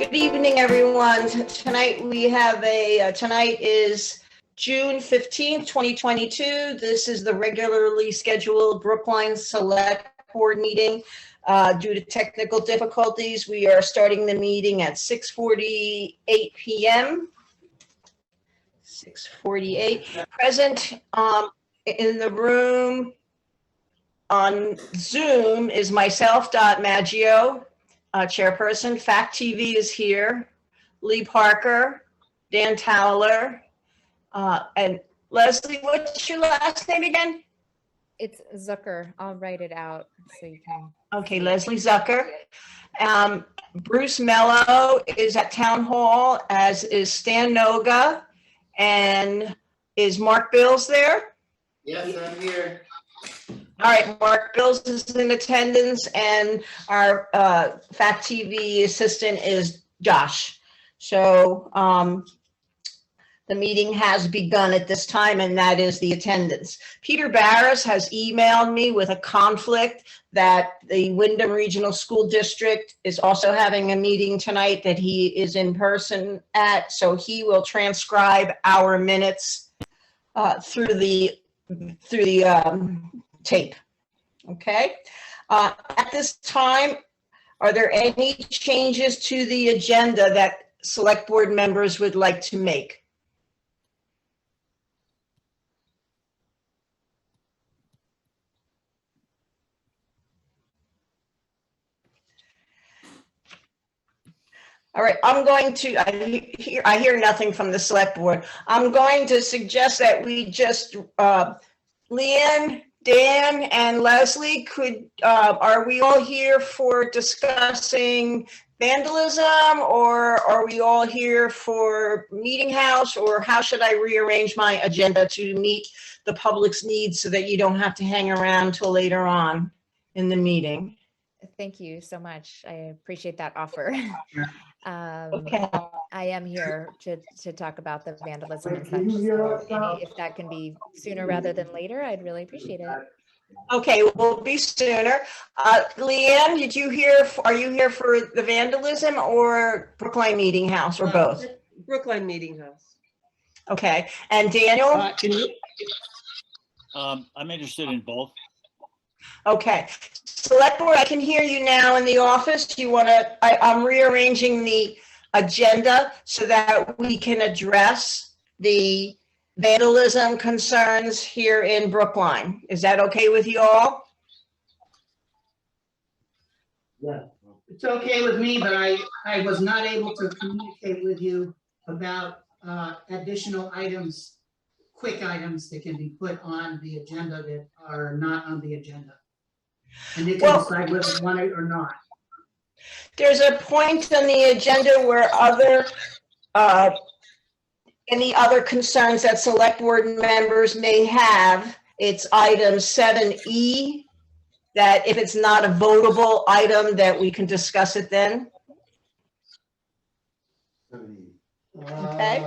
Good evening, everyone. Tonight we have tonight is June 15th, 2022. This is the regularly scheduled Brookline Select Board meeting. Due to technical difficulties, we are starting the meeting at 6:48 p.m. 6:48. Present in the room on Zoom is myself, Dot Maggio, chairperson. Fact TV is here. Lee Parker, Dan Towler, and Leslie, what's your last name again? It's Zucker. I'll write it out so you can. Okay, Leslie Zucker. Bruce Mello is at Town Hall, as is Stan Noga. And is Mark Bills there? Yes, I'm here. All right, Mark Bills is in attendance, and our Fact TV assistant is Josh. So the meeting has begun at this time, and that is the attendance. Peter Barris has emailed me with a conflict that the Wyndham Regional School District is also having a meeting tonight that he is in person at, so he will transcribe our minutes through the tape. Okay. At this time, are there any changes to the agenda that select board members would like to make? All right, I'm going to, I hear nothing from the select board. I'm going to suggest that we just, Leanne, Dan, and Leslie, are we all here for discussing vandalism, or are we all here for meeting house, or how should I rearrange my agenda to meet the public's needs so that you don't have to hang around till later on in the meeting? Thank you so much. I appreciate that offer. Okay. I am here to talk about the vandalism and such. So if that can be sooner rather than later, I'd really appreciate it. Okay, we'll be sooner. Leanne, are you here for the vandalism or Brookline Meeting House, or both? Brookline Meeting House. Okay, and Daniel? I'm interested in both. Okay, select board, I can hear you now in the office. Do you want to, I'm rearranging the agenda so that we can address the vandalism concerns here in Brookline. Is that okay with you all? Yeah, it's okay with me, but I was not able to communicate with you about additional items, quick items that can be put on the agenda that are not on the agenda. And you can decide whether you want it or not. There's a point on the agenda where any other concerns that select board members may have. It's item 7E, that if it's not a votable item, that we can discuss it then. Okay.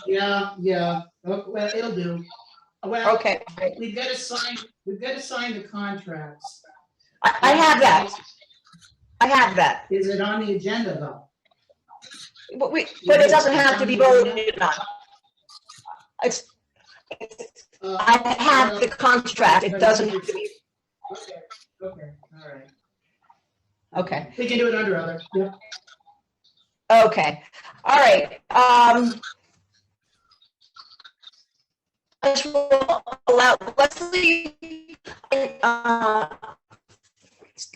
Yeah. Oh, well, it'll do. Well, Okay. we've got to sign the contracts. I have that. I have that. Is it on the agenda though? But it doesn't have to be voted on. I have the contract. It doesn't have to be. Okay, all right. Okay. We can do it under other. Yeah. Okay. All right. I will allow Leslie.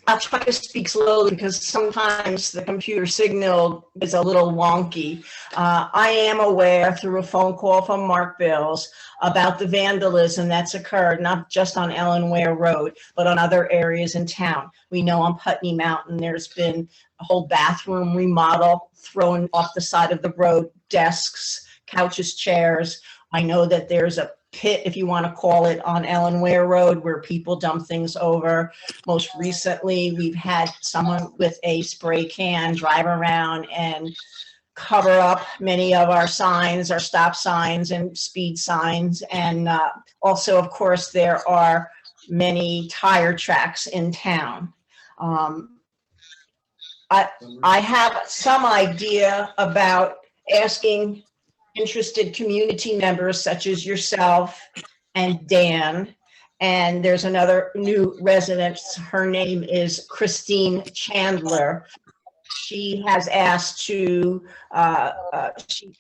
I'll try to speak slowly because sometimes the computer signal is a little wonky. I am aware through a phone call from Mark Bills about the vandalism that's occurred, not just on Ellen Ware Road, but on other areas in town. We know on Putney Mountain, there's been a whole bathroom remodel thrown off the side of the road, desks, couches, chairs. I know that there's a pit, if you want to call it, on Ellen Ware Road where people dump things over. Most recently, we've had someone with a spray can drive around and cover up many of our signs, our stop signs and speed signs. And also, of course, there are many tire tracks in town. I have some idea about asking interested community members such as yourself and Dan. And there's another new resident. Her name is Christine Chandler. She has asked to,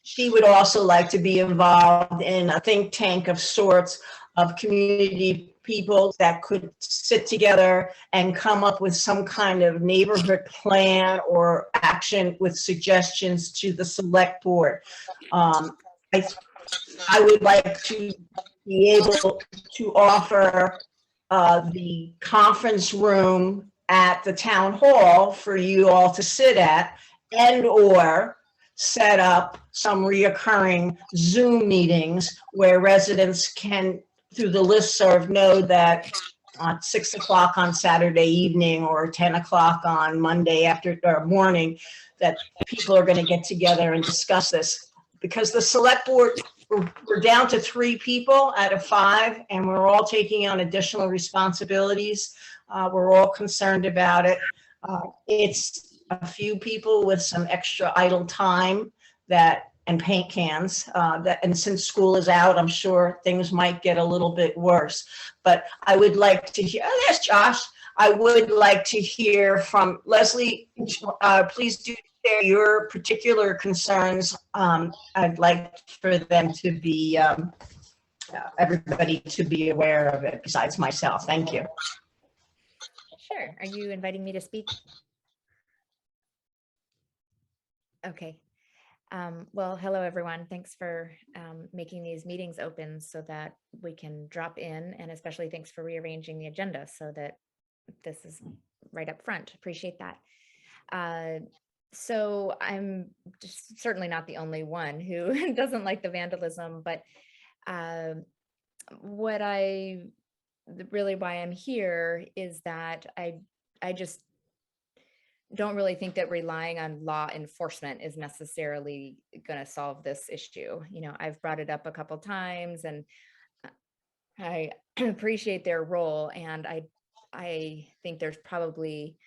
she would also like to be involved in a think tank of sorts of community people that could sit together and come up with some kind of neighborhood plan or action with suggestions to the select board. I would like to be able to offer the conference room at the town hall for you all to sit at, and or set up some reoccurring Zoom meetings where residents can, through the listserv, know that at 6 o'clock on Saturday evening or 10 o'clock on Monday after or morning, that people are going to get together and discuss this. Because the select board, we're down to 3 people out of 5, and we're all taking on additional responsibilities. We're all concerned about it. It's a few people with some extra idle time and paint cans and since school is out, I'm sure things might get a little bit worse. But I would like to hear, oh, there's Josh. I would like to hear from Leslie. Please do share your particular concerns. I'd like for them to be, everybody to be aware of it besides myself. Thank you. Sure. Are you inviting me to speak? Okay. Well, hello, everyone. Thanks for making these meetings open so that we can drop in, and especially thanks for rearranging the agenda so that this is right up front. Appreciate that. So I'm just certainly not the only one who doesn't like the vandalism, but what why I'm here is that I just don't really think that relying on law enforcement is necessarily going to solve this issue. You know, I've brought it up a couple times, and I appreciate their role, and I think there's probably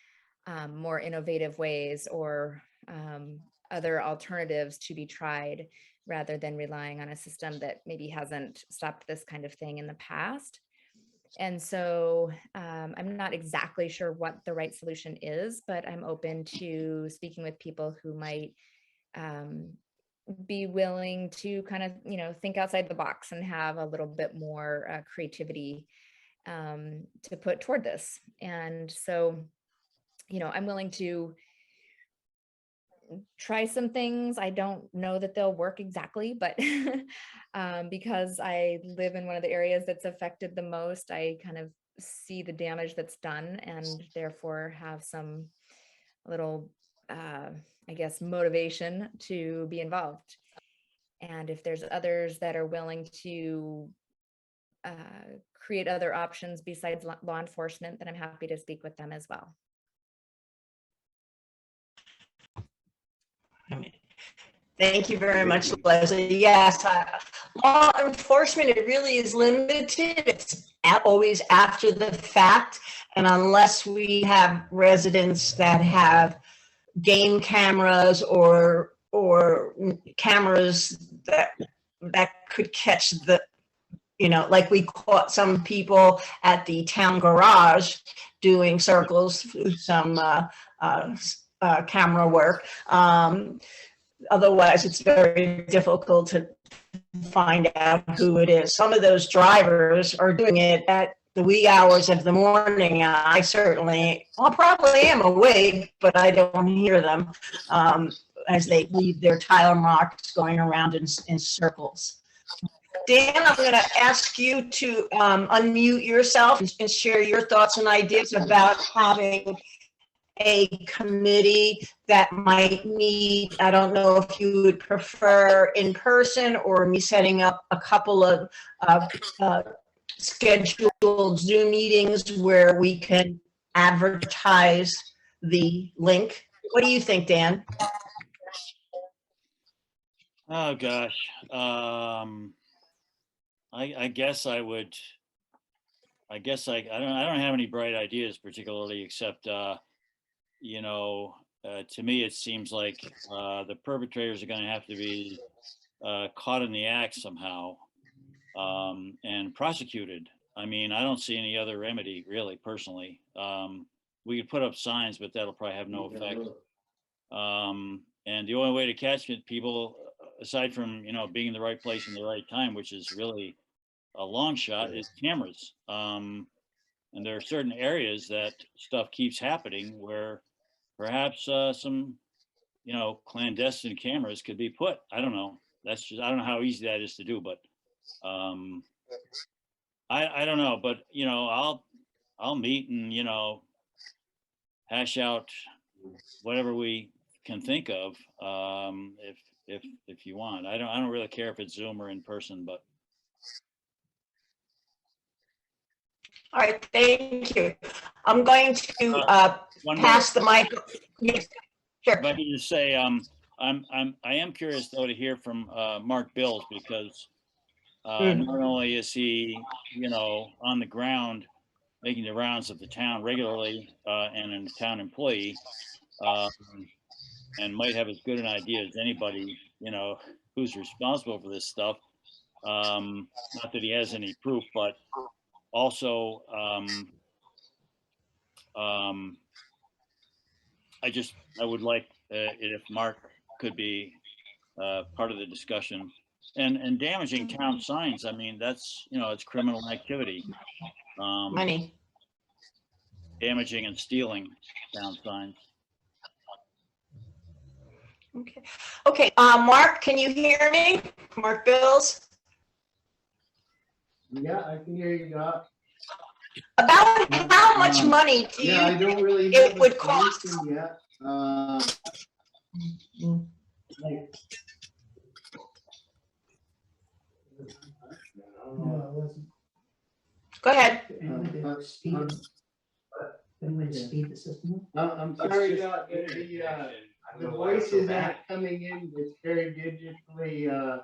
more innovative ways or other alternatives to be tried rather than relying on a system that maybe hasn't stopped this kind of thing in the past. And so I'm not exactly sure what the right solution is, but I'm open to speaking with people who might be willing to kind of, think outside the box and have a little bit more creativity to put toward this. And so, I'm willing to try some things. I don't know that they'll work exactly, but because I live in one of the areas that's affected the most, I kind of see the damage that's done and therefore have some little, I guess, motivation to be involved. And if there's others that are willing to create other options besides law enforcement, then I'm happy to speak with them as well. Thank you very much, Leslie. Yes, law enforcement, it really is limited. It's always after the fact. And unless we have residents that have game cameras or cameras that could catch the, like we caught some people at the town garage doing circles through some camera work. Otherwise, it's very difficult to find out who it is. Some of those drivers are doing it at the wee hours of the morning. I probably am awake, but I don't hear them as they leave their tire marks going around in circles. Dan, I'm going to ask you to unmute yourself and share your thoughts and ideas about having a committee that might meet. I don't know if you would prefer in person or me setting up a couple of scheduled Zoom meetings where we can advertise the link. What do you think, Dan? Oh gosh, I guess I would. I don't have any bright ideas particularly, except to me, it seems like the perpetrators are going to have to be caught in the act somehow and prosecuted. I mean, I don't see any other remedy, really, personally. We could put up signs, but that'll probably have no effect. And the only way to catch people, aside from being in the right place in the right time, which is really a long shot, is cameras. And there are certain areas that stuff keeps happening where perhaps some clandestine cameras could be put. I don't know. That's just, I don't know how easy that is to do, but I don't know. But I'll meet and hash out whatever we can think of, if you want. I don't really care if it's Zoom or in person, but All right, thank you. I'm going to one pass the mic. Yes, sure. If I can just say, I am curious though to hear from Mark Bills, because not only is he, on the ground making the rounds of the town regularly and a town employee, and might have as good an idea as anybody, who's responsible for this stuff. Not that he has any proof, but also I would like it if Mark could be part of the discussion. And damaging town signs, I mean, that's, it's criminal activity. Money. Damaging and stealing town signs. Okay. Okay. Mark, can you hear me? Mark Bills? Yeah, I can hear you, Doc. About how much money do you Yeah, I don't really it have a would cost? solution yet. Like- No, it wasn't. Go ahead. Speed the system up. I'm sorry, Doc, the voices aren't coming in, it's very digitally,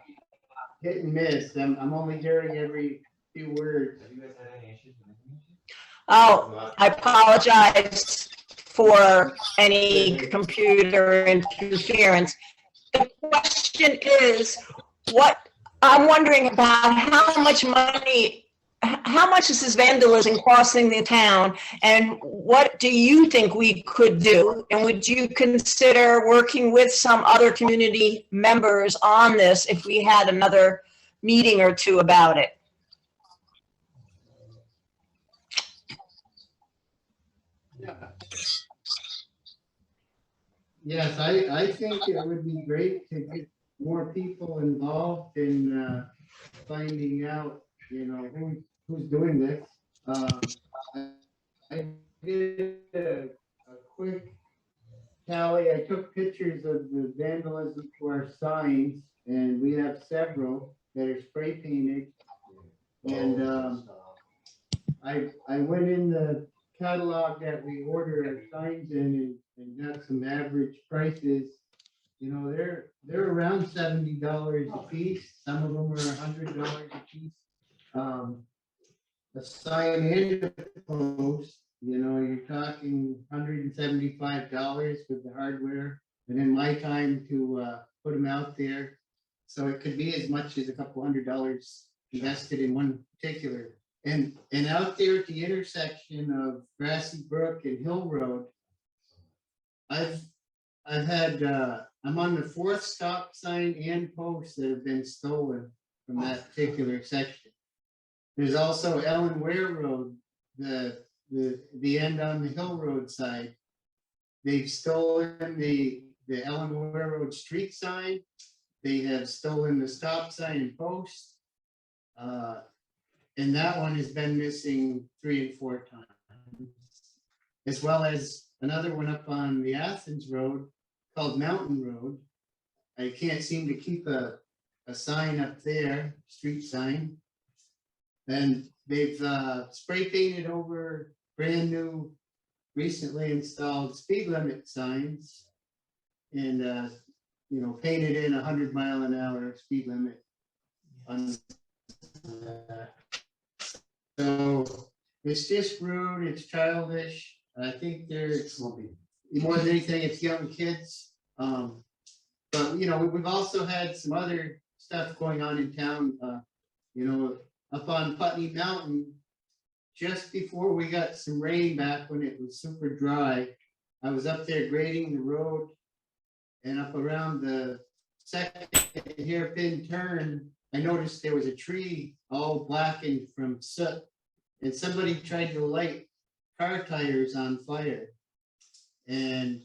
hit and miss. I'm only hearing every few words. Oh, I apologize for any computer interference. The question is, I'm wondering about how much money, how much is this vandalism costing the town? And what do you think we could do? And would you consider working with some other community members on this if we had another meeting or two about it? Yeah. Yes, I think it would be great to get more people involved in finding out, who's doing this. I did a quick tally. I took pictures of the vandalism to our signs, and we have several that are spray painted. And I went in the catalog that we order our signs in and got some average prices. They're around $70 a piece. Some of them are $100 a piece. A sign and a post, you're talking $175 with the hardware, and in my time to put them out there. So it could be as much as a couple $100 invested in one particular. And out there at the intersection of Grassy Brook and Hill Road, I've had I'm on the 4th stop sign and post that have been stolen from that particular section. There's also Ellen Ware Road, the end on the Hill Road side. They've stolen the Ellen Ware Road street sign. They have stolen the stop sign and post. And that one has been missing 3 and 4 times. As well as another one up on the Athens Road called Mountain Road. I can't seem to keep a sign up there, street sign. And they've spray painted over brand new, recently installed speed limit signs. And, painted in 100-mile-an-hour speed limit. So it's just rude, it's childish. I think more than anything, it's young kids. But, you know, we've also had some other stuff going on in town, you know, up on Putney Mountain. Just before we got some rain back when it was super dry, I was up there grading the road, and up around the second hairpin turn, I noticed there was a tree all blackened from soot, and somebody tried to light car tires on fire. And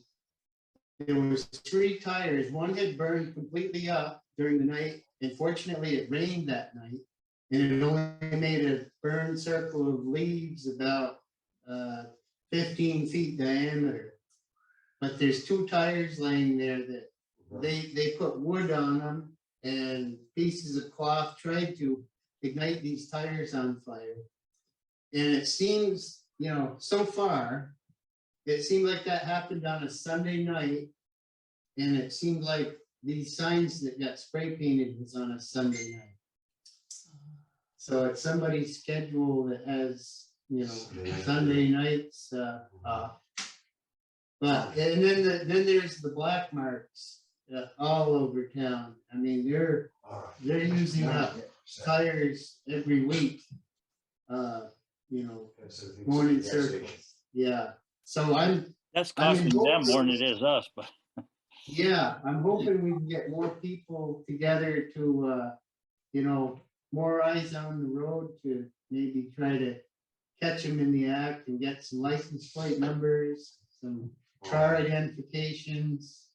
there was 3 tires. One had burned completely up during the night, and fortunately it rained that night, and it only made a burn circle of leaves about 15 feet diameter. But there's 2 tires laying there that they put wood on them and pieces of cloth, tried to ignite these tires on fire. And it seems, you know, so far, it seemed like that happened on a Sunday night. And it seemed like these signs that got spray painted was on a Sunday night. So it's somebody's schedule that has, you know, Sunday nights off. But, and then there's the black marks all over town. I mean, they're using up tires every week. You know, morning circles. Yeah. So That's I mean, costing them more than it is us, but yeah, I'm hoping we can get more people together to, you know, more eyes on the road to maybe try to catch them in the act and get some license plate numbers, some car identifications.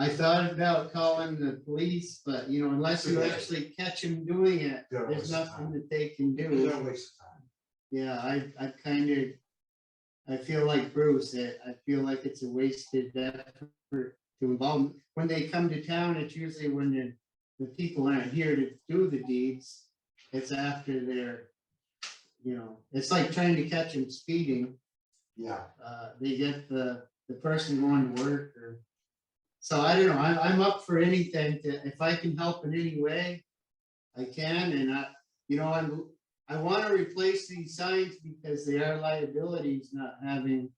I thought about calling the police, but you know, unless you actually catch them doing it, there's nothing that they can do. Yeah, I kind of, I feel like Bruce, I feel like it's a wasted effort to involve them. When they come to town, it's usually when the people aren't here to do the deeds. It's after they're, you know, it's like trying to catch them speeding. Yeah. They get the person going to work, or, so I don't know, I'm up for anything to, if I can help in any way, I can, and you know, I want to replace these signs because they are liabilities not having,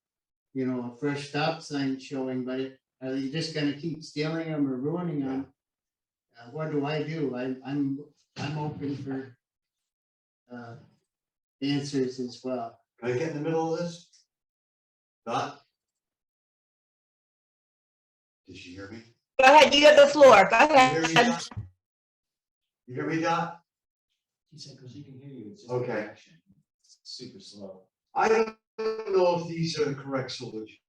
you know, a fresh stop sign showing, but are they just gonna keep stealing them or ruining them? What do I do? I'm open for answers as well. Can I get in the middle of this? Dot? Did she hear me? Go ahead, you have the floor. Go You hear me, ahead. Dot? You hear me, Dot? He said, because he can hear you. It's just Okay. connection. It's super slow. I don't know if these are the correct solutions.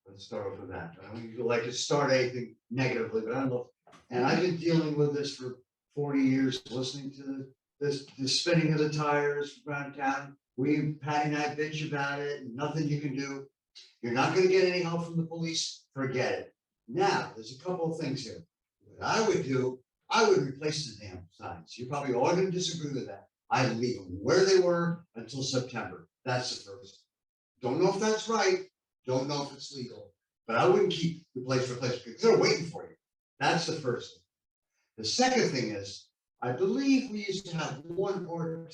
Let's start off with that. I don't usually like to start anything negatively, but I don't know. And I've been dealing with this for 40 years, listening to the spinning of the tires around town. Patty and I bitch about it, and nothing you can do. You're not gonna get any help from the police, forget it. Now, there's a couple of things here. What I would do, I would replace the damn signs. You're probably all gonna disagree with that. I'd leave them where they were until September. That's the first. Don't know if that's right. Don't know if it's legal, but I wouldn't keep replace because they're waiting for you. That's the first thing. The second thing is, I believe we used to have 1 or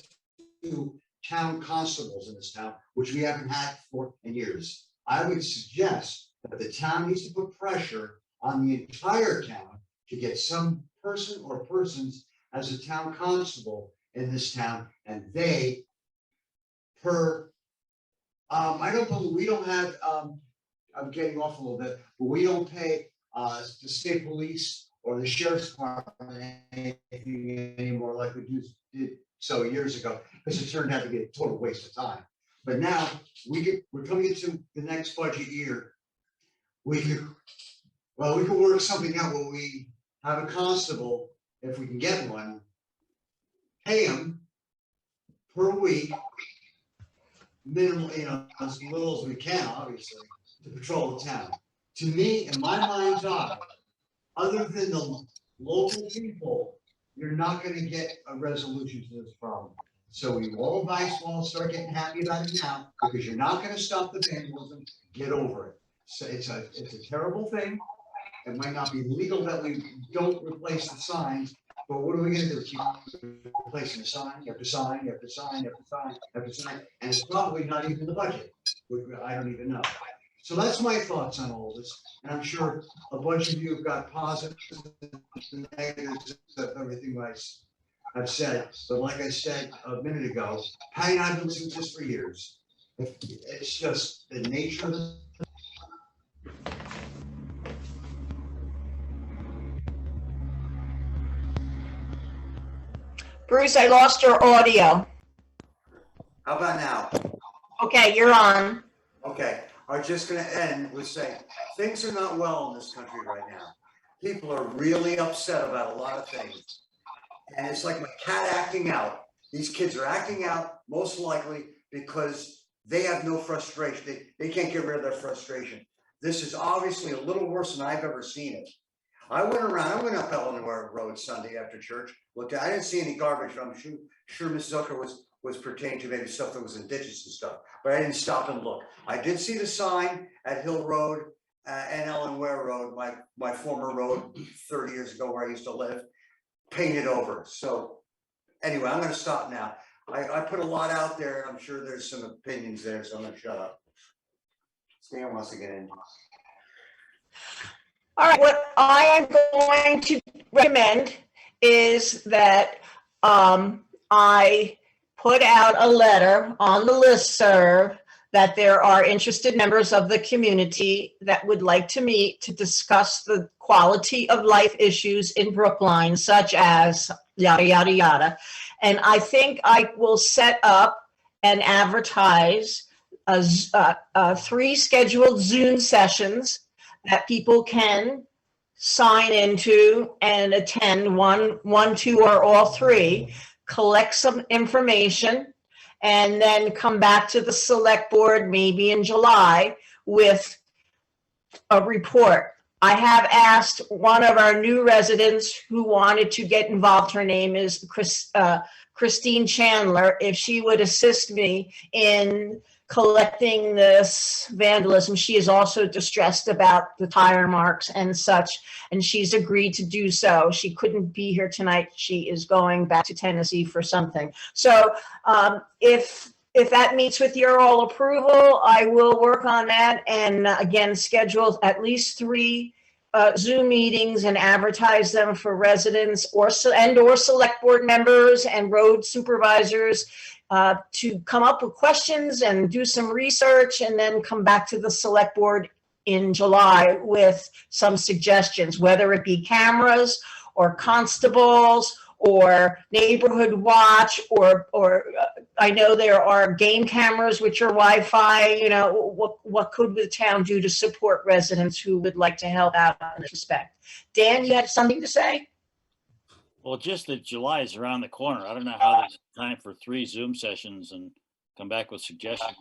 2 town constables in this town, which we haven't had for years. I would suggest that the town needs to put pressure on the entire town to get some person or persons as a town constable in this town, and they I don't believe, we don't have, I'm getting off a little bit, but we don't pay the state police or the sheriff's department anything anymore like we did so years ago, because it turned out to be a total waste of time. But now we're coming into the next budget year. We could work something out where we have a constable, if we can get one, pay him per week, minimum, you know, as little as we can, obviously, to patrol the town. To me, in my mind's eye, other than the local people, you're not gonna get a resolution to this problem. So we all advise, start getting happy about it now, because you're not gonna stop the vandalism, get over it. So it's a terrible thing. It might not be legal that we don't replace the signs, But what are we gonna do? Keep replacing the sign, after sign, after sign, after sign, after sign, and it's probably not even the budget. I don't even know. So that's my thoughts on all this, and I'm sure a bunch of you have got positives and negatives of everything I've said. But like I said a minute ago, Patty and I have been listening to this for years. It's just the nature of the Bruce, I lost your audio. How about now? Okay, you're on. Okay, I'm just gonna end with saying, things are not well in this country right now. People are really upset about a lot of things. And it's like my cat acting out. These kids are acting out most likely because they have no frustration. They can't get rid of their frustration. This is obviously a little worse than I've ever seen it. I went up Eleanor Road Sunday after church, looked, I didn't see any garbage, but I'm sure Ms. Zucker was pertaining to maybe stuff that was indigenous and stuff, but I didn't stop and look. I did see the sign at Hill Road and Ellen Ware Road, my former road 30 years ago where I used to live, painted over. So anyway, I'm gonna stop now. I put a lot out there, and I'm sure there's some opinions there, so I'm gonna shut up. Stan wants to get in. All right, what I am going to recommend is that I put out a letter on the listserv that there are interested members of the community that would like to meet to discuss the quality of life issues in Brookline, such as yada, yada, yada. And I think I will set up and advertise 3 scheduled Zoom sessions that people can sign into and attend, one, 2, or all 3, collect some information, and then come back to the select board maybe in July with a report. I have asked one of our new residents who wanted to get involved, her name is Christine Chandler, if she would assist me in collecting this vandalism. She is also distressed about the tire marks and such, and she's agreed to do so. She couldn't be here tonight. She is going back to Tennessee for something. So if that meets with your all approval, I will work on that, and again, schedule at least 3 Zoom meetings and advertise them for residents or select board members and road supervisors to come up with questions and do some research, and then come back to the select board in July with some suggestions, whether it be cameras or constables or neighborhood watch, or I know there are game cameras which are Wi-Fi. You know, what could the town do to support residents who would like to help out in this respect? Dan, you had something to say? Well, just that July is around the corner. I don't know how there's time for 3 Zoom sessions and come back with suggestions,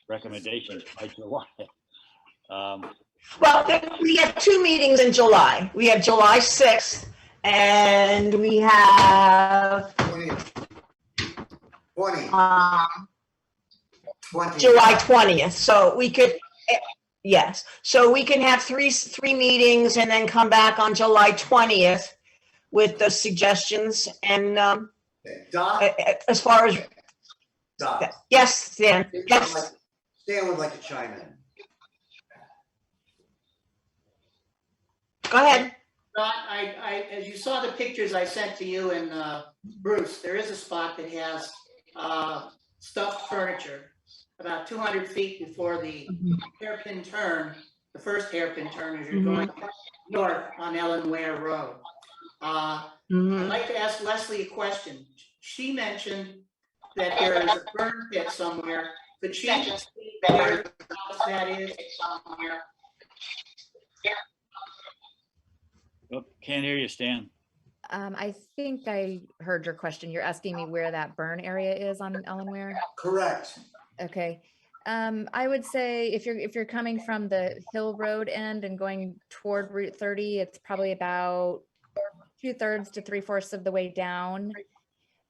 recommendations by July. Well, we have 2 meetings in July. We have July 6th and we have 20. July 20th. So we could, yes. So we can have three meetings and then come back on July 20th with the suggestions. And Doc, as far as, Doc. yes, Stan, yes. Stan would like to chime in. Go ahead. As you saw the pictures I sent to you and Bruce, there is a spot that has stuffed furniture about 200 feet before the hairpin turn, the first hairpin turn as you're going north on Ellen Ware Road. I'd like to ask Leslie a question. She mentioned that there is a burn pit somewhere. Could she explain where that is? Oh, can't hear you, Stan. I think I heard your question. You're asking me where that burn area is on Ellen Ware? Correct. Okay. I would say if you're coming from the Hill Road end and going toward Route 30, it's probably about 2/3 to 3/4 of the way down.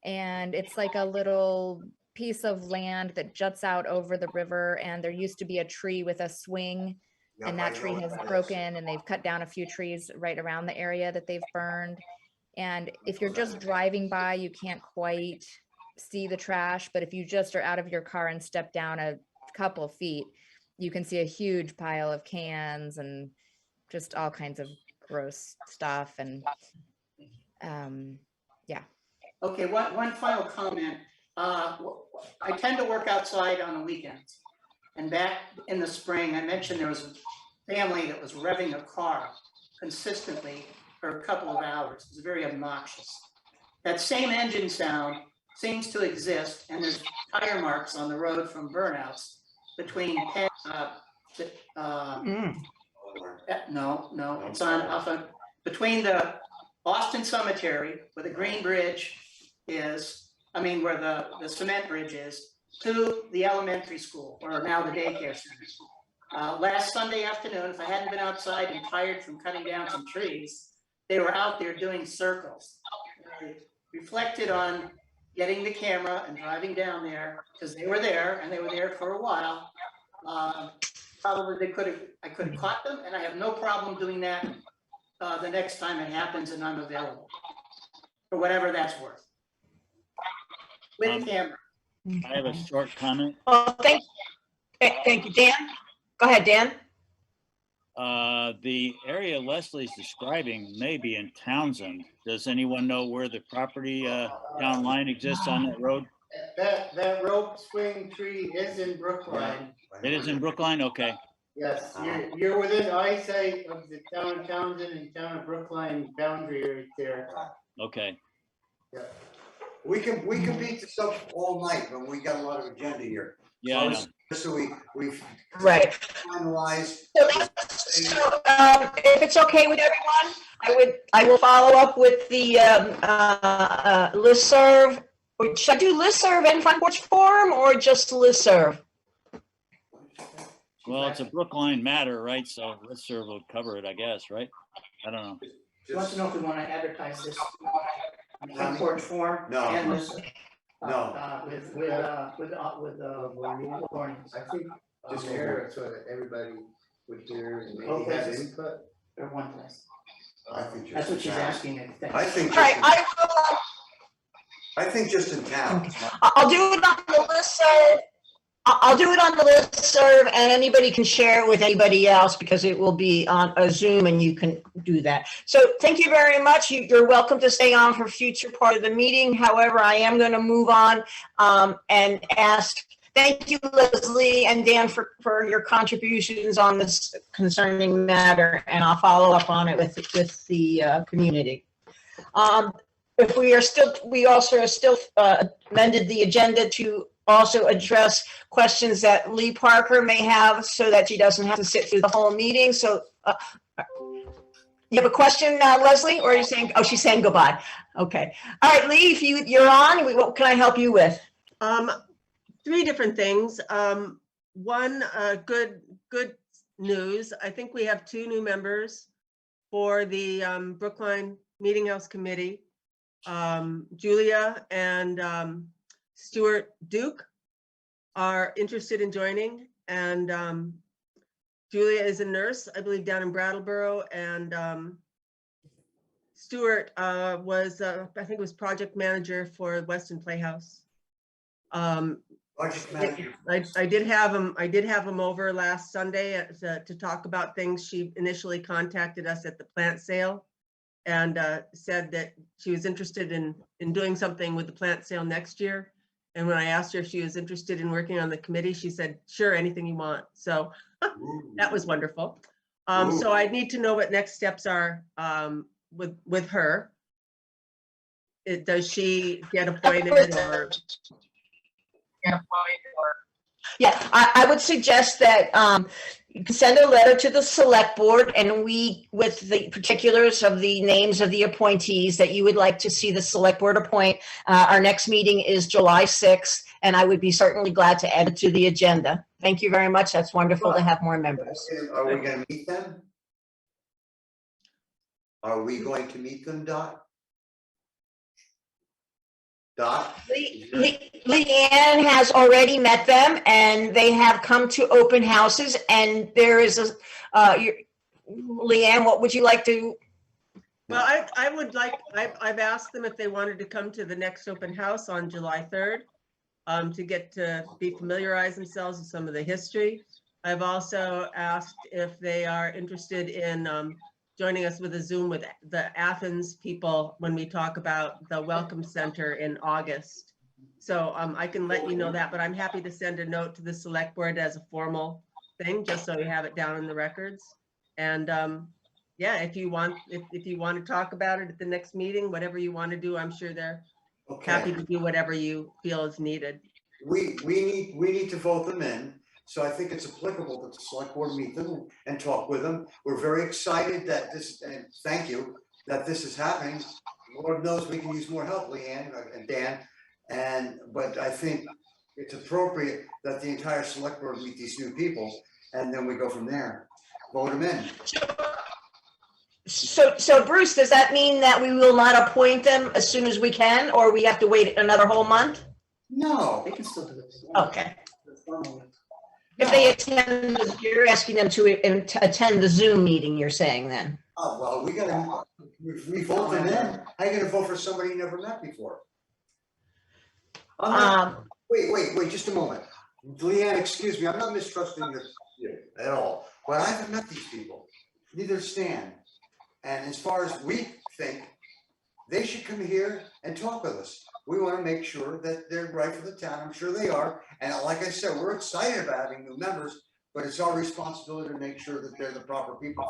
And it's like a little piece of land that juts out over the river, and there used to be a tree with a swing, and that tree has broken, and they've cut down a few trees right around the area that they've burned. And if you're just driving by, you can't quite see the trash, but if you just are out of your car and step down a couple feet, you can see a huge pile of cans and just all kinds of gross stuff. And yeah. Okay, one final comment. I tend to work outside on the weekends. And back in the spring, I mentioned there was a family that was revving a car consistently for a couple of hours. It was very obnoxious. That same engine sound seems to exist, and there's tire marks on the road from burnouts between no, it's on between the Austin Cemetery, where the green bridge is, where the cement bridge is, to the elementary school, or now the daycare center. Last Sunday afternoon, if I hadn't been outside and tired from cutting down some trees, they were out there doing circles. I reflected on getting the camera and driving down there, because they were there, and they were there for a while. Probably I could have caught them, and I have no problem doing that the next time it happens and I'm available, for whatever that's worth. With camera. I have a short comment. Well, thank you, Dan. Go ahead, Dan. The area Leslie's describing may be in Townsend. Does anyone know where the property town line exists on that road? That rope swing tree is in Brookline. It is in Brookline? Okay. Yes, you're within eyesight of the town of Townsend and town of Brookline boundary right there. Okay. Yeah. We can beat this up all night, but we got a lot of agenda here. Yeah, I know. Just so we Right. finalize. So, if it's okay with everyone, I will follow up with the listserv. Should I do listserv and front porch forum, or just listserv? Well, it's a Brookline matter, right? So listserv will cover it, I guess, right? I don't know. He wants to know if we want to advertise this on front porch forum. No. And this, No. with warnings. I think just here, so that everybody would hear and maybe Okay. have input. Or one place. I think That's just what in she's town. asking. I think All right, I think just in town. I'll do it on the listserv. I'll do it on the listserv, and anybody can share it with anybody else, because it will be on a Zoom and you can do that. So thank you very much. You're welcome to stay on for future part of the meeting. However, I am going to move on and ask, thank you, Leslie and Dan, for your contributions on this concerning matter, and I'll follow up on it with the community. If we also are still amended the agenda to also address questions that Lee Parker may have, so that she doesn't have to sit through the whole meeting. So you have a question, Leslie, or are you saying, oh, she's saying goodbye. Okay. All right, Lee, if you're on, what can I help you with? Three different things. One, good news. I think we have 2 new members for the Brookline Meeting House Committee. Julia and Stuart Duke are interested in joining, and Julia is a nurse, I believe, down in Brattleboro, and Stuart was, I think, was project manager for Weston Playhouse. Project manager. I did have him over last Sunday to talk about things. She initially contacted us at the plant sale and said that she was interested in doing something with the plant sale next year. And when I asked her if she was interested in working on the committee, she said, sure, anything you want. So that was wonderful. So I need to know what next steps are with her. Does she get appointed or? Yeah, I would suggest that you can send a letter to the select board, and we, with the particulars of the names of the appointees that you would like to see the select board appoint. Our next meeting is July 6th, and I would be certainly glad to add it to the agenda. Thank you very much. That's wonderful to have more members. Are we gonna meet them? Are we going to meet them, Dot? Dot? Leanne has already met them, and they have come to open houses, and there is a, Leanne, what would you like to Well, I would like, I've asked them if they wanted to come to the next open house on July 3rd, to get to be familiarize themselves with some of the history. I've also asked if they are interested in joining us with a Zoom with the Athens people when we talk about the Welcome Center in August. So I can let you know that, but I'm happy to send a note to the select board as a formal thing, just so we have it down in the records. And yeah, if you want to talk about it at the next meeting, whatever you want to do, I'm sure they're happy Okay, to do whatever you feel is needed. we need to vote them in. So I think it's applicable that the select board meet them and talk with them. We're very excited that this, and thank you, that this is happening. Lord knows we can use more help, Leanne and Dan. But I think it's appropriate that the entire select board meet these new people and then we go from there. Vote them in. So Bruce, does that mean that we will not appoint them as soon as we can, or we have to wait another whole month? No, They can still do it. Okay. If they attend, you're asking them to attend the Zoom meeting, you're saying then? oh, well, we vote them in. How are you gonna vote for somebody you never met before? I'm not- Wait, just a moment. Leanne, excuse me, I'm not mistrusting you at all, but I haven't met these people. Neither Stan. And as far as we think, they should come here and talk with us. We want to make sure that they're right for the town. I'm sure they are. And like I said, we're excited about having new members, but it's our responsibility to make sure that they're the proper people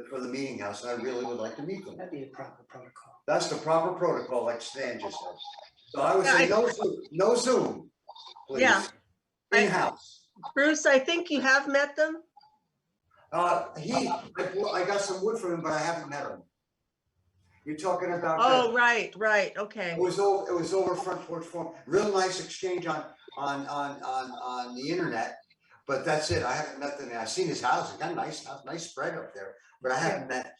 for the meeting house. And I really would like to meet them. That'd be a proper protocol. That's the proper protocol, like Stan just said. So I would Yeah, say no Zoom, please. Yeah. In-house. Bruce, I think you have met them. I got some wood from him, but I haven't met him. You're talking about. Oh, right, okay. It was over Front Porch Forum. Real nice exchange on the internet, but that's it. I haven't met them. I've seen his house. He's got a nice house, nice spread up there, but I haven't met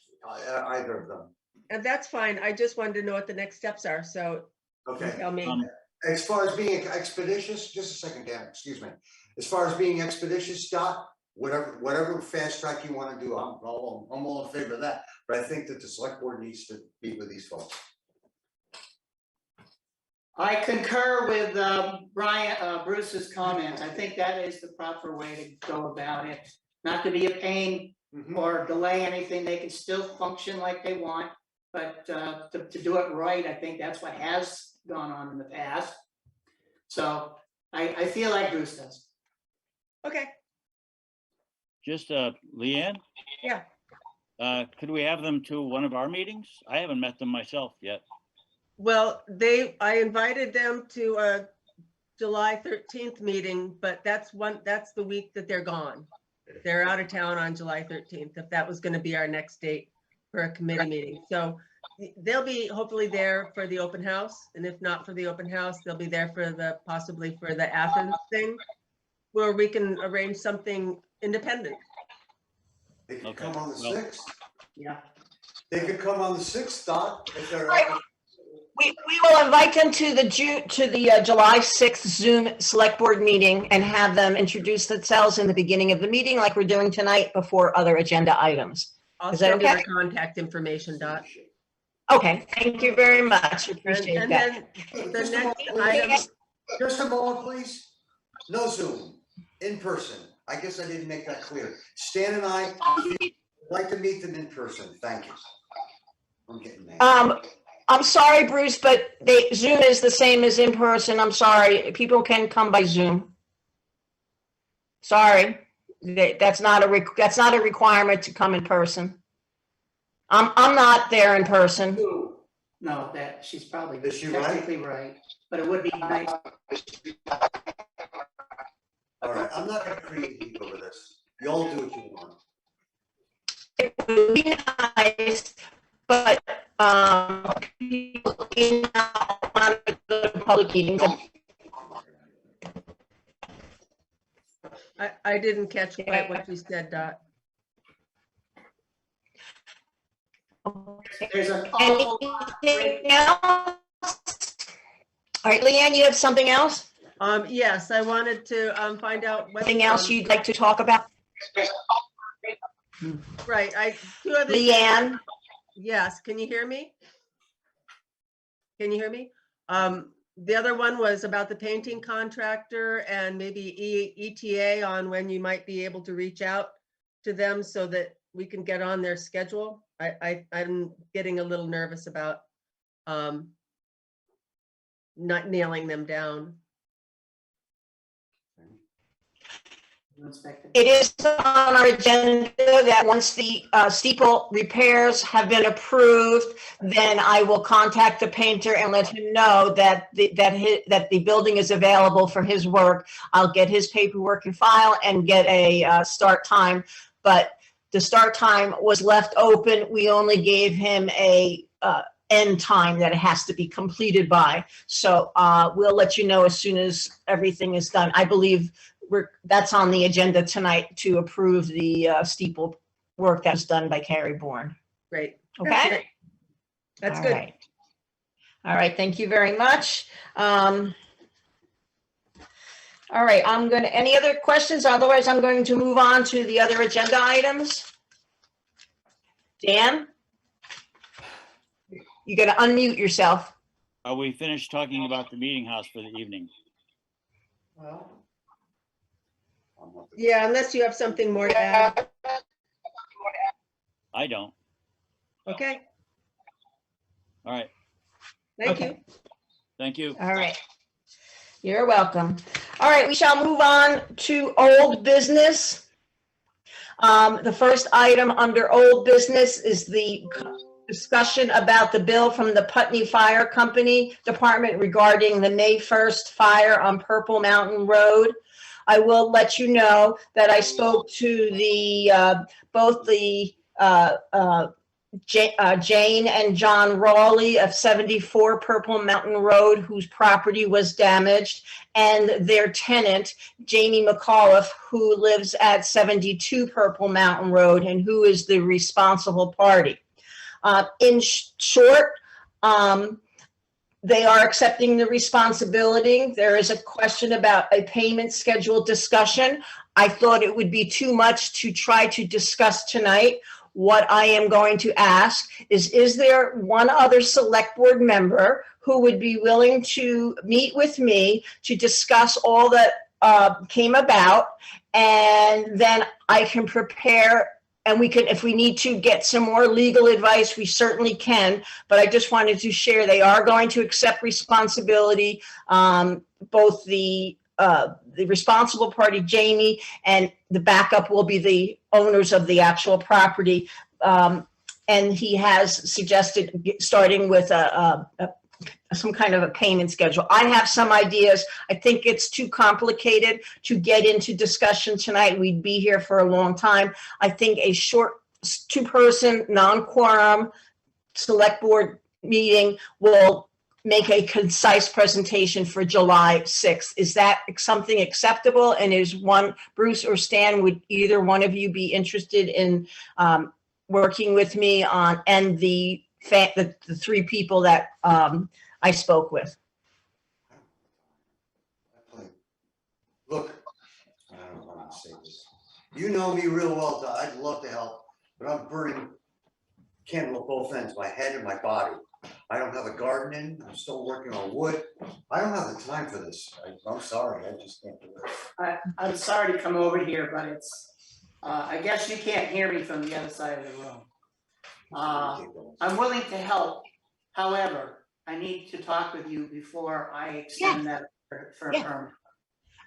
either of them. And that's fine. I just wanted to know what the next steps are, so you Okay. tell me. As far as being expeditious, just a second, Dan, excuse me. As far as being expeditious, Scott, whatever fast track you want to do, I'm all in favor of that. But I think that the select board needs to meet with these folks. I concur with Bruce's comment. I think that is the proper way to go about it. Not to be a pain or delay anything. They can still function like they want, but to do it right, I think that's what has gone on in the past. So I feel like Bruce does. Okay, Just, Leanne? Yeah. Could we have them to one of our meetings? I haven't met them myself yet. well, I invited them to a July 13th meeting, but that's the week that they're gone. They're out of town on July 13th, if that was gonna be our next date for a committee meeting. So they'll be hopefully there for the open house, and if not for the open house, they'll be there for possibly for the Athens thing, where we can arrange something independent. They could Okay, come on the well- 6th. Yeah. They could come on the 6th, Doc, if they're. Right. We will invite them to the July 6th Zoom Select Board meeting and have them introduce themselves in the beginning of the meeting like we're doing tonight before other agenda items. I'll Is that send you okay? the contact information, Dot. Okay, thank you very much. Appreciate And that. then the Just a next moment, item, Just a moment, please. No Zoom, in person. I guess I didn't make that clear. Stan and I would like to meet them in person. Thank you. I'm getting mad. I'm sorry, Bruce, but Zoom is the same as in person. I'm sorry. People can come by Zoom. Sorry. That's not a requirement to come in person. I'm not there in person. No, that she's probably Is she right? technically right, but it would be nice. All right, I'm not gonna create heat over this. You all do what you want. It would be nice, but people in the public meetings. I didn't catch quite what you said, Dot. There's an awful lot of great- Anything else? All right, Leanne, you have something else? Yes, I wanted to find out Anything else you'd like to talk about? Right, two other. Leanne? Yes, can you hear me? Can you hear me? The other one was about the painting contractor and maybe ETA on when you might be able to reach out to them so that we can get on their schedule. I'm getting a little nervous about not nailing them down. It is on our agenda that once the steeple repairs have been approved, then I will contact the painter and let him know that the building is available for his work. I'll get his paperwork and file and get a start time, but the start time was left open. We only gave him a end time that it has to be completed by. So we'll let you know as soon as everything is done. I believe that's on the agenda tonight to approve the steeple work that was done by Carrie Bourne. Great. Okay? That's All good. right. All right, thank you very much. All right, any other questions? Otherwise, I'm going to move on to the other agenda items. Dan? You got to unmute yourself. Are we finished talking about the meeting house for the evening? Well, Yeah, unless you have something more to add. I don't. Okay, All right. thank Okay. you. Thank you. All right. You're welcome. All right, we shall move on to old business. The first item under old business is the discussion about the bill from the Putney Fire Company Department regarding the May 1st fire on Purple Mountain Road. I will let you know that I spoke to both the Jane and John Rawley of 74 Purple Mountain Road, whose property was damaged, and their tenant, Jamie McAuliffe, who lives at 72 Purple Mountain Road and who is the responsible party. In short, they are accepting the responsibility. There is a question about a payment schedule discussion. I thought it would be too much to try to discuss tonight. What I am going to ask is there one other select board member who would be willing to meet with me to discuss all that came about, and then I can prepare, and we can, if we need to get some more legal advice, we certainly can, but I just wanted to share they are going to accept responsibility, both the responsible party, Jamie, and the backup will be the owners of the actual property. And he has suggested starting with some kind of a payment schedule. I have some ideas. I think it's too complicated to get into discussion tonight. We'd be here for a long time. I think a short two-person, non-quorum select board meeting will make a concise presentation for July 6th. Is that something acceptable? And is Bruce or Stan, would either one of you be interested in working with me on, and the three people that I spoke with? Look, I don't know how to say this. You know me real well, Todd. I'd love to help, but I'm burning candle at both ends, my head and my body. I don't have a garden in. I'm still working on wood. I don't have the time for this. I'm sorry. I just can't do it. I'm sorry to come over here, but it's, I guess you can't hear me from the other side of the room. I'm willing to help. However, I need to talk with you before I extend that for a permit.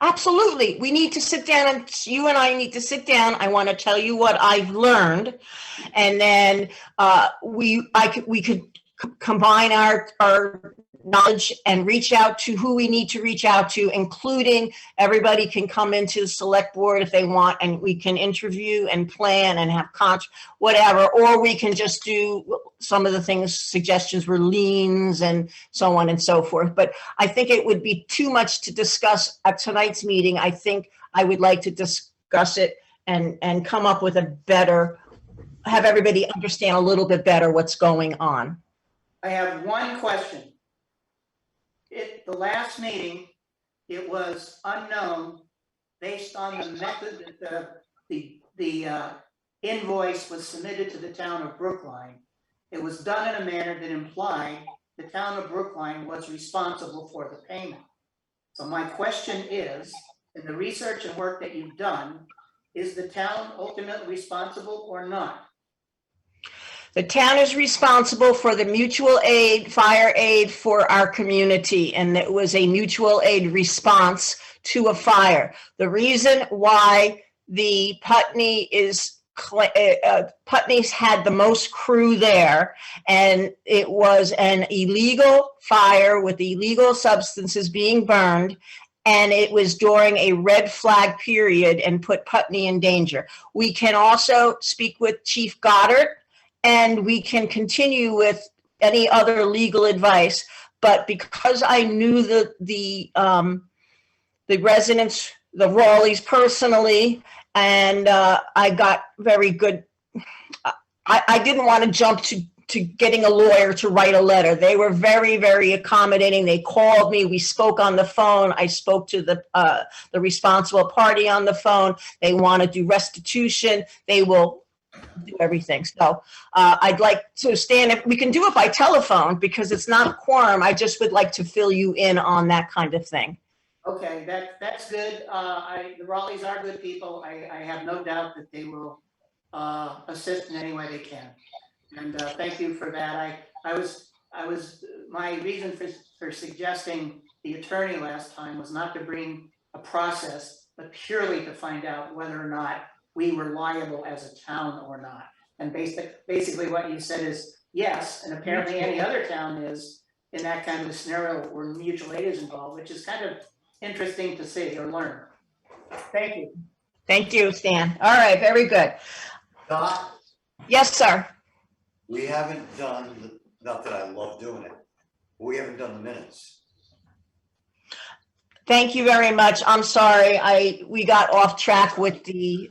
Absolutely. We need to sit down, and you and I need to sit down. I want to tell you what I've learned, and then we could combine our knowledge and reach out to who we need to reach out to, including everybody can come into the select board if they want, and we can interview and plan and have whatever, or we can just do some of the things, suggestions were liens and so on and so forth. But I think it would be too much to discuss at tonight's meeting. I think I would like to discuss it and come up with have everybody understand a little bit better what's going on. I have one question. At the last meeting, it was unknown based on the method that the invoice was submitted to the town of Brookline. it was done in a manner that implied the town of Brookline was responsible for the payment. So my question is, in the research and work that you've done, is the town ultimately responsible or not? The town is responsible for the mutual aid, fire aid for our community, and it was a mutual aid response to a fire. The reason why the Putney's had the most crew there, and it was an illegal fire with illegal substances being burned, and it was during a red flag period and put Putney in danger. We can also speak with Chief Goddard, and we can continue with any other legal advice. But because I knew the residents, the Rawleys personally, and I got very good, I didn't want to jump to getting a lawyer to write a letter. They were very, very accommodating. They called me, we spoke on the phone. I spoke to the responsible party on the phone. They want to do restitution. They will do everything. So I'd like to stand, if we can do it by telephone because it's not a quorum. I just would like to fill you in on that kind of thing. Okay, that's good. The Raleighs are good people. I have no doubt that they will assist in any way they can. And thank you for that. My reason for suggesting the attorney last time was not to bring a process, but purely to find out whether or not we were liable as a town or not. And basically what you said is yes, and apparently any other town is in that kind of a scenario where mutual aid is involved, which is kind of interesting to see or learn. Thank you. Thank you, Stan. All right, very good. Dot, Yes, sir. we haven't done, not that I love doing it, but we haven't done the minutes. Thank you very much. I'm sorry, we got off track with the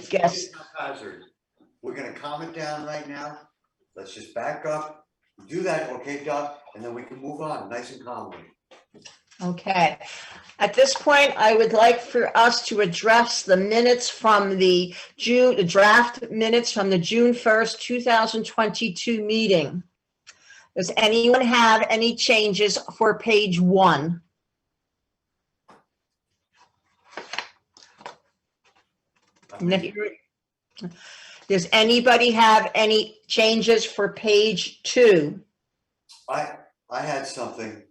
guests. It's haphazard. We're gonna calm it down right now. Let's just back up, do that, okay, Doc, and then we can move on, nice and calmly. Okay. At this point, I would like for us to address the minutes from the draft minutes from the June 1st, 2022 meeting. Does anyone have any changes for page 1? Does anybody have any changes for page 2? I had something.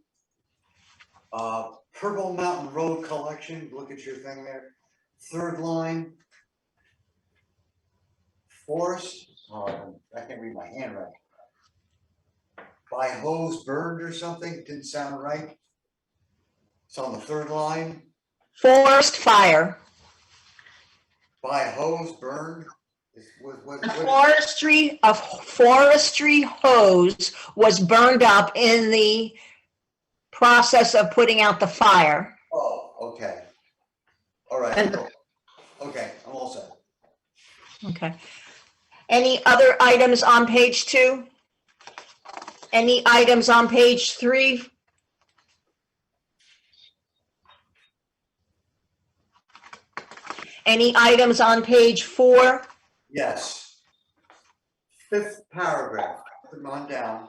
Purple Mountain Road collection, look at your thing there. Third line. Forest, I can't read my handwriting. By hose burned or something, didn't sound right. It's on the third line. Forest fire. By hose burned. A forestry hose was burned up in the process of putting out the fire. Oh, okay. All right. And- Okay, I'm all set. Okay. Any other items on page 2? Any items on page 3? Any items on page 4? Yes. 5th paragraph, put them on down,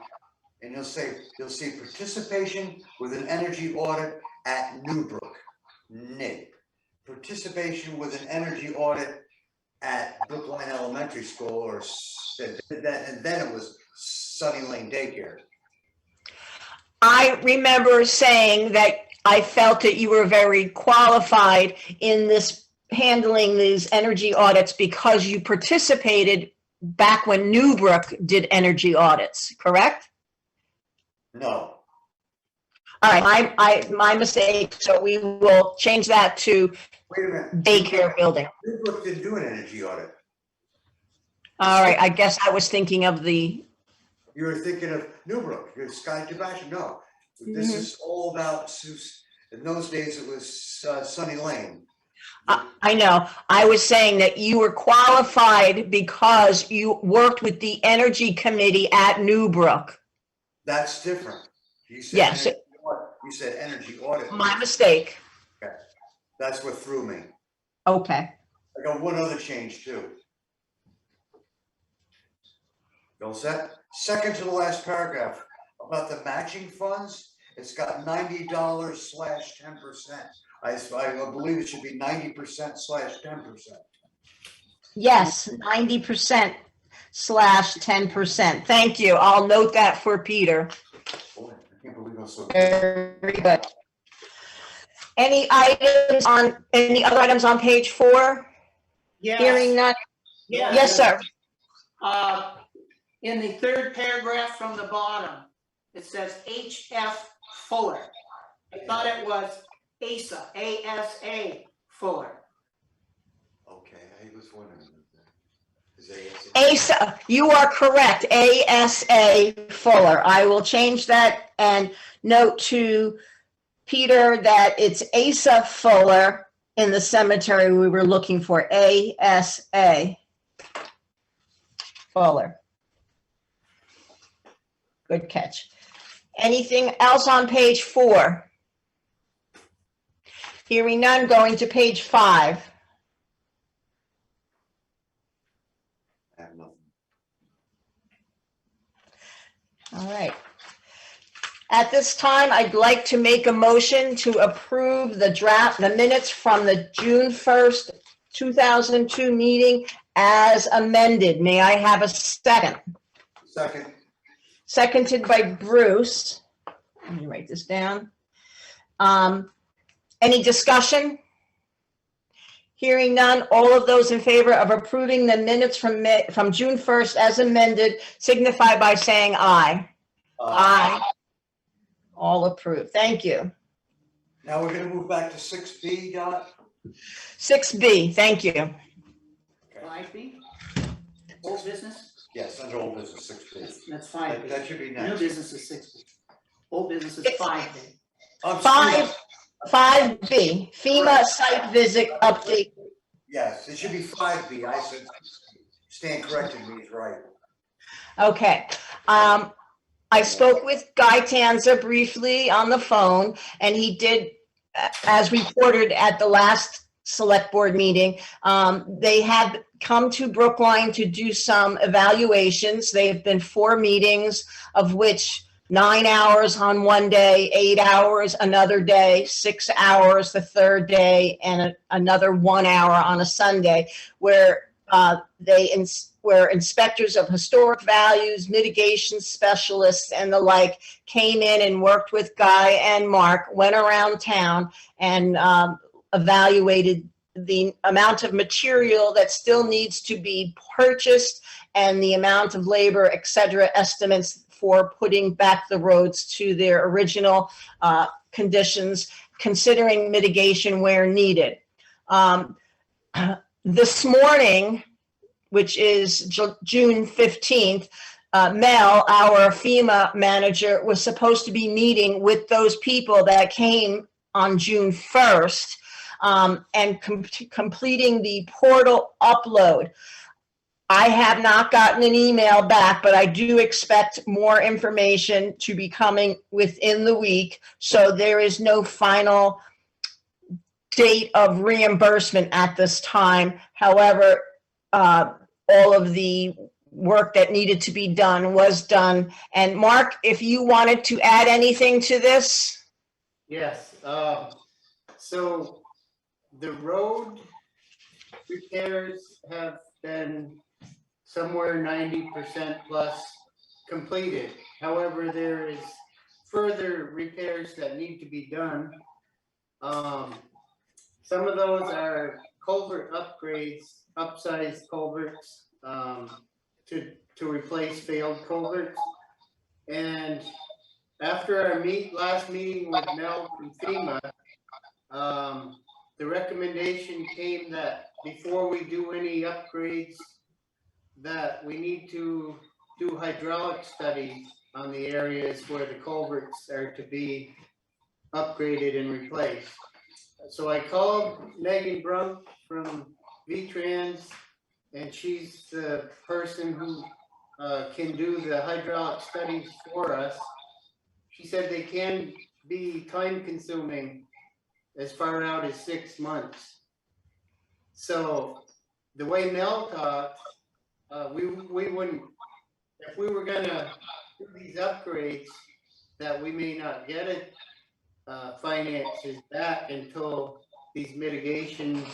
and you'll see participation with an energy audit at Newbrook, NIP. Participation with an energy audit at Brookline Elementary School, or that, and then it was Sunny Lane Daycare. I remember saying that I felt that you were very qualified in this handling these energy audits because you participated back when Newbrook did energy audits, correct? No, All right, my mistake. So we will change that to wait a minute. daycare building. Newbrook didn't do an energy audit. All right, I guess I was thinking of the, You were thinking of Newbrook, you're Sky Tabasha. No, this is all about, in those days it was Sunny Lane. I know, I was saying that you were qualified because you worked with the energy committee at Newbrook. That's different. You said Yes. energy audit. You said energy audit. My mistake. That's what threw me. Okay. I got one other change too. You all set? Second to the last paragraph, about the matching funds, it's got $90/10%. I believe it should be 90%/10%. Yes, 90%/10%. Thank you. I'll note that for Peter. Boy, I can't believe I'm so. Very good. Any other items on page 4? Hearing Yes, none. Yes, sir. In the third paragraph from the bottom, it says H.F. Fuller. I thought it was ASA, A-S-A Fuller. Okay, I was wondering. Is that- ASA, you are correct. ASA Fuller. I will change that and note to Peter that it's Asa Fuller in the cemetery we were looking for. ASA Fuller. Good catch. Anything else on page 4? Hearing none, going to page 5. I have nothing. All right. At this time, I'd like to make a motion to approve the minutes from the June 1st, 2002 meeting as amended. May I have a second? Second. Seconded by Bruce. Let me write this down. Any discussion? Hearing none, all of those in favor of approving the minutes from June 1st as amended signify by saying aye. Aye. All approved. Thank you. Now we're gonna move back to 6B, Dot. 6B, thank you. 5B? Old business? Yes, under old business, 6B. That's 5B. That should be New next. business is 6B. Old business is 5B. Five- 5B, FEMA site visit update. Yes, it should be 5B. I said, Stan corrected me, he's right. Okay. I spoke with Guy Tanza briefly on the phone, and he did, as reported at the last select board meeting, they had come to Brookline to do some evaluations. They have been 4 meetings, of which 9 hours on one day, 8 hours another day, 6 hours the third day, and another 1 hour on a Sunday, where where inspectors of historic values, mitigation specialists, and the like came in and worked with Guy and Mark, went around town and evaluated the amount of material that still needs to be purchased and the amount of labor, et cetera, estimates for putting back the roads to their original conditions, considering mitigation where needed. This morning, which is June 15th, Mel, our FEMA manager, was supposed to be meeting with those people that came on June 1st and completing the portal upload. I have not gotten an email back, but I do expect more information to be coming within the week. So there is no final date of reimbursement at this time. However, all of the work that needed to be done was done. And Mark, if you wanted to add anything to this? Yes, so the road repairs have been somewhere 90% plus completed. However, there is further repairs that need to be done. Some of those are culvert upgrades, upsized culverts to replace failed culverts. And after our last meeting with Mel from FEMA, the recommendation came that before we do any upgrades, that we need to do hydraulic studies on the areas where the culverts are to be upgraded and replaced. So I called Megan Brunk from V-Trans, and she's the person who can do the hydraulic studies for us. She said they can be time consuming as far out as 6 months. So the way Mel talked, we wouldn't if we were gonna do these upgrades, that we may not get it, finances back until these mitigation,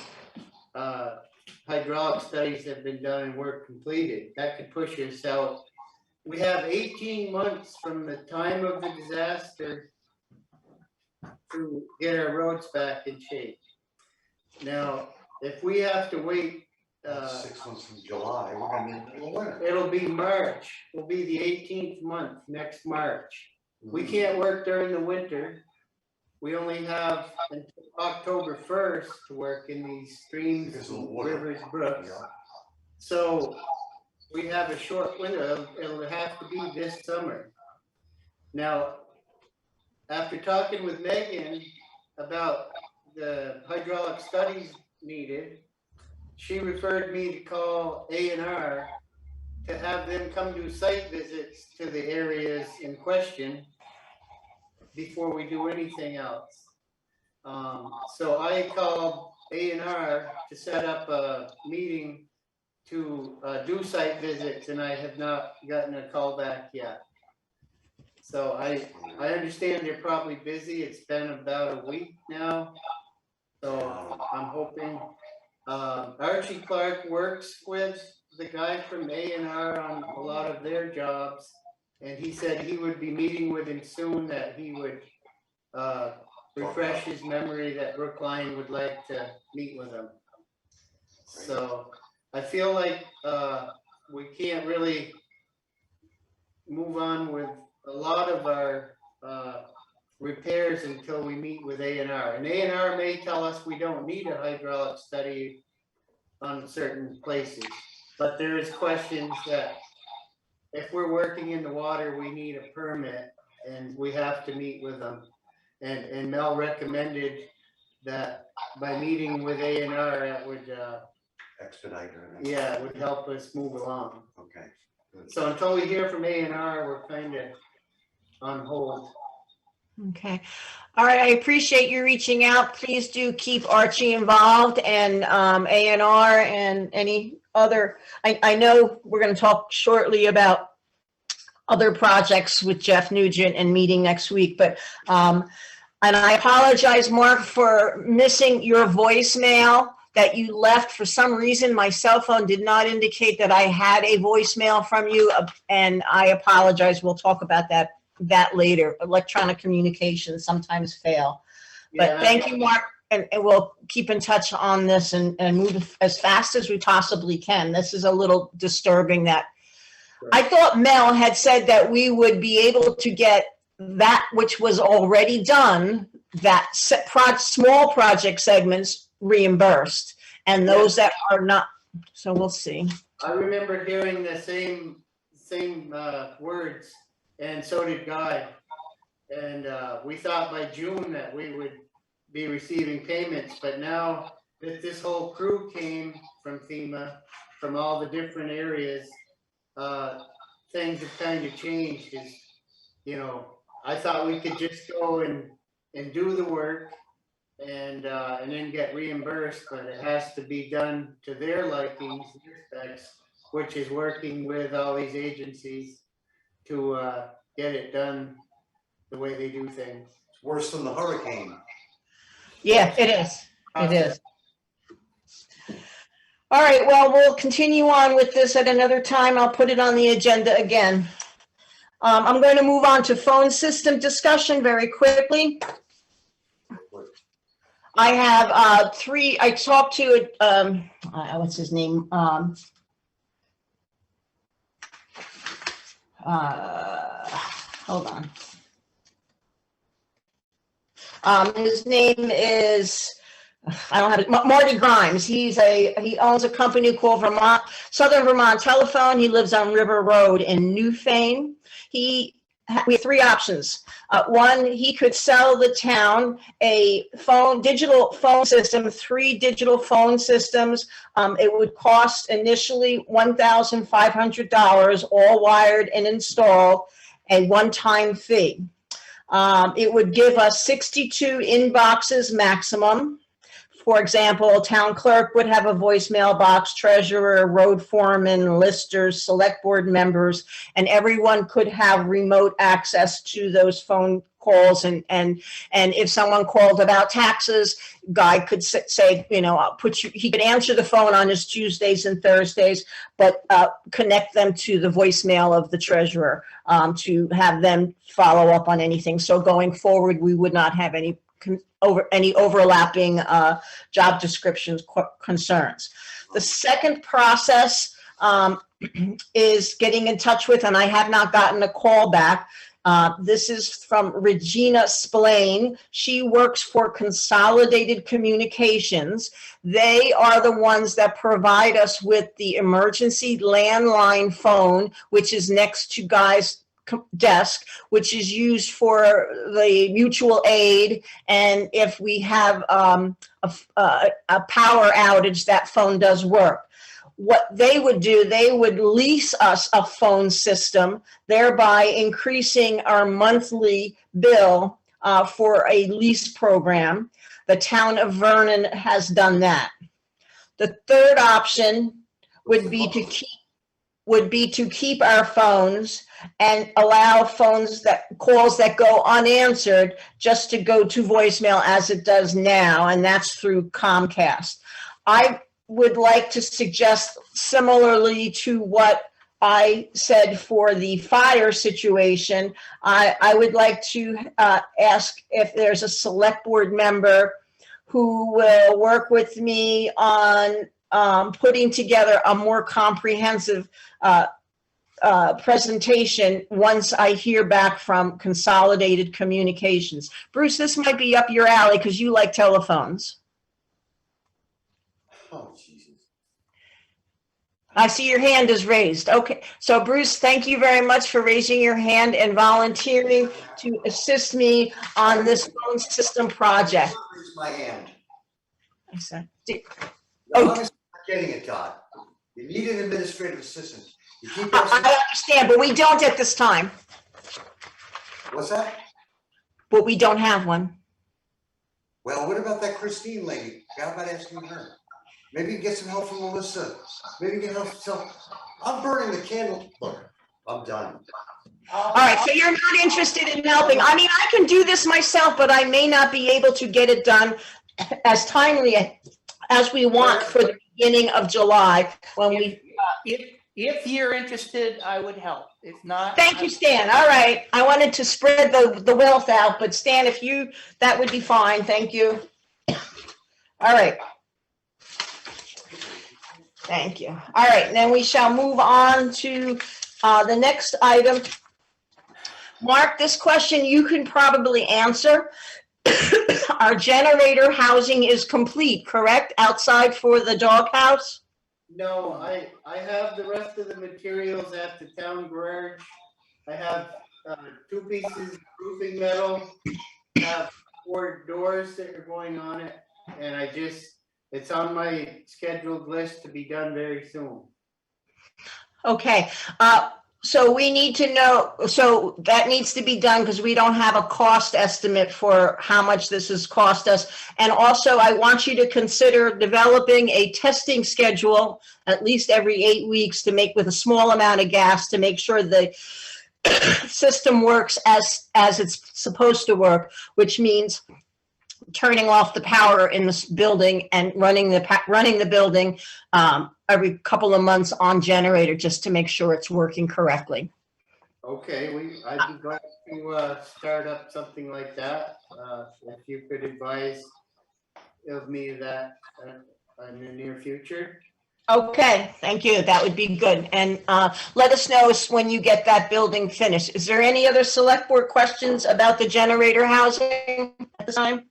hydraulic studies have been done and work completed. That could push us out. We have 18 months from the time of the disaster to get our roads back in shape. Now, if we have to wait, 6 months from July, we're gonna be in the middle of winter. it'll be March, will be the 18th month, next March. We can't work during the winter. We only have until October 1st to work in these streams, Because of the water. rivers, brooks. Yeah. So we have a short window. It'll have to be this summer. Now, after talking with Megan about the hydraulic studies needed, she referred me to call A&R to have them come do site visits to the areas in question before we do anything else. So I called A&R to set up a meeting to do site visits, and I have not gotten a call back yet. So I understand they're probably busy. It's been about a week now. So I'm hoping, Archie Clark works with the guy from A&R on a lot of their jobs. And he said he would be meeting with him soon, that he would, refresh his memory that Brookline would like to meet with him. So I feel like, we can't really move on with a lot of our, repairs until we meet with A&R. And A&R may tell us we don't need a hydraulic study on certain places, but there is questions that if we're working in the water, we need a permit and we have to meet with them. And Mel recommended that by meeting with A&R, that would, Expedite her. yeah, it would help us move along. Okay, good. So until we hear from A&R, we're kind of on hold. Okay. All right. I appreciate you reaching out. Please do keep Archie involved and A&R and any other. I know we're going to talk shortly about other projects with Jeff Nugent and meeting next week, but and I apologize, Mark, for missing your voicemail that you left. For some reason, my cell phone did not indicate that I had a voicemail from you, and I apologize. We'll talk about that later. Electronic communications sometimes fail. But Yeah, thank you, Mark, and we'll keep in touch on this and move as fast as we possibly can. This is a little disturbing that I thought Mel had said that we would be able to get that which was already done, that small project segments reimbursed, and those that are not. So we'll see. I remember hearing the same words, and so did Guy. And we thought by June that we would be receiving payments, but now that this whole crew came from FEMA, from all the different areas, things have kind of changed. Is, you know, I thought we could just go and do the work and then get reimbursed, but it has to be done to their likings, their specs, which is working with all these agencies to get it done the way they do things. It's worse than the hurricane. Yeah, it is. It is. All right, well, we'll continue on with this at another time. I'll put it on the agenda again. I'm going to move on to phone system discussion very quickly. I have three. I talked to, what's his name? Hold on. His name is, I don't have it, Marty Grimes. He owns a company called Southern Vermont Telephone. He lives on River Road in Newfane. We have three options. One, he could sell the town a digital phone system, 3 digital phone systems. It would cost initially $1,500, all wired and installed, a one-time fee. It would give us 62 inboxes maximum, For example, town clerk would have a voicemail box, treasurer, road foreman, listers, select board members, and everyone could have remote access to those phone calls. And if someone called about taxes, Guy could say, you know, he could answer the phone on his Tuesdays and Thursdays, but connect them to the voicemail of the treasurer to have them follow up on anything. So going forward, we would not have any overlapping job descriptions concerns. The second process is getting in touch with, and I have not gotten a call back. This is from Regina Splain. She works for Consolidated Communications. They are the ones that provide us with the emergency landline phone, which is next to Guy's desk, which is used for the mutual aid. And if we have a power outage, that phone does work. What they would do, they would lease us a phone system, thereby increasing our monthly bill for a lease program. The town of Vernon has done that. The third option would be to keep our phones and allow calls that go unanswered just to go to voicemail as it does now, and that's through Comcast. I would like to suggest, similarly to what I said for the fire situation, I would like to ask if there's a select board member who will work with me on putting together a more comprehensive presentation once I hear back from Consolidated Communications. Bruce, this might be up your alley because you like telephones. Oh, Jesus. I see your hand is raised. Okay, so Bruce, thank you very much for raising your hand and volunteering to assist me on this phone system project. Raise my hand. I said, You're Oh. obviously not getting it, Todd. You need an administrative assistant. You keep I asking, understand, but we don't at this time. what's that? But we don't have one. Well, what about that Christine lady? How about asking her? Maybe you get some help from Melissa. Maybe get help. So I'm burning the candle. Look, I'm done. All right, so you're not interested in helping. I mean, I can do this myself, but I may not be able to get it done as timely as we want for the beginning of July when we. If you're interested, I would help. If not. Thank you, Stan. All right. I wanted to spread the wealth out, but Stan, that would be fine. Thank you. All right. Thank you. All right, then we shall move on to the next item. Mark, this question you can probably answer. Our generator housing is complete, correct? Outside for the doghouse? No, I have the rest of the materials at the town garage. I have 2 pieces of roofing metal, have 4 doors that are going on it, and it's on my scheduled list to be done very soon. Okay, so we need to know, so that needs to be done because we don't have a cost estimate for how much this has cost us. And also, I want you to consider developing a testing schedule at least every 8 weeks to make with a small amount of gas to make sure the system works as it's supposed to work, which means turning off the power in this building and running the building every couple of months on generator just to make sure it's working correctly. Okay, I'd be glad to start up something like that. If you could advise of me that in the near future. Okay, thank you. That would be good. And let us know when you get that building finished. Is there any other select board questions about the generator housing at this time?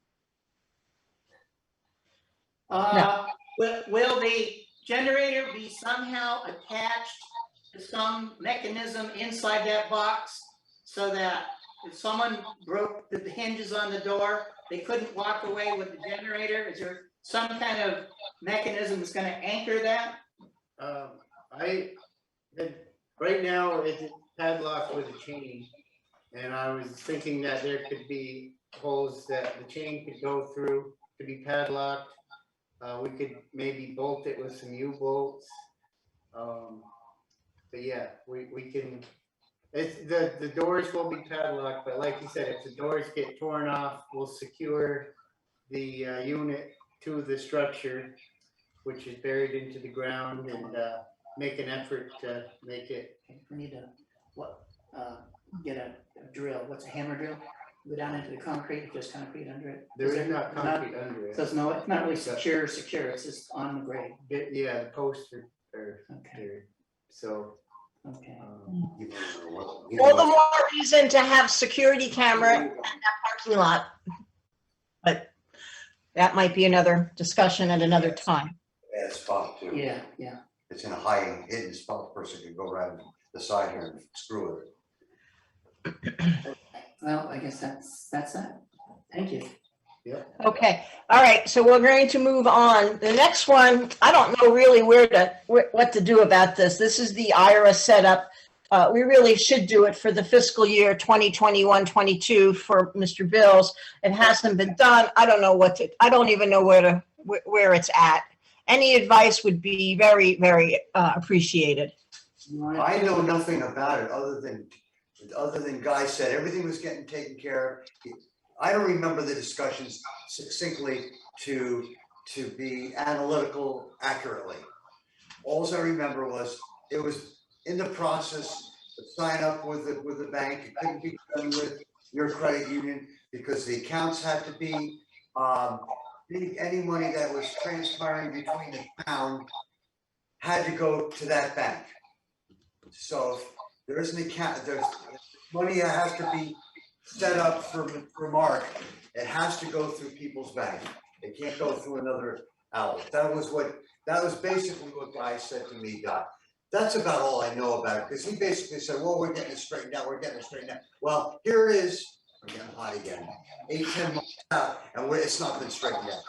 Will the generator be somehow attached to some mechanism inside that box so that if someone broke the hinges on the door, they couldn't walk away with the generator? Is there some kind of mechanism that's going to anchor that? Right now it's padlocked with a chain, and I was thinking that there could be holes that the chain could go through to be padlocked. We could maybe bolt it with some U-bolts. But yeah, we can, it's, the doors will be padlocked, but like you said, if the doors get torn off, we'll secure the unit to the structure, which is buried into the ground, and make an effort to make it. We need to, get a drill, what's a hammer drill? Go down into the concrete, just concrete under it? There is not concrete under it. So it's no, it's not really secure, it's just on the grade. Yeah, the posts are Okay, there. So, okay. All the more reason to have security camera in that parking lot. But that might be another discussion at another time. Bad spot too. Yeah, yeah. It's in a high hidden spot, person can go around the side here and screw it. Well, I guess that's that. Thank you. Okay, all right, so we're going to move on. The next one, I don't know really what to do about this. This is the IRA setup. We really should do it for the fiscal year 2021-22 for Mr. Bills. It hasn't been done. I don't know I don't even know where it's at. Any advice would be very, very appreciated. I know nothing about it other than Guy said everything was getting taken care of. I don't remember the discussions succinctly to be analytical accurately. All I remember was it was in the process of sign up with the bank. It couldn't be done with your credit union because the accounts had to be any money that was transpiring between the town had to go to that bank. So if there is an account, there's money that has to be set up for Mark. It has to go through People's Bank. It can't go through another outlet. That was basically what Guy said to me, Doc. That's about all I know about it, because he basically said, well, we're getting it straightened out, we're getting it straightened out. Well, here it is, I'm getting hot again, 8-10 months out, and it's not been straightened out.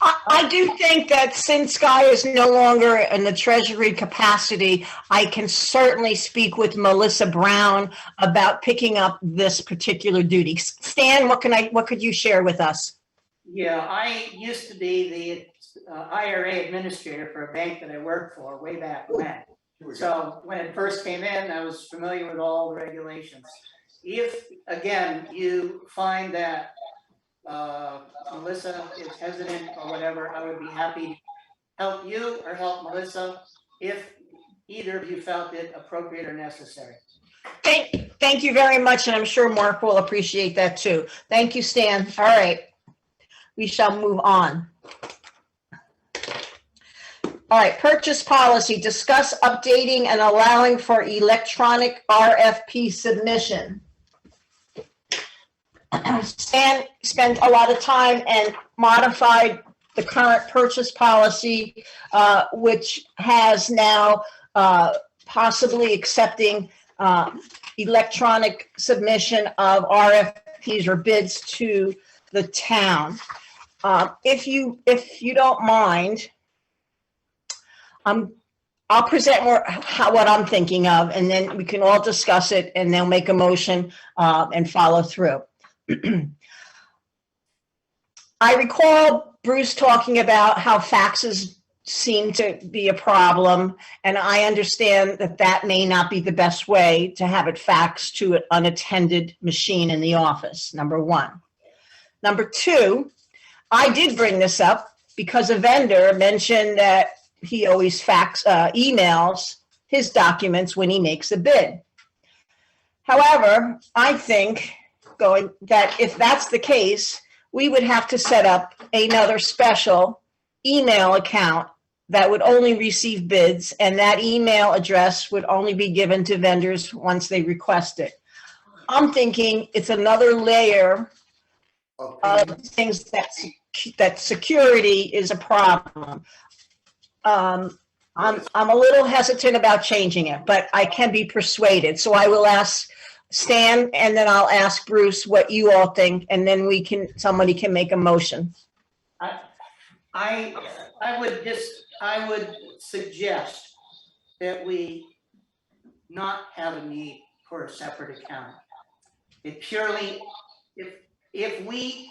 I do think that since Guy is no longer in the Treasury capacity, I can certainly speak with Melissa Brown about picking up this particular duty. Stan, what could you share with us? Yeah, I used to be the IRA administrator for a bank that I worked for way back when. So when it first came in, I was familiar with all the regulations. If, again, you find that Melissa is hesitant or whatever, I would be happy to help you or help Melissa if either of you felt it appropriate or necessary. Thank you very much, and I'm sure Mark will appreciate that too. Thank you, Stan. All right, we shall move on. All right, purchase policy, discuss updating and allowing for electronic RFP submission. Stan spent a lot of time and modified the current purchase policy, which has now possibly accepting electronic submission of RFPs or bids to the town. If you don't mind, I'll present what I'm thinking of, and then we can all discuss it, and they'll make a motion and follow through. I recall Bruce talking about how faxes seem to be a problem, and I understand that that may not be the best way to have it faxed to an unattended machine in the office, number one. Number two, I did bring this up because a vendor mentioned that he always emails his documents when he makes a bid. However, I think that if that's the case, we would have to set up another special email account that would only receive bids, and that email address would only be given to vendors once they request it. I'm thinking it's another layer of things that security is a problem. I'm a little hesitant about changing it, but I can be persuaded. So I will ask Stan, and then I'll ask Bruce what you all think, and then somebody can make a motion. I would suggest that we not have a need for a separate account. It purely, if we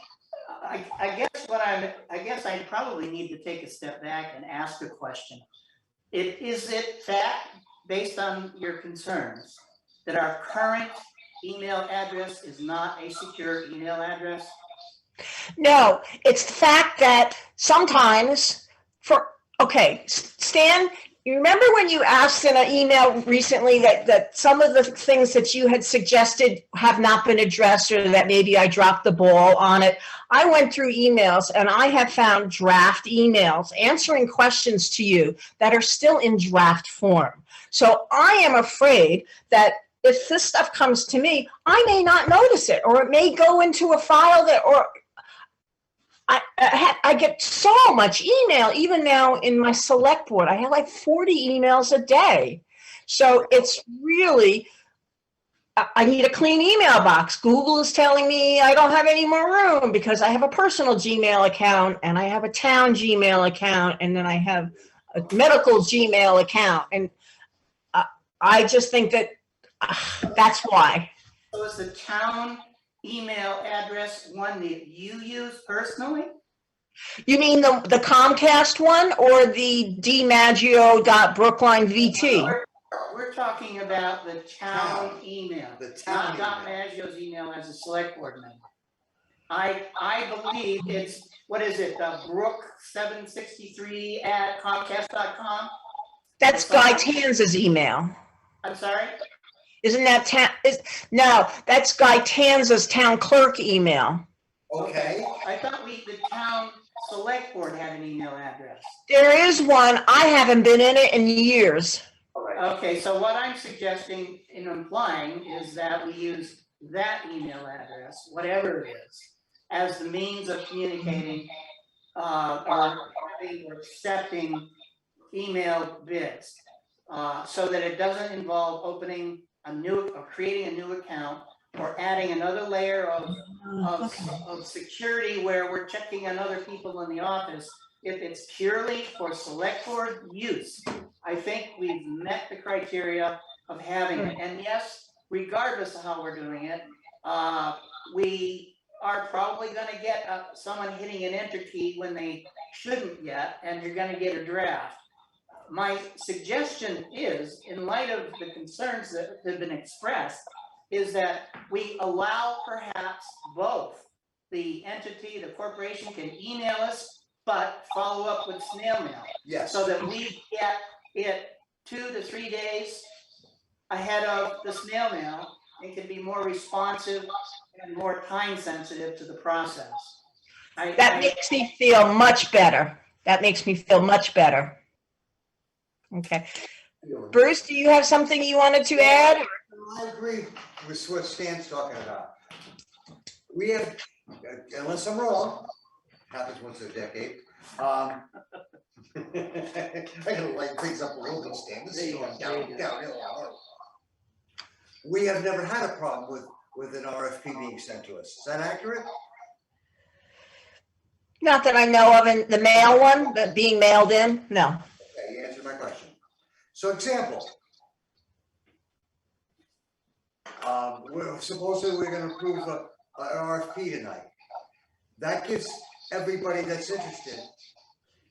I guess I probably need to take a step back and ask a question. Is it fact, based on your concerns, that our current email address is not a secure email address? No, it's the fact that sometimes okay, Stan, you remember when you asked in an email recently that some of the things that you had suggested have not been addressed, or that maybe I dropped the ball on it? I went through emails and I have found draft emails answering questions to you that are still in draft form. So I am afraid that if this stuff comes to me, I may not notice it, or it may go into a file that, or I get so much email, even now in my select board. I have like 40 emails a day. So it's really, I need a clean email box. Google is telling me I don't have any more room because I have a personal Gmail account, and I have a town Gmail account, and then I have a medical Gmail account. And I just think that that's why. So is the town email address one that you use personally? You mean the Comcast one, or the dmaggio.brooklinevt? We're talking about the town email, The town not email. Maggio's email as a select board member. I believe it's, what is it, brook763@comcast.com? That's Guy Tanz's email. I'm sorry? Isn't that no, that's Guy Tanz's town clerk email. Okay, I thought the town select board had an email address. There is one. I haven't been in it in years. Okay, so what I'm suggesting and implying is that we use that email address, whatever it is, as the means of communicating or accepting email bids, so that it doesn't involve opening a new or creating a new account or adding another layer of security where we're checking on other people in the office. If it's purely for select board use, I think we've met the criteria of having it. And yes, regardless of how we're doing it, we are probably gonna get someone hitting an enter key when they shouldn't yet, and you're gonna get a draft. My suggestion is, in light of the concerns that have been expressed, is that we allow perhaps both the entity, the corporation can email us, but follow up with snail mail. yes. So that we get it 2 to 3 days ahead of the snail mail, and can be more responsive and more time sensitive to the process. That makes me feel much better. That makes me feel much better. Okay. Bruce, do you have something you wanted to add? I agree with what Stan's talking about. We have, unless I'm wrong, happens once a decade. I gotta lighten things up a little bit, Stan. This is going downhill. We have never had a problem with an RFP being sent to us. Is that accurate? Not that I know of. In the mail one, that being mailed in, no. Okay, you answered my question. So example. Supposedly we're gonna approve an RFP tonight. That gives everybody that's interested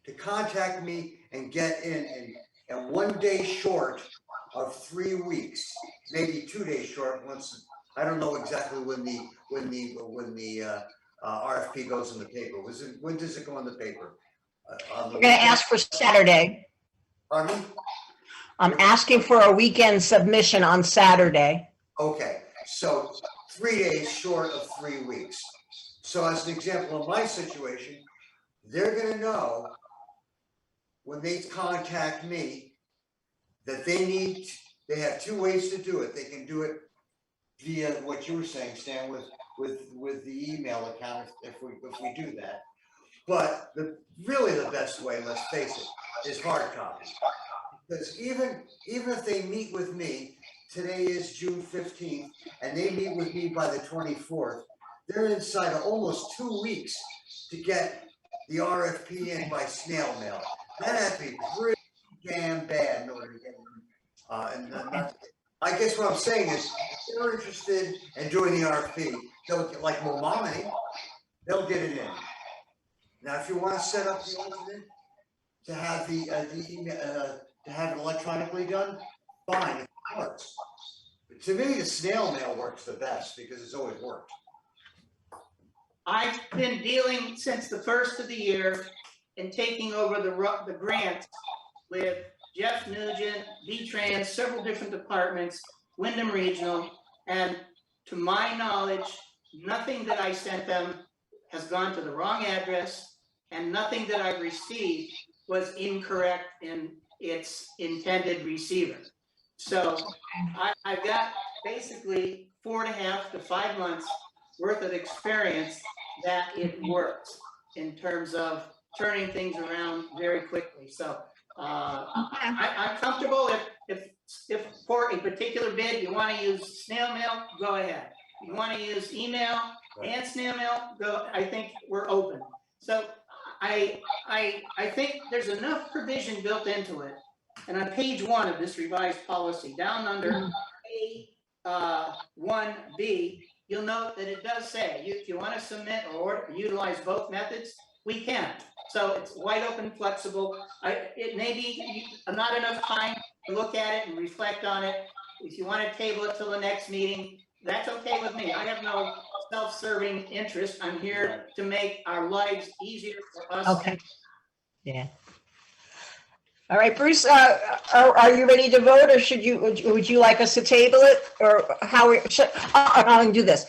to contact me and get in, and 1 day short of 3 weeks, maybe 2 days short, once, I don't know exactly when the RFP goes in the paper. When does it go in the paper? We're going to ask for Saturday. Pardon me? I'm asking for a weekend submission on Saturday. Okay, so 3 days short of 3 weeks. So as an example of my situation, they're gonna know when they contact me that they have 2 ways to do it. They can do it via what you were saying, Stan, with the email account if we do that. But really the best way, let's face it, is hard copy. Because even if they meet with me, today is June 15th, and they meet with me by the 24th, they're inside of almost 2 weeks to get the RFP in by snail mail. That has to be pretty damn bad in order to get it. I guess what I'm saying is, if they're interested in doing the RFP, like Momani, they'll get it in. Now, if you wanna set up the alternate to have the email, to have it electronically done, fine, it works. But to me, the snail mail works the best because it's always worked. I've been dealing since the first of the year and taking over the grant with Jeff Nugent, V-Trans, several different departments, Wyndham Regional, and to my knowledge, nothing that I sent them has gone to the wrong address, and nothing that I've received was incorrect in its intended receiver. So I've got basically 4.5 to 5 months worth of experience that it works in terms of turning things around very quickly. So I'm comfortable if for a particular bid, you want to use snail mail, go ahead. You want to use email and snail mail, go, I think we're open. So I think there's enough provision built into it. And on page 1 of this revised policy, down under A1B, you'll note that it does say, if you want to submit or utilize both methods, we can. So it's wide open, flexible. It may be not enough time to look at it and reflect on it. If you want to table it till the next meeting, that's okay with me. I have no self-serving interest. I'm here to make our lives easier for us. Okay. Yeah. All right, Bruce, are you ready to vote, or would you like us to table it, or how we should? I'll do this.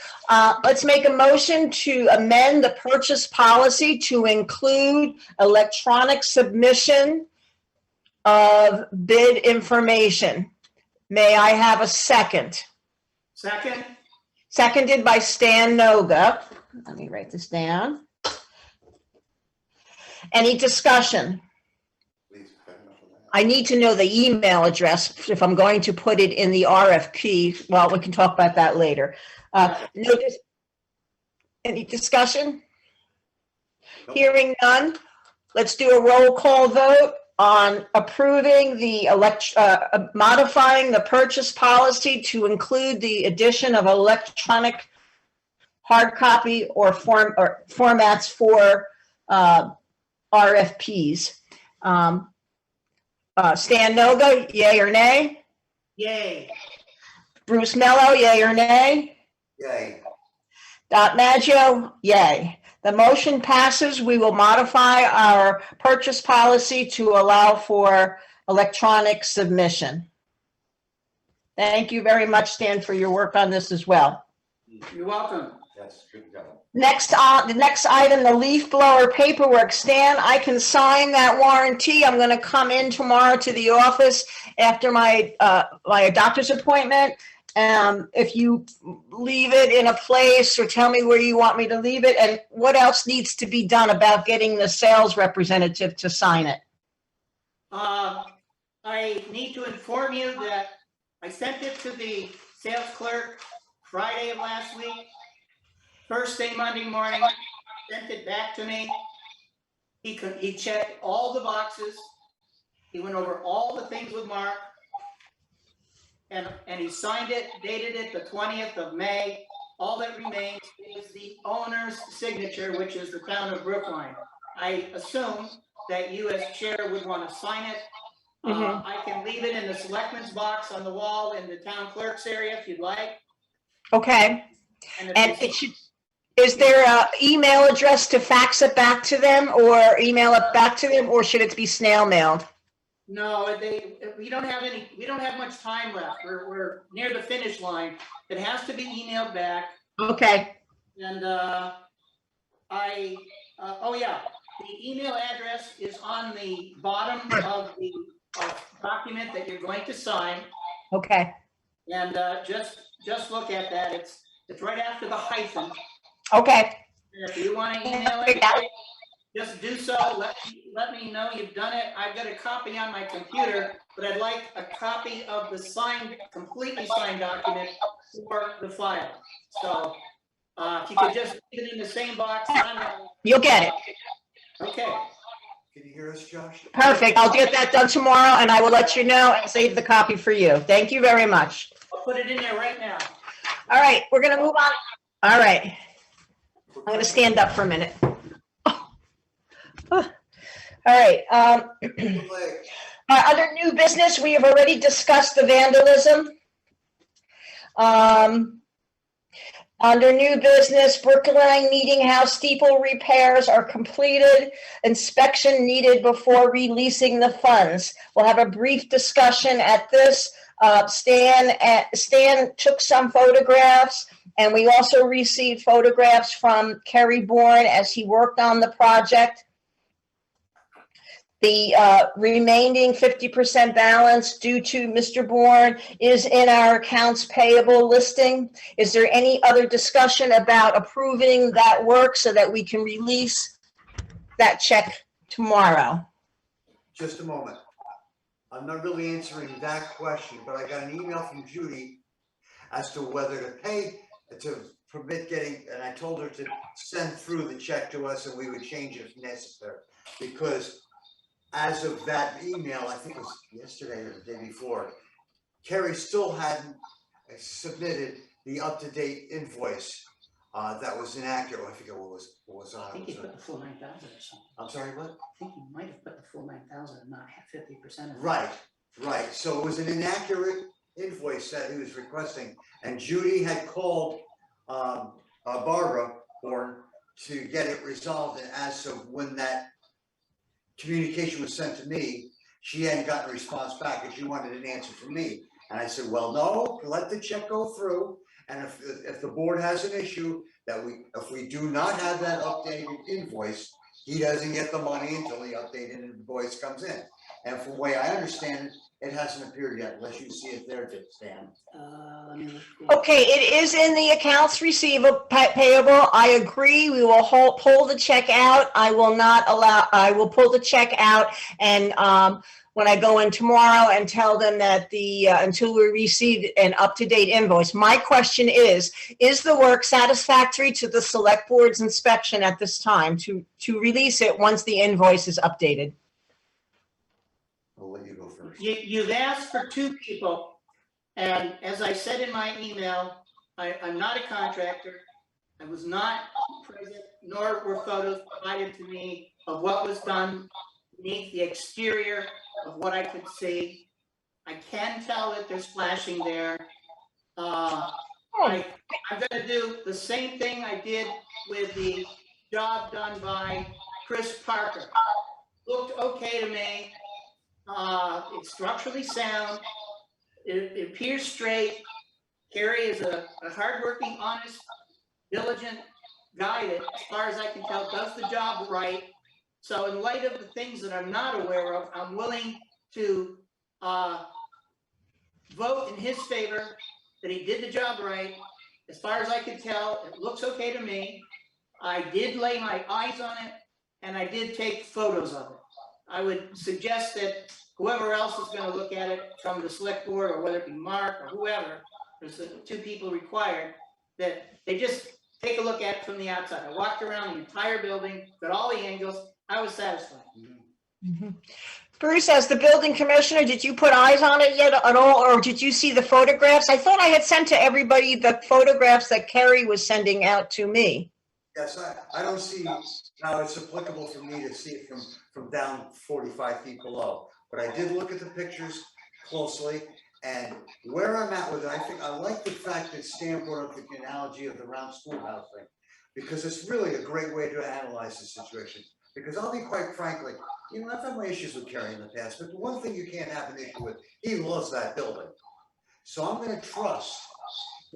Let's make a motion to amend the purchase policy to include electronic submission of bid information. May I have a second? Second, Seconded by Stan Noga. Let me write this down. Any discussion? I need to know the email address if I'm going to put it in the RFP. Well, we can talk about that later. Any discussion? Nope. Hearing none. Let's do a roll call vote on approving the modifying the purchase policy to include the addition of electronic hard copy or formats for RFPs. Stan Noga, yay or nay? yay. Bruce Mello, yay or nay? Yay. Dot Maggio, yay. The motion passes. We will modify our purchase policy to allow for electronic submission. Thank you very much, Stan, for your work on this as well. You're welcome. That's good job. Next the next item, the leaf blower paperwork. Stan, I can sign that warranty. I'm going to come in tomorrow to the office after my doctor's appointment. If you leave it in a place or tell me where you want me to leave it, and what else needs to be done about getting the sales representative to sign it? I need to inform you that I sent it to the sales clerk Friday of last week. First thing Monday morning, sent it back to me. He checked all the boxes. He went over all the things with Mark. And he signed it, dated it the 20th of May. All that remains is the owner's signature, which is the town of Brookline. I assume that you as chair would want to sign it. I can leave it in the selectman's box on the wall in the town clerk's area if you'd like. Okay. And Is there an email address to fax it back to them or email it back to them, or should it be snail mailed? No, we don't have much time left. We're near the finish line. It has to be emailed back. Okay. And oh yeah, the email address is on the bottom of the document that you're going to sign. Okay. And just look at that. It's right after the hyphen. Okay. And if you want to email it, just do so. Let me know you've done it. I've got a copy on my computer, but I'd like a copy of the completely signed document for the file. So if you could just leave it in the same box. You'll get it. Okay. Can you hear us, Josh? Perfect. I'll get that done tomorrow and I will let you know and save the copy for you. Thank you very much. I'll put it in there right now. All right, we're going to move on. All right. I'm going to stand up for a minute. All right. Under new business, we have already discussed the vandalism. Under new business, Brookline Meeting House steeple repairs are completed. Inspection needed before releasing the funds. We'll have a brief discussion at this. Stan took some photographs, and we also received photographs from Kerry Bourne as he worked on the project. The remaining 50% balance due to Mr. Bourne is in our accounts payable listing. Is there any other discussion about approving that work so that we can release that check tomorrow? Just a moment. I'm not really answering that question, but I got an email from Judy as to whether to pay, to permit getting, and I told her to send through the check to us and we would change it if necessary. Because as of that email, I think it was yesterday or the day before, Kerry still hadn't submitted the up-to-date invoice that was inaccurate. I forget what was on I it. think you put the full 9,000 or something. I'm sorry, what? I think you might have put the full 9,000 and not have 50% of it. Right. So it was an inaccurate invoice that he was requesting, and Judy had called Barbara Bourne to get it resolved. And as of when that communication was sent to me, she hadn't gotten a response back, and she wanted an answer from me. And I said, well, no, let the check go through. And if the board has an issue that if we do not have that updated invoice, he doesn't get the money until the updated invoice comes in. And from the way I understand it, it hasn't appeared yet, unless you see it there, Stan. Let me look. Okay, it is in the accounts receivable payable. I agree. We will pull the check out. I will pull the check out, and when I go in tomorrow and tell them that until we receive an up-to-date invoice. My question is the work satisfactory to the select board's inspection at this time to release it once the invoice is updated? I'll let you go first. You've asked for 2 people, and as I said in my email, I'm not a contractor. I was not present, nor were photos provided to me of what was done beneath the exterior of what I could see. I can tell that there's flashing there. I'm gonna do the same thing I did with the job done by Chris Parker. Looked okay to me. It's structurally sound. It appears straight. Kerry is a hardworking, honest, diligent guy that, as far as I can tell, does the job right. So in light of the things that I'm not aware of, I'm willing to vote in his favor that he did the job right. As far as I can tell, it looks okay to me. I did lay my eyes on it, and I did take photos of it. I would suggest that whoever else is going to look at it from the select board, or whether it be Mark or whoever, there's 2 people required, that they just take a look at it from the outside. I walked around the entire building, got all the angles. I was satisfied. Mm-hmm. Bruce, as the building commissioner, did you put eyes on it yet at all, or did you see the photographs? I thought I had sent to everybody the photographs that Kerry was sending out to me. Yes, I don't see how it's applicable for me to see it from down 45 feet below. But I did look at the pictures closely, and where I'm at with it, I think I like the fact that Stan brought up the analogy of the round schoolhouse thing, because it's really a great way to analyze the situation. Because I'll be quite frankly, I've had my issues with Kerry in the past, but the one thing you can't have an issue with, he loves that building. So I'm going to trust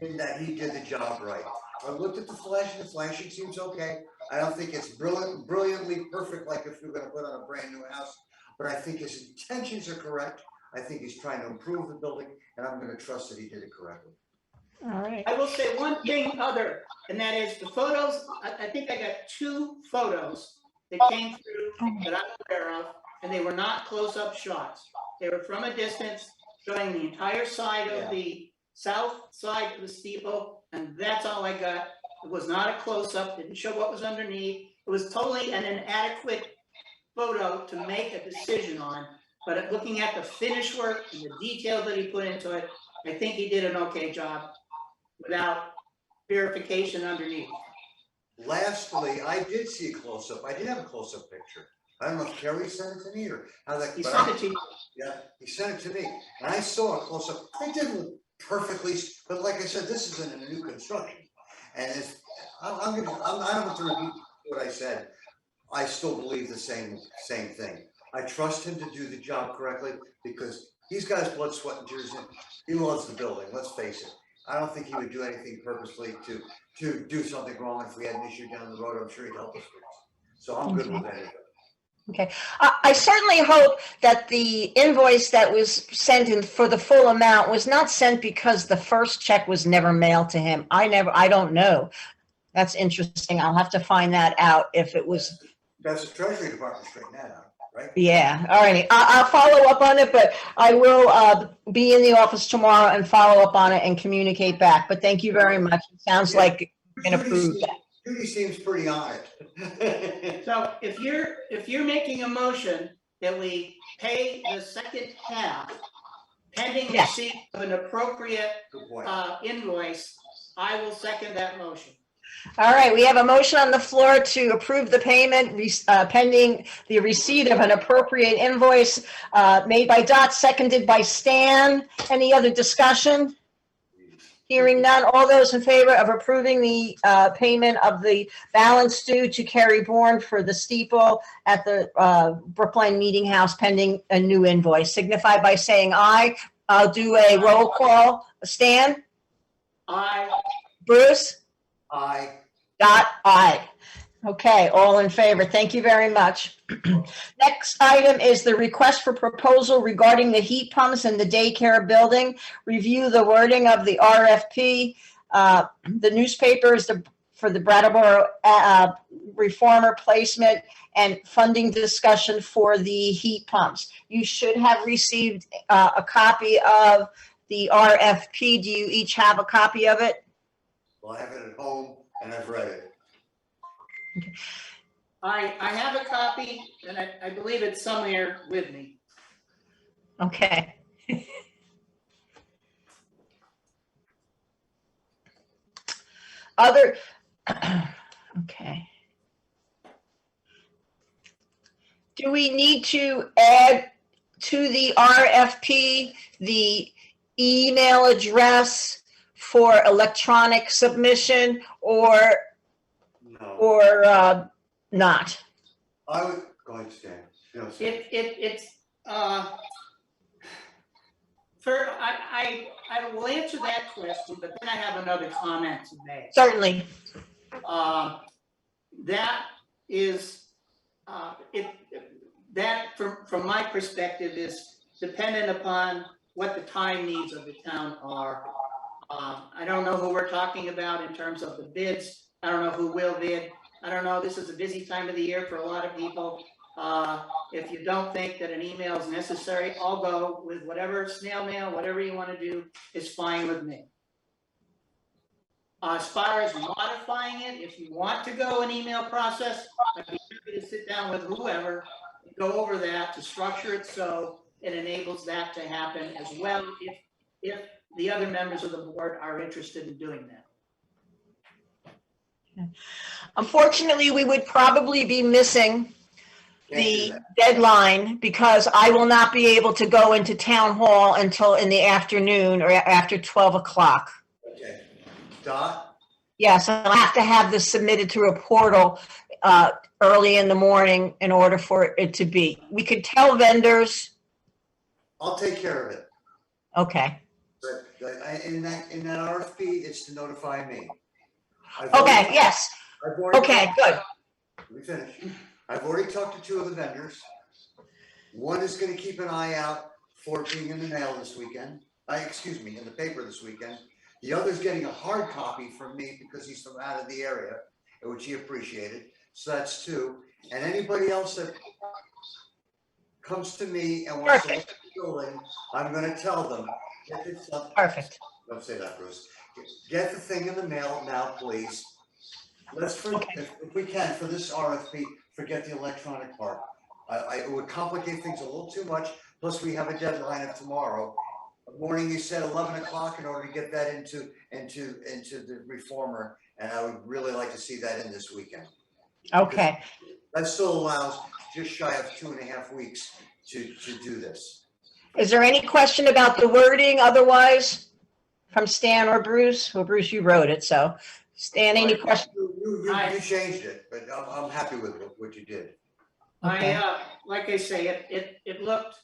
in that he did the job right. I looked at the flashing seems okay. I don't think it's brilliantly perfect like if you're going to put on a brand new house, but I think his intentions are correct. I think he's trying to improve the building, and I'm going to trust that he did it correctly. All right. I will say one thing other, and that is the photos. I think I got 2 photos that came through that I'm aware of, and they were not close-up shots. They were from a distance, showing the entire side of the south side of the steeple, and that's all I got. It was not a close-up, didn't show what was underneath. It was totally an inadequate photo to make a decision on, but looking at the finish work and the detail that he put into it, I think he did an okay job without verification underneath. Lastly, I did see a close-up. I did have a close-up picture. I don't know if Kerry sent it to me or how that. He but sent I- it to you. Yeah, he sent it to me, and I saw a close-up. It didn't look perfectly, but like I said, this isn't a new construction. And it's, I don't have to repeat what I said. I still believe the same thing. I trust him to do the job correctly because he's got his blood, sweat, and tears in. He loves the building, let's face it. I don't think he would do anything purposely to do something wrong. If we had an issue down the road, I'm sure he'd help us with it. So I'm good with anything. Okay, I certainly hope that the invoice that was sent in for the full amount was not sent because the first check was never mailed to him. I don't know. That's interesting. I'll have to find that out if it was. That's the Treasury Department straighten that out, right? Yeah, all righty. I'll follow up on it, but I will be in the office tomorrow and follow up on it and communicate back. But thank you very much. It sounds like you can approve that. Judy seems pretty on it. So if you're making a motion that we pay the second half pending Yes. receipt of an appropriate Good point. invoice, I will second that motion. All right, we have a motion on the floor to approve the payment pending the receipt of an appropriate invoice made by Dot, seconded by Stan. Any other discussion? Hearing none. All those in favor of approving the payment of the balance due to Kerry Bourne for the steeple at the Brookline Meeting House pending a new invoice, signify by saying aye. I'll do a roll call. Stan? Aye. Bruce? Aye. Dot, aye. Okay, all in favor. Thank you very much. Next item is the request for proposal regarding the heat pumps in the daycare building. Review the wording of the RFP. The newspapers for the Brattleboro reformer placement and funding discussion for the heat pumps. You should have received a copy of the RFP. Do you each have a copy of it? Well, I have it at home and I've read it. I have a copy and I believe it's somewhere with me. Okay. Other, okay. Do we need to add to the RFP the email address for electronic submission or No, not? I would, go ahead, Stan. No, Stan. It's I will answer that question, but then I have another comment to make. Certainly. That is, that from my perspective is dependent upon what the time needs of the town are. I don't know who we're talking about in terms of the bids. I don't know who will bid. I don't know, this is a busy time of the year for a lot of people. If you don't think that an email is necessary, I'll go with whatever snail mail, whatever you want to do is fine with me. As far as modifying it, if you want to go an email process, I'd be happy to sit down with whoever, and go over that to structure it so it enables that to happen as well, if the other members of the board are interested in doing that. Unfortunately, we would probably be missing Can't do the that. deadline because I will not be able to go into town hall until in the afternoon or after 12 o'clock. Okay. Dot? Yes, and I have to have this submitted through a portal early in the morning in order for it to be. We could tell vendors, I'll take care of it. okay. But in that RFP, it's to notify me. Okay, yes, okay, good. Let me finish. I've already talked to two of the vendors. One is gonna keep an eye out for it being in the mail this weekend. In the paper this weekend. The other's getting a hard copy from me because he's from out of the area, which he appreciated. So that's two. And anybody else that comes to me and wants to look at the building, I'm gonna tell them. If it's not, Perfect. don't say that, Bruce. Get the thing in the mail now, please. Let's, if we can, for this RFP, forget the electronic part. It would complicate things a little too much, plus we have a deadline of tomorrow. morning you said 11 o'clock in order to get that into the reformer, and I would really like to see that in this weekend. Okay. That still allows just shy of 2.5 weeks to do this. Is there any question about the wording otherwise from Stan or Bruce? Well, Bruce, you wrote it, so Stan, any question? You changed it, but I'm happy with what you did. Okay. Like I say, it looked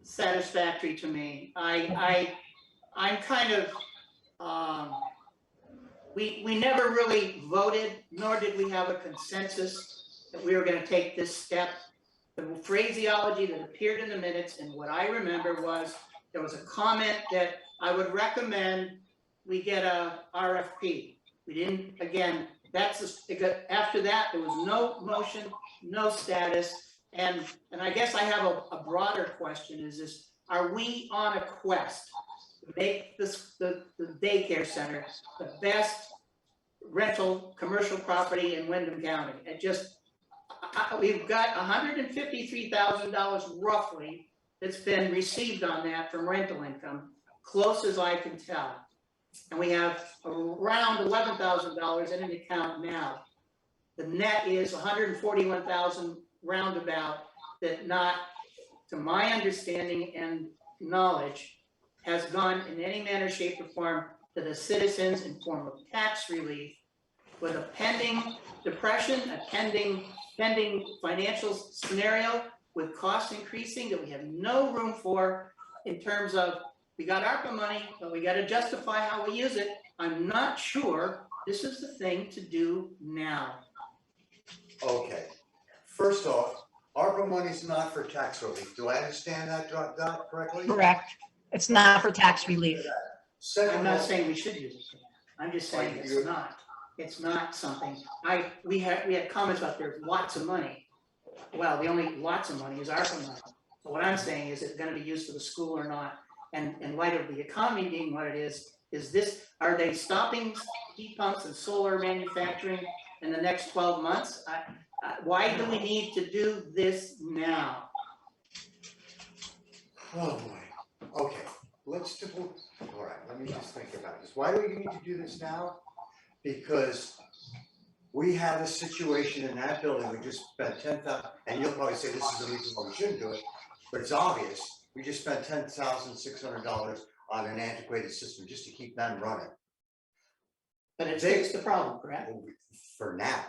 satisfactory to me. I'm kind of, we never really voted, nor did we have a consensus that we were gonna take this step. The phraseology that appeared in the minutes and what I remember was, there was a comment that I would recommend we get a RFP. We didn't, again, after that, there was no motion, no status. And I guess I have a broader question is this, are we on a quest to make this, the daycare center the best rental commercial property in Wyndham County? It just, we've got $153,000 roughly that's been received on that from rental income, close as I can tell. And we have around $11,000 in an account now. The net is 141,000 roundabout that not, to my understanding and knowledge, has gone in any manner, shape, or form to the citizens in form of tax relief with a pending depression, a pending financial scenario with costs increasing that we have no room for in terms of, we got ARPA money, but we got to justify how we use it. I'm not sure this is the thing to do now. Okay, first off, ARPA money is not for tax relief. Do I understand that correctly? Correct. It's not for tax relief. Second I'm of not all, saying we should use it. I'm just saying Like it's you- not. It's not something. We had comments about there's lots of money. Well, the only lots of money is ARPA money. So what I'm saying is it going to be used for the school or not? And in light of the economy being what it is this, are they stopping heat pumps and solar manufacturing in the next 12 months? Why do we need to do this now? Oh boy, okay, let's do, all right, let me just think about this. Why do we need to do this now? Because we have a situation in that building, we just spent 10,000, and you'll probably say this is the reason why we shouldn't do it, but it's obvious. We just spent $10,600 on an antiquated system just to keep them running. But it fixed the problem, correct? For now.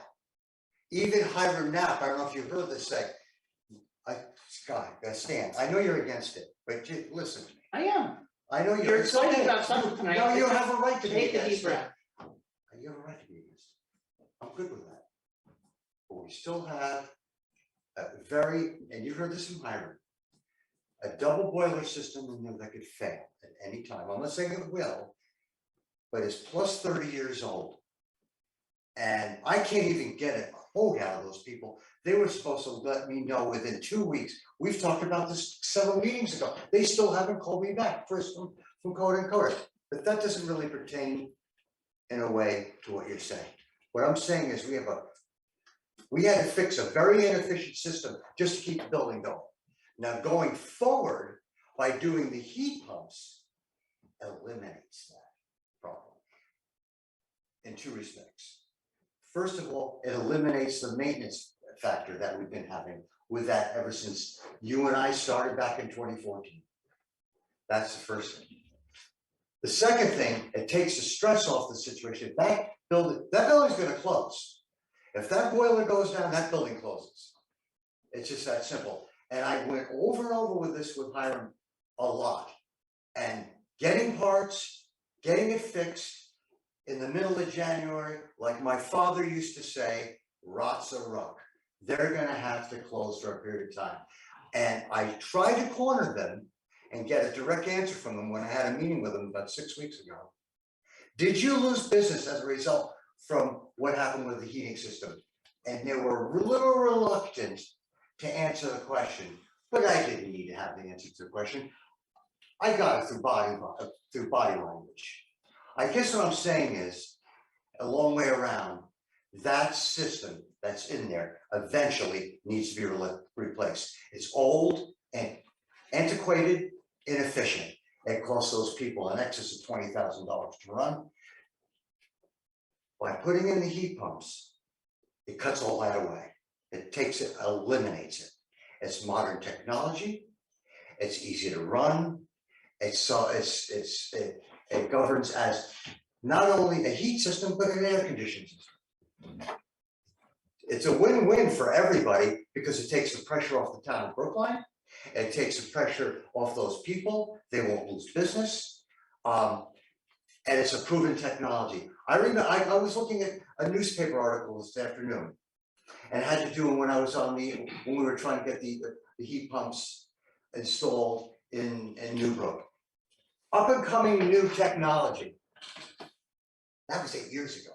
Even Hiram Knapp, I don't know if you heard this say, Stan, I know you're against it, but listen to me. I am. I know You're excited about something tonight. No, you have a right to be Take a deep against it. breath. You have a right to be against it. I'm good with that. But we still have a and you heard this from Hiram, a double boiler system in there that could fail at any time. I'm not saying it will, but it's plus 30 years old. And I can't even get a quote out of those people. They were supposed to let me know within 2 weeks. We've talked about this several meetings ago. They still haven't called me back, first from Code and Code. But that doesn't really pertain in a way to what you're saying. What I'm saying is we had to fix a very inefficient system just to keep the building going. Now going forward, by doing the heat pumps, eliminates that problem in two respects. First of all, it eliminates the maintenance factor that we've been having with that ever since you and I started back in 2014. That's the first thing. The second thing, it takes the stress off the situation. That building's gonna close. If that boiler goes down, that building closes. It's just that simple. And I went over and over with this with Hiram a lot. And getting parts, getting it fixed in the middle of January, like my father used to say, rots a ruck. They're gonna have to close for a period of time. And I tried to corner them and get a direct answer from them when I had a meeting with them about 6 weeks ago. Did you lose business as a result from what happened with the heating system? And they were a little reluctant to answer the question, but I didn't need to have the answer to the question. I got it through body language. I guess what I'm saying is, a long way around, that system that's in there eventually needs to be replaced. It's old and antiquated, inefficient. It costs those people in excess of $20,000 to run. By putting in the heat pumps, it cuts all that away. It takes it, eliminates it. It's modern technology. It's easy to run. It governs as not only a heat system, but an air conditioning system. It's a win-win for everybody because it takes the pressure off the town of Brookline. It takes the pressure off those people. They won't lose business. And it's a proven technology. I remember, I was looking at a newspaper article this afternoon, and it had to do when I was when we were trying to get the heat pumps installed in Newbrook. Up and coming new technology. That was 8 years ago.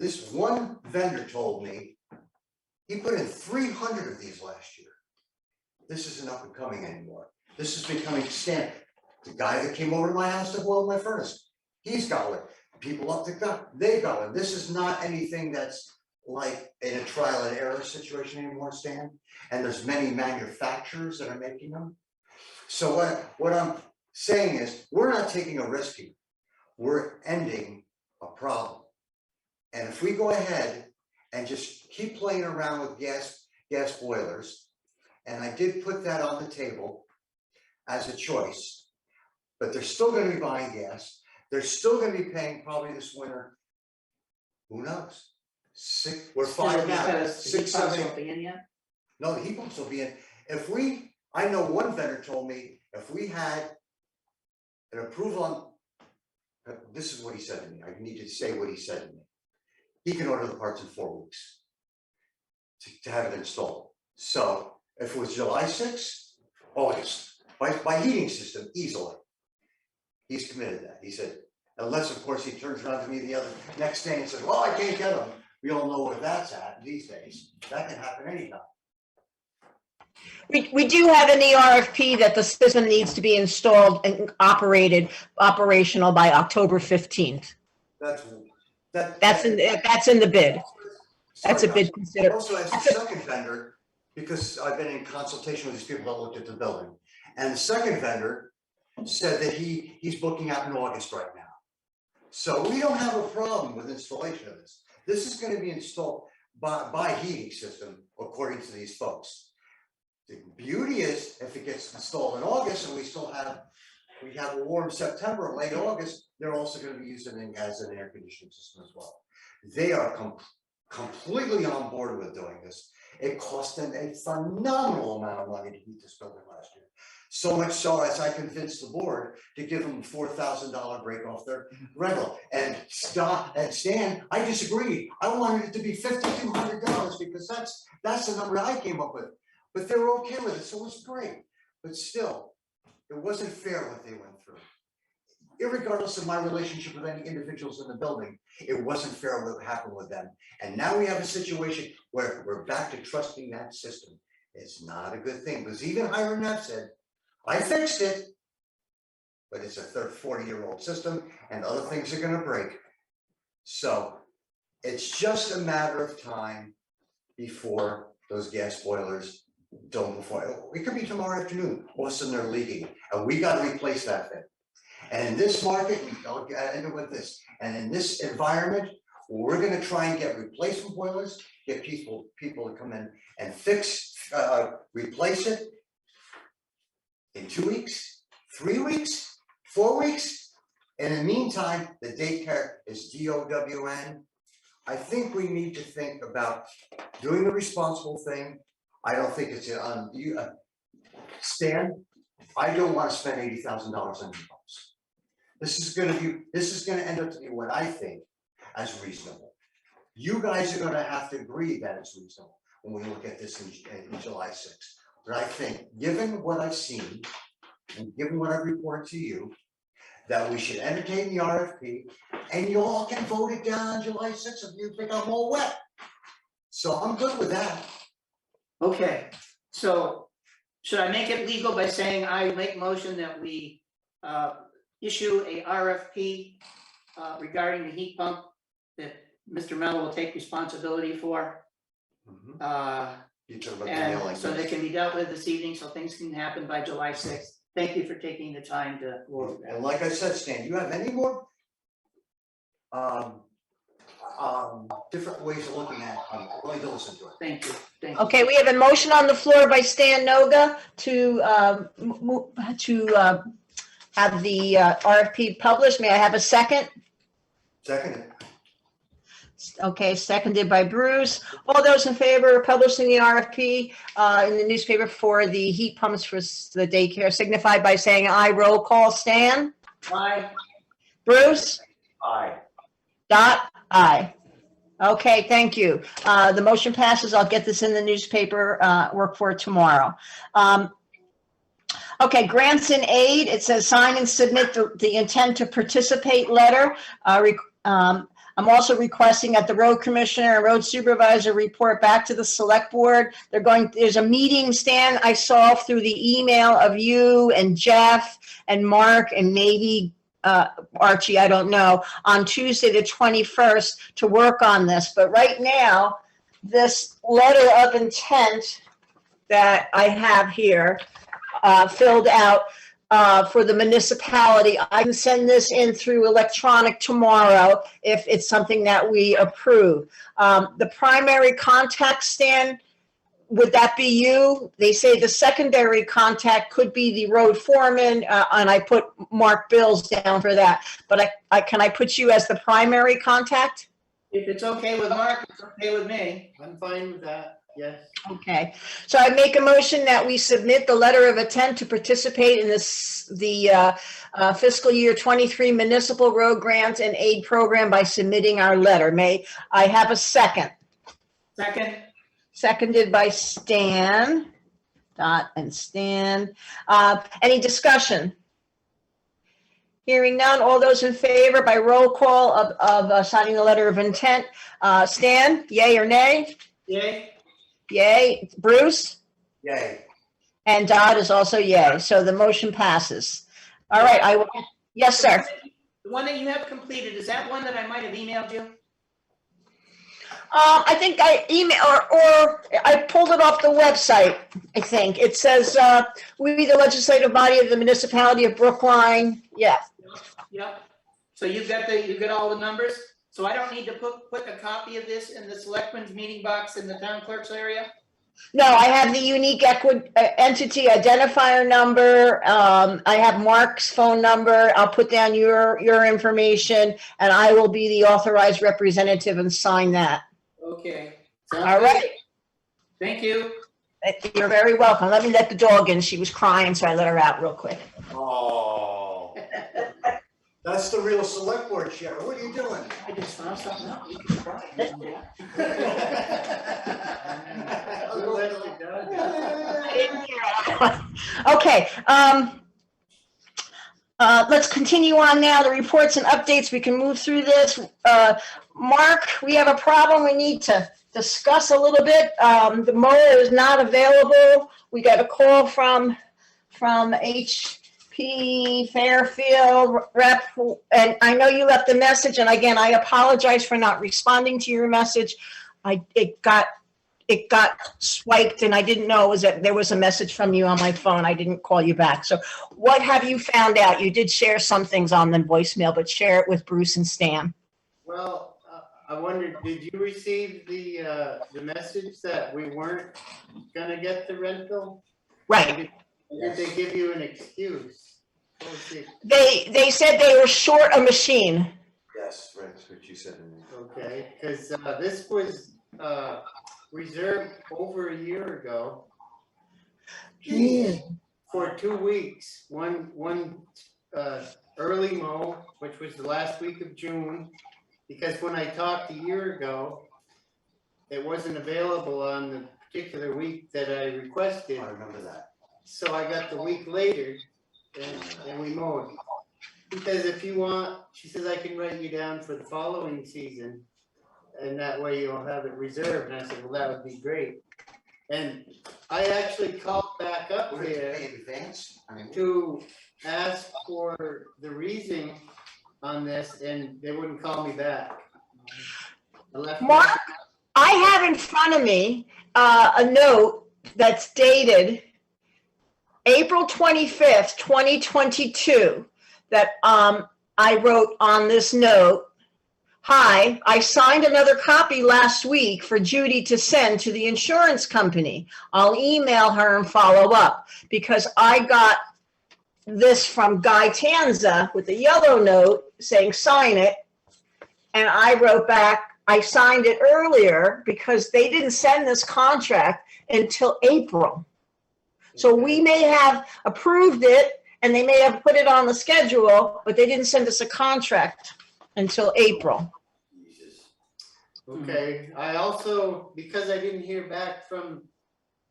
This one vendor told me he put in 300 of these last year. This isn't up and coming anymore. This is becoming standard. The guy that came over to my house to boil my furnace, he's got one. People up to God, they've got one. This is not anything that's like in a trial and error situation anymore, Stan. And there's many manufacturers that are making them. So what I'm saying is, we're not taking a risk here. We're ending a problem. And if we go ahead and just keep playing around with gas boilers, and I did put that on the table as a choice, but they're still going to be buying gas. They're still going to be paying probably this winter. Who knows? We're five now. Because the heat 6, pumps 7. won't be in yet. No, the heat pumps will be in. I know one vendor told me if we had an approval on, this is what he said to me. I need to say what he said to me. He can order the parts in 4 weeks to have it installed. So if it was July 6th, August, by heating system, easily. He's committed that. He said, unless of course he turns around to me the next day and says, well, I can't get them. We all know where that's at these days. That can happen anytime. We do have in the RFP that the system needs to be installed and operational by October 15th. That's in the bid. That's a bid considered. Also, as a second vendor, because I've been in consultation with these people that looked at the building, and the second vendor said that he's booking out in August right now. So we don't have a problem with installation of this. This is going to be installed by heating system, according to these folks. The beauty is, if it gets installed in August and we have a warm September, late August, they're also going to be using it as an air conditioning system as well. They are completely on board with doing this. It cost them a phenomenal amount of money to heat this building last year. So much so as I convinced the board to give them a $4,000 break off their rental. And Stan, I disagreed. I wanted it to be $5,200 because that's the number I came up with. But they were okay with it, so it was great. But still, it wasn't fair what they went through. Irregardless of my relationship with any individuals in the building, it wasn't fair what happened with them. And now we have a situation where we're back to trusting that system. It's not a good thing, because even Hiram Neff said, I fixed it, but it's a 40-year-old system and other things are gonna break. So it's just a matter of time before those gas boilers don't perform. It could be tomorrow afternoon, all of a sudden they're leaking, and we gotta replace that thing. And in this market, I'll end it with this, and in this environment, we're gonna try and get replacement boilers, get people to come in and replace it in 2 weeks, 3 weeks, 4 weeks. And in the meantime, the daycare is DOWN. I think we need to think about doing the responsible thing. I don't think it's on you, Stan. I don't want to spend $80,000 on new pumps. This is going to end up to be what I think as reasonable. You guys are going to have to agree that it's reasonable when we look at this in July 6th. But I think, given what I've seen and given what I've reported to you, that we should entertain the RFP, and you all can vote it down on July 6th if you think I'm all wet. So I'm good with that. Okay, so should I make it legal by saying I make motion that we issue a RFP regarding the heat pump that Mr. Mello will take responsibility for? You talk about the And mailing so they list. can be dealt with this evening, so things can happen by July 6th. thank you for taking the time to go over that. And like I said, Stan, do you have any more different ways of looking at it? I'm willing to listen to it. Thank you, thank you. Okay, we have a motion on the floor by Stan Noga to have the RFP published. May I have a second? Second, Okay, seconded by Bruce. All those in favor of publishing the RFP in the newspaper for the heat pumps for the daycare signify by saying aye. Roll call. Stan? Aye. Bruce? aye. Dot? Aye. Okay, thank you. The motion passes. I'll get this in the newspaper, work for it tomorrow. Okay, grants and aid. It says sign and submit the intent to participate letter. I'm also requesting that the road commissioner and road supervisor report back to the select board. There's a meeting, Stan, I saw through the email of you and Jeff and Mark and maybe Archie, I don't know, on Tuesday, the 21st to work on this. But right now, this letter of intent that I have here filled out for the municipality. I can send this in through electronic tomorrow if it's something that we approve. The primary contact, Stan, would that be you? They say the secondary contact could be the road foreman, and I put Mark Bills down for that. But can I put you as the primary contact? If it's okay with Mark, it's okay with me. I'm fine with that, yes. Okay, so I make a motion that we submit the letter of intent to participate in the fiscal year 23 municipal road grants and aid program by submitting our letter. May I have a second? Second, Seconded by Stan. Dot and Stan. Any discussion? Hearing none, all those in favor by roll call of signing the letter of intent. Stan, yay or nay? yay? Yay. Bruce? Yay. And Dot is also yay. So the motion passes. All right, yes, sir. The one that you have completed, is that one that I might have emailed you? I think I emailed or I pulled it off the website, I think. It says, we, the legislative body of the municipality of Brookline. Yeah. Yep. So you've got all the numbers? So I don't need to put a copy of this in the selectmen's meeting box in the town clerk's area? No, I have the unique entity identifier number. I have Mark's phone number. I'll put down your information and I will be the authorized representative and sign that. Okay. All right. Thank you. You're very welcome. Let me let the dog in. She was crying, so I let her out real quick. Oh. That's the real select board chair. What are you doing? I just found something out. You can try. Okay, let's continue on now. The reports and updates, we can move through this. Mark, we have a problem we need to discuss a little bit. The mower is not available. We got a call from HP Fairfield rep, and I know you left a message, and again, I apologize for not responding to your message. It got swiped and I didn't know there was a message from you on my phone. I didn't call you back. So what have you found out? You did share some things on the voicemail, but share it with Bruce and Stan. Well, I wondered, did you receive the message that we weren't gonna get the rental? Right. Did they give you an excuse? What was the- They said they were short a machine. Yes, that's what you said. Okay, because this was reserved over a year ago for 2 weeks. One early mow, which was the last week of June, because when I talked a year ago, it wasn't available on the particular week that I requested. I remember that. So I got the week later and we mowed. Because if you want, she says I can write you down for the following season. And that way you'll have it reserved. And I said, well, that would be great. And I actually called back up What did you there pay in advance? I mean, to ask for the reason on this and they wouldn't call me back. I left Mark, I have in front of me a note that's dated April 25th, 2022, that I wrote on this note, "Hi, I signed another copy last week for Judy to send to the insurance company. I'll email her and follow up," because I got this from Guy Tanza with a yellow note saying sign it. And I wrote back, I signed it earlier because they didn't send this contract until April. So we may have approved it and they may have put it on the schedule, but they didn't send us a contract until April. Okay, I also, because I didn't hear back from,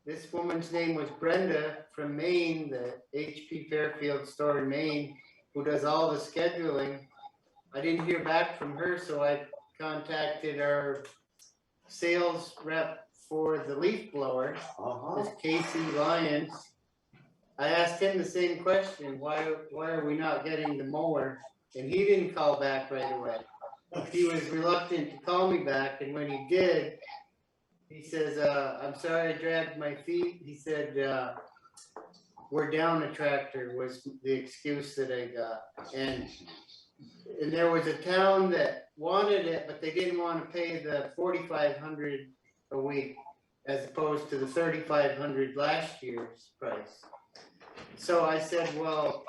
this woman's name was Brenda from Maine, the HP Fairfield store in Maine, who does all the scheduling. I didn't hear back from her, so I contacted our sales rep for the leaf blower, this Casey Lyons. I asked him the same question, why are we not getting the mower? And he didn't call back right away. He was reluctant to call me back, and when he did, he says, "I'm sorry I dragged my feet." He said, "We're down a tractor," was the excuse that I got. And there was a town that wanted it, but they didn't want to pay the $4,500 a week as opposed to the $3,500 last year's price. So I said, well,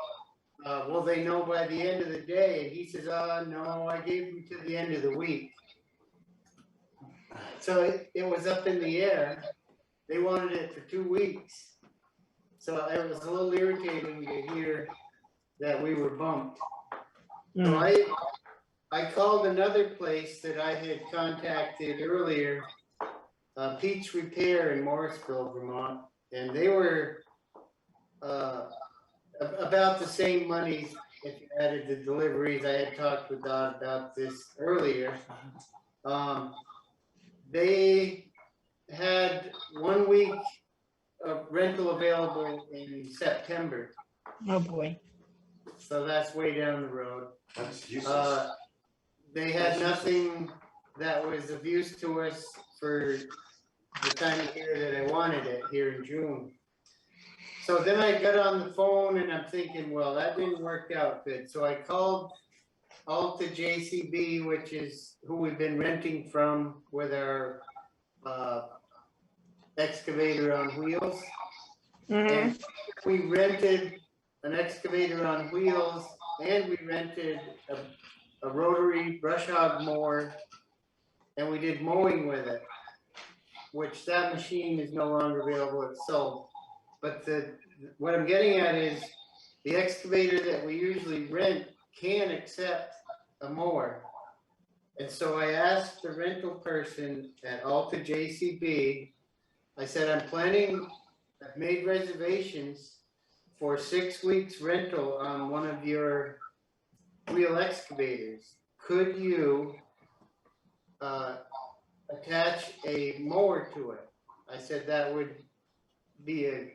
will they know by the end of the day? And he says, no, I gave them to the end of the week. So it was up in the air. They wanted it for 2 weeks. So it was a little irritating to hear that we were bumped. So I called another place that I had contacted earlier, Peach Repair in Morrisville, Vermont, and they were about the same money if you added the deliveries. I had talked with Don about this earlier. They had 1 week of rental available in September. Oh, boy. So that's way down the road. That's useless. They had nothing that was of use to us for the time of year that I wanted it here in June. So then I got on the phone and I'm thinking, well, that didn't work out good. So I called Alta JCB, which is who we've been renting from with our excavator on wheels. And we rented an excavator on wheels and we rented a rotary brush hog mower and we did mowing with it, which that machine is no longer available, it's sold. But what I'm getting at is the excavator that we usually rent can accept a mower. And so I asked the rental person at Alta JCB, I said, I've made reservations for 6 weeks rental on one of your wheel excavators. Could you attach a mower to it? I said that would be a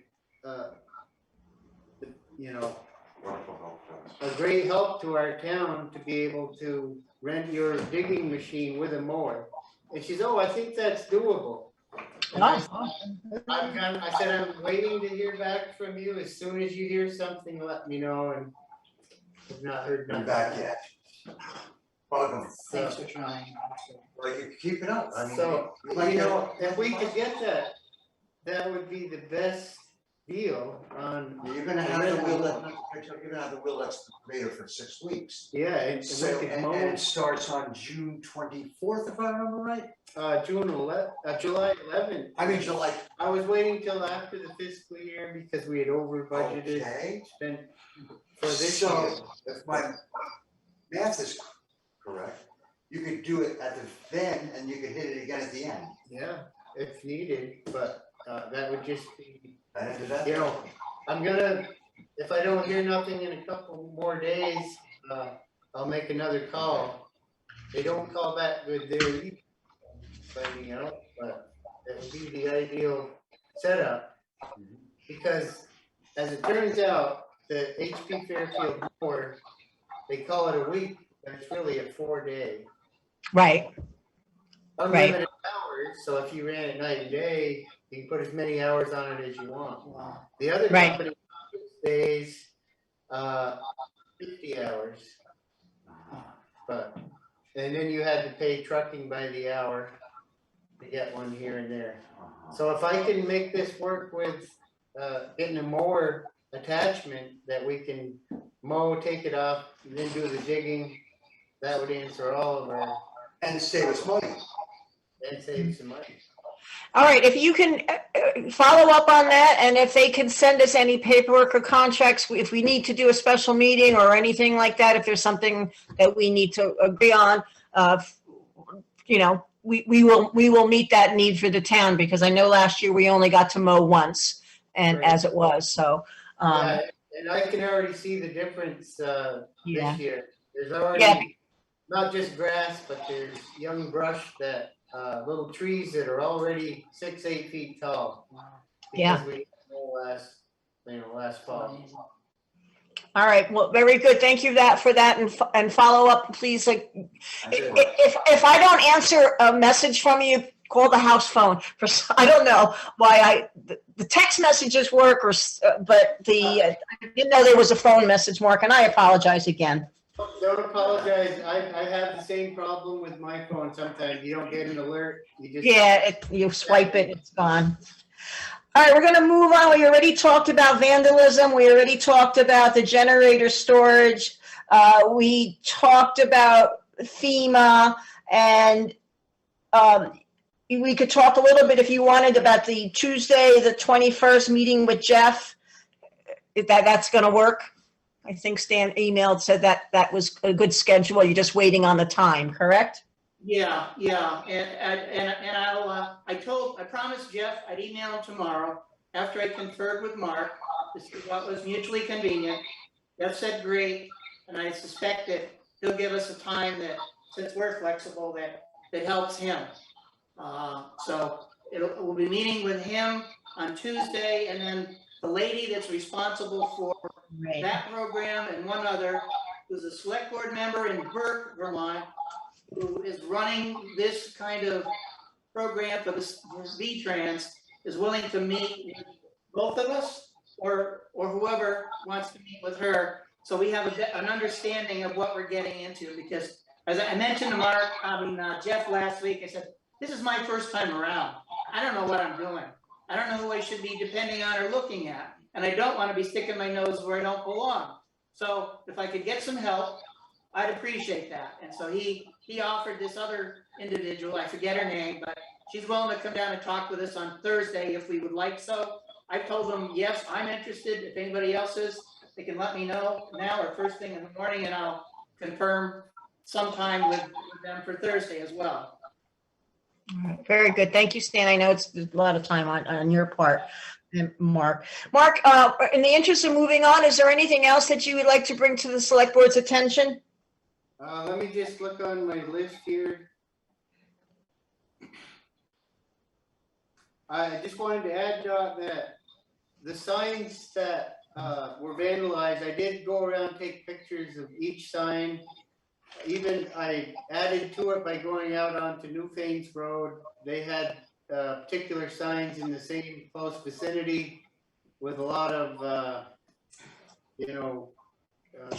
great help to our town to be able to rent your digging machine with a mower. And she said, oh, I think that's doable. I said, I'm waiting to hear back from you. As soon as you hear something, let me know. And I've not heard nothing. Back yet. Bug 'em. Thanks for trying. Like, you keep it up. I mean, So, if we could get that, that would be the best deal on. you're gonna have the wheel excavator for 6 weeks. Yeah, and So, we could and mow, it starts on June 24th, if I remember right? July 11th. I mean, July. I was waiting till after the fiscal year because we had over budgeted Okay. spent for this So, year. if my math is correct, you could do it at the then and you could hit it again at the end. Yeah, if needed, but that would just be, Right into that? I'm gonna, if I don't hear nothing in a couple more days, I'll make another call. They don't call back good there either, finding out, but that would be the ideal setup. Because as it turns out, the HP Fairfield mower, they call it a week, but it's really a 4-day. Right. Unlimited hours, so if you ran it night and day, you can put as many hours on it as you want. The other Right. company days, 50 hours. But, and then you had to pay trucking by the hour to get one here and there. So if I can make this work with, getting a mower attachment that we can mow, take it off, and then do the digging, that would answer all of our, And save us money. and save some money. All right, if you can follow up on that, and if they can send us any paperwork or contracts, if we need to do a special meeting or anything like that, if there's something that we need to agree on, you know, we will meet that need for the town, because I know last year we only got to mow once, and Right. as it was, so. Yeah, and I can already see the difference, Yeah. this year. There's Yeah. already not just grass, but there's young brush that, little trees that are already 6, 8 feet tall. Yeah. Because we last fall. All right, well, very good. Thank you for that, and follow up, please. Like, if I don't answer a message from you, call the house phone. I don't know why the text messages work, but I didn't know there was a phone message, Mark, and I apologize again. Don't apologize. I have the same problem with my phone sometimes. You don't get an alert. You just. Yeah, you swipe it, it's gone. All right, we're going to move on. We already talked about vandalism. We already talked about the generator storage. We talked about FEMA, and we could talk a little bit, if you wanted, about the Tuesday, the 21st meeting with Jeff. If that's going to work. I think Stan emailed, said that was a good schedule. You're just waiting on the time, correct? Yeah, and I promised Jeff I'd email him tomorrow after I conferred with Mark. This is what was mutually convenient. Jeff said great, and I suspect that he'll give us a time that, since we're flexible, that helps him. So we'll be meeting with him on Tuesday, and then the lady that's responsible for that program and one other, who's a select board member in Burke, Vermont, who is running this kind of program for this V-Trans, is willing to meet with both of us or whoever wants to meet with her. So we have an understanding of what we're getting into, because as I mentioned to Jeff last week, I said, this is my first time around. I don't know what I'm doing. I don't know who I should be depending on or looking at. And I don't want to be sticking my nose where I don't belong. So if I could get some help, I'd appreciate that. And so he offered this other individual, I forget her name, but she's willing to come down and talk with us on Thursday if we would like so. I told them, yes, I'm interested. If anybody else is, they can let me know now or first thing in the morning, and I'll confirm sometime with them for Thursday as well. All right, very good. Thank you, Stan. I know it's a lot of time on your part, and Mark. Mark, in the interest of moving on, is there anything else that you would like to bring to the select board's attention? Let me just look on my list here. I just wanted to add, that the signs that were vandalized, I did go around, take pictures of each sign. Even I added to it by going out onto New Fanes Road. They had particular signs in the same close vicinity with a lot of,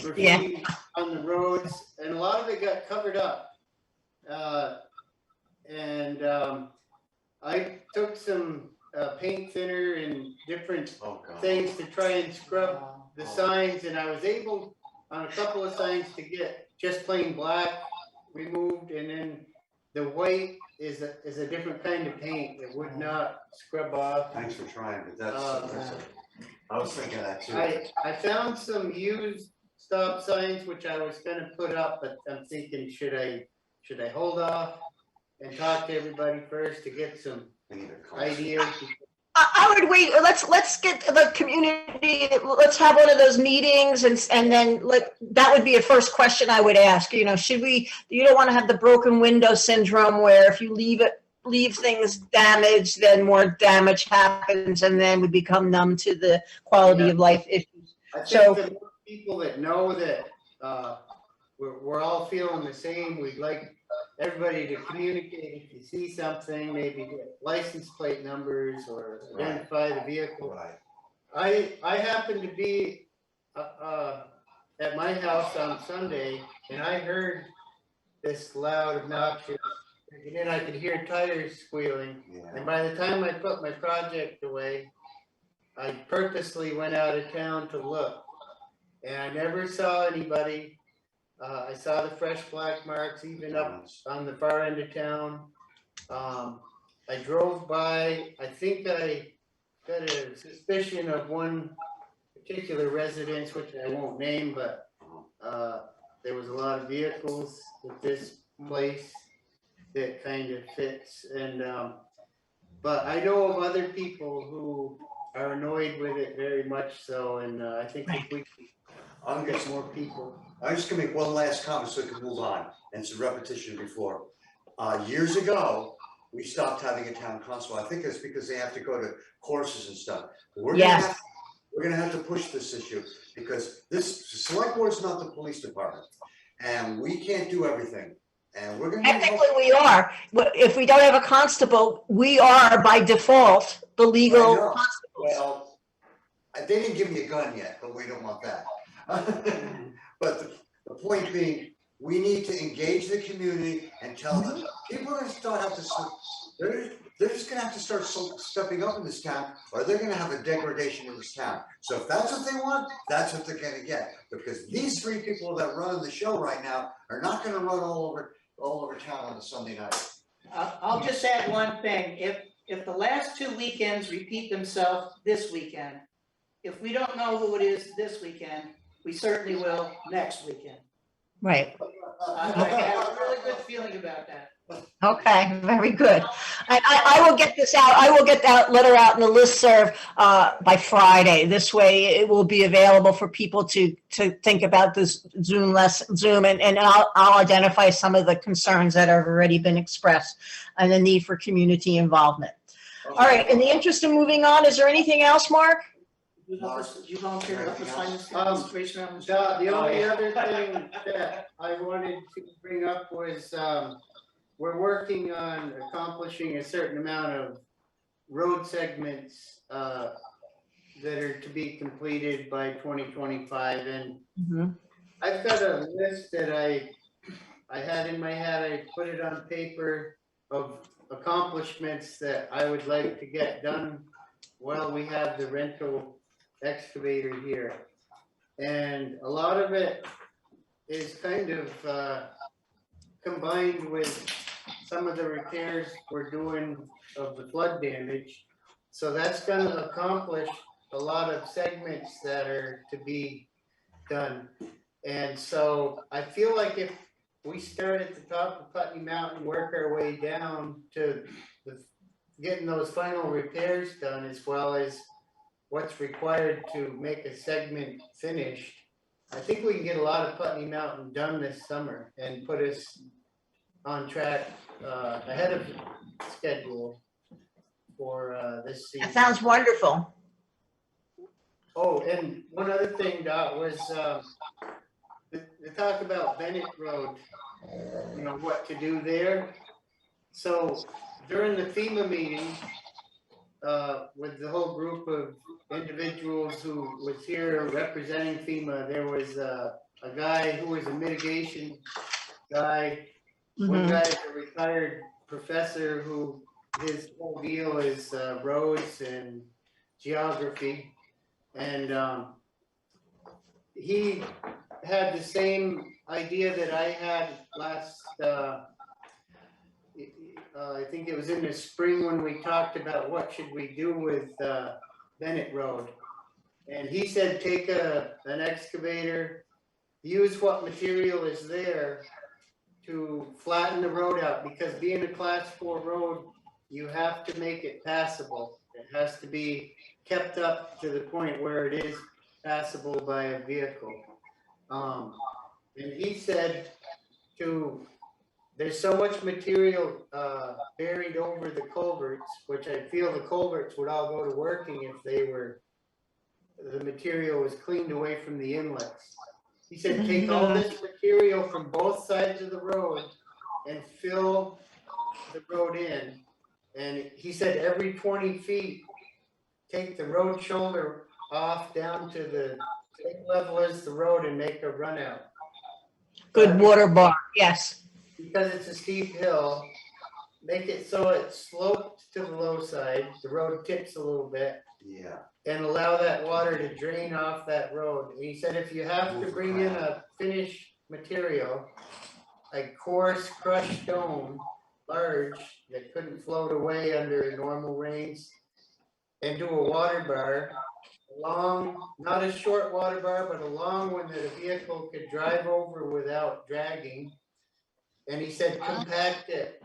graffiti on the roads, and a lot of it got covered up. I took some paint thinner and different things to try and scrub the signs, and I was able on a couple of signs to get just plain black removed, and then the white is a different kind of paint that would not scrub off. Thanks for trying, but that's I was thinking that too. I found some used stop signs which I was gonna put up, but I'm thinking, should I hold off and talk to everybody first to get some ideas? I would wait. Let's get the community. Let's have one of those meetings, and then that would be a first question I would ask. You know, should we? You don't want to have the broken window syndrome, where if you leave things damaged, then more damage happens, and then we become numb to the quality of life issues. I think the more people that know that we're all feeling the same, we'd like everybody to communicate. If you see something, maybe get license plate numbers or identify the vehicle. Right. I happened to be, at my house on Sunday, and I heard this loud obnoxious, and then I could hear tires squealing. Yeah. And by the time I put my project away, I purposely went out of town to look. And I never saw anybody. I saw the fresh black marks even up on the far end of town. I drove by, I think I got a suspicion of one particular residence, which I won't name, but there was a lot of vehicles at this place that kind of fits. And but I know of other people who are annoyed with it very much so, and I think if we I'm get just, more people. I'm just gonna make one last comment so we can move on, and it's a repetition before. Years ago, we stopped having a town constable. I think it's because they have to go to courses and stuff. We're gonna Yes. have- We're gonna have to push this issue, because this select board is not the police department, and we can't do everything. And we're gonna need help. Technically, we are. If we don't have a constable, we are by default the I legal know. constables. Well, they didn't give me a gun yet, but we don't want that. But the point being, we need to engage the community and tell them, people are gonna start have to, they're just gonna have to start stepping up in this town, or they're gonna have a degradation in this town. So if that's what they want, that's what they're gonna get. Because these three people that run the show right now are not gonna run all over town on a Sunday night. I'll just add one thing. If the last 2 weekends repeat themselves this weekend, if we don't know who it is this weekend, we certainly will next weekend. Right. I have a really good feeling about that. Okay, very good. I will get this out. I will get that letter out in the listserv by Friday. This way it will be available for people to think about this Zoom and I'll identify some of the concerns that have already been expressed and the need for community involvement. All right, in the interest of moving on, is there anything else, Mark? You volunteer to help us sign this conservation on The only other thing that I wanted to bring up was, we're working on accomplishing a certain amount of road segments, that are to be completed by 2025. And I've got a list that I had in my head. I put it on paper of accomplishments that I would like to get done while we have the rental excavator here. And a lot of it is kind of combined with some of the repairs we're doing of the flood damage. So that's going to accomplish a lot of segments that are to be done. And so I feel like if we start at the top of Putney Mountain, work our way down to getting those final repairs done, as well as what's required to make a segment finished, I think we can get a lot of Putney Mountain done this summer and put us on track ahead of schedule for this season. That sounds wonderful. Oh, and one other thing, Dot, was the talk about Bennett Road, you know, what to do there. So during the FEMA meeting, with the whole group of individuals who was here representing FEMA, there was a guy who was a mitigation guy. One guy is a retired professor who his whole deal is roads and geography. And he had the same idea that I had last, I think it was in the spring when we talked about what should we do with Bennett Road. And he said, take an excavator, use what material is there to flatten the road out, because being a class 4 road, you have to make it passable. It has to be kept up to the point where it is passable by a vehicle. And he said there's so much material buried over the culverts, which I feel the culverts would all go to working if the material was cleaned away from the inlets. He said, take all this material from both sides of the road and fill the road in. And he said every 20 feet, take the road shoulder off down to the same level as the road and make a run out. Good water bar, yes. Because it's a steep hill, make it so it slopes to the low side, the road tips a little bit, Yeah. and allow that water to drain off that road. And he said if you have to bring in a finished material, a coarse crushed stone, large, that couldn't float away under normal rains, and do a water bar, long, not a short water bar, but a long one that a vehicle could drive over without dragging. And he said compact it,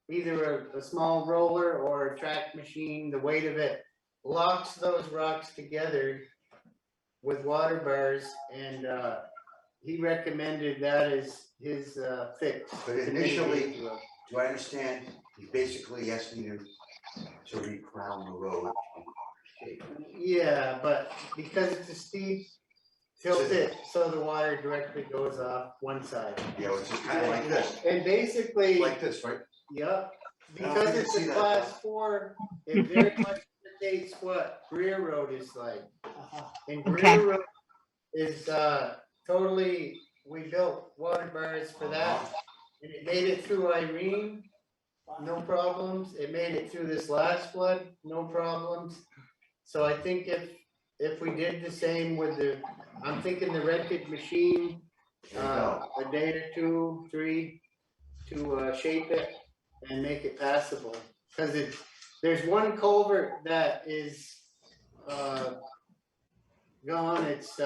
either a small roller or a track machine, the weight of it locks those rocks together with water bars, and he recommended that as his fix. But to initially- mitigate the- Do I understand? He basically asked me to recrown the road. Yeah, but because it's a steep, tilt it so the water directly goes off one side. Yeah, it's just kind of like this, And basically, like this, right? yep, I don't because think I it's see a that, class though. 4, it very much imitates what Greer Road is like. And Okay. Greer Road is totally, we built water bars for that. And it made it through Irene, no problems. It made it through this last flood, no problems. So I think if we did the same with the, I'm thinking the rented machine, There you go. a day or 2, 3 to shape it and make it passable. Cause there's one culvert that is gone, it's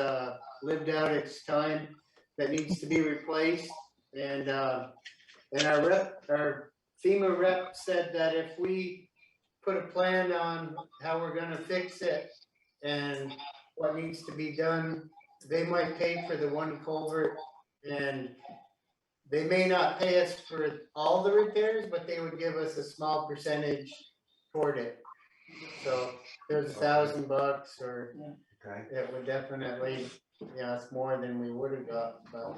lived out its time, that needs to be replaced. And our FEMA rep said that if we put a plan on how we're gonna fix it and what needs to be done, they might pay for the one culvert, and they may not pay us for all the repairs, but they would give us a small percentage toward it. So there's $1,000 or Okay. it would definitely, yeah, it's more than we would have got, but.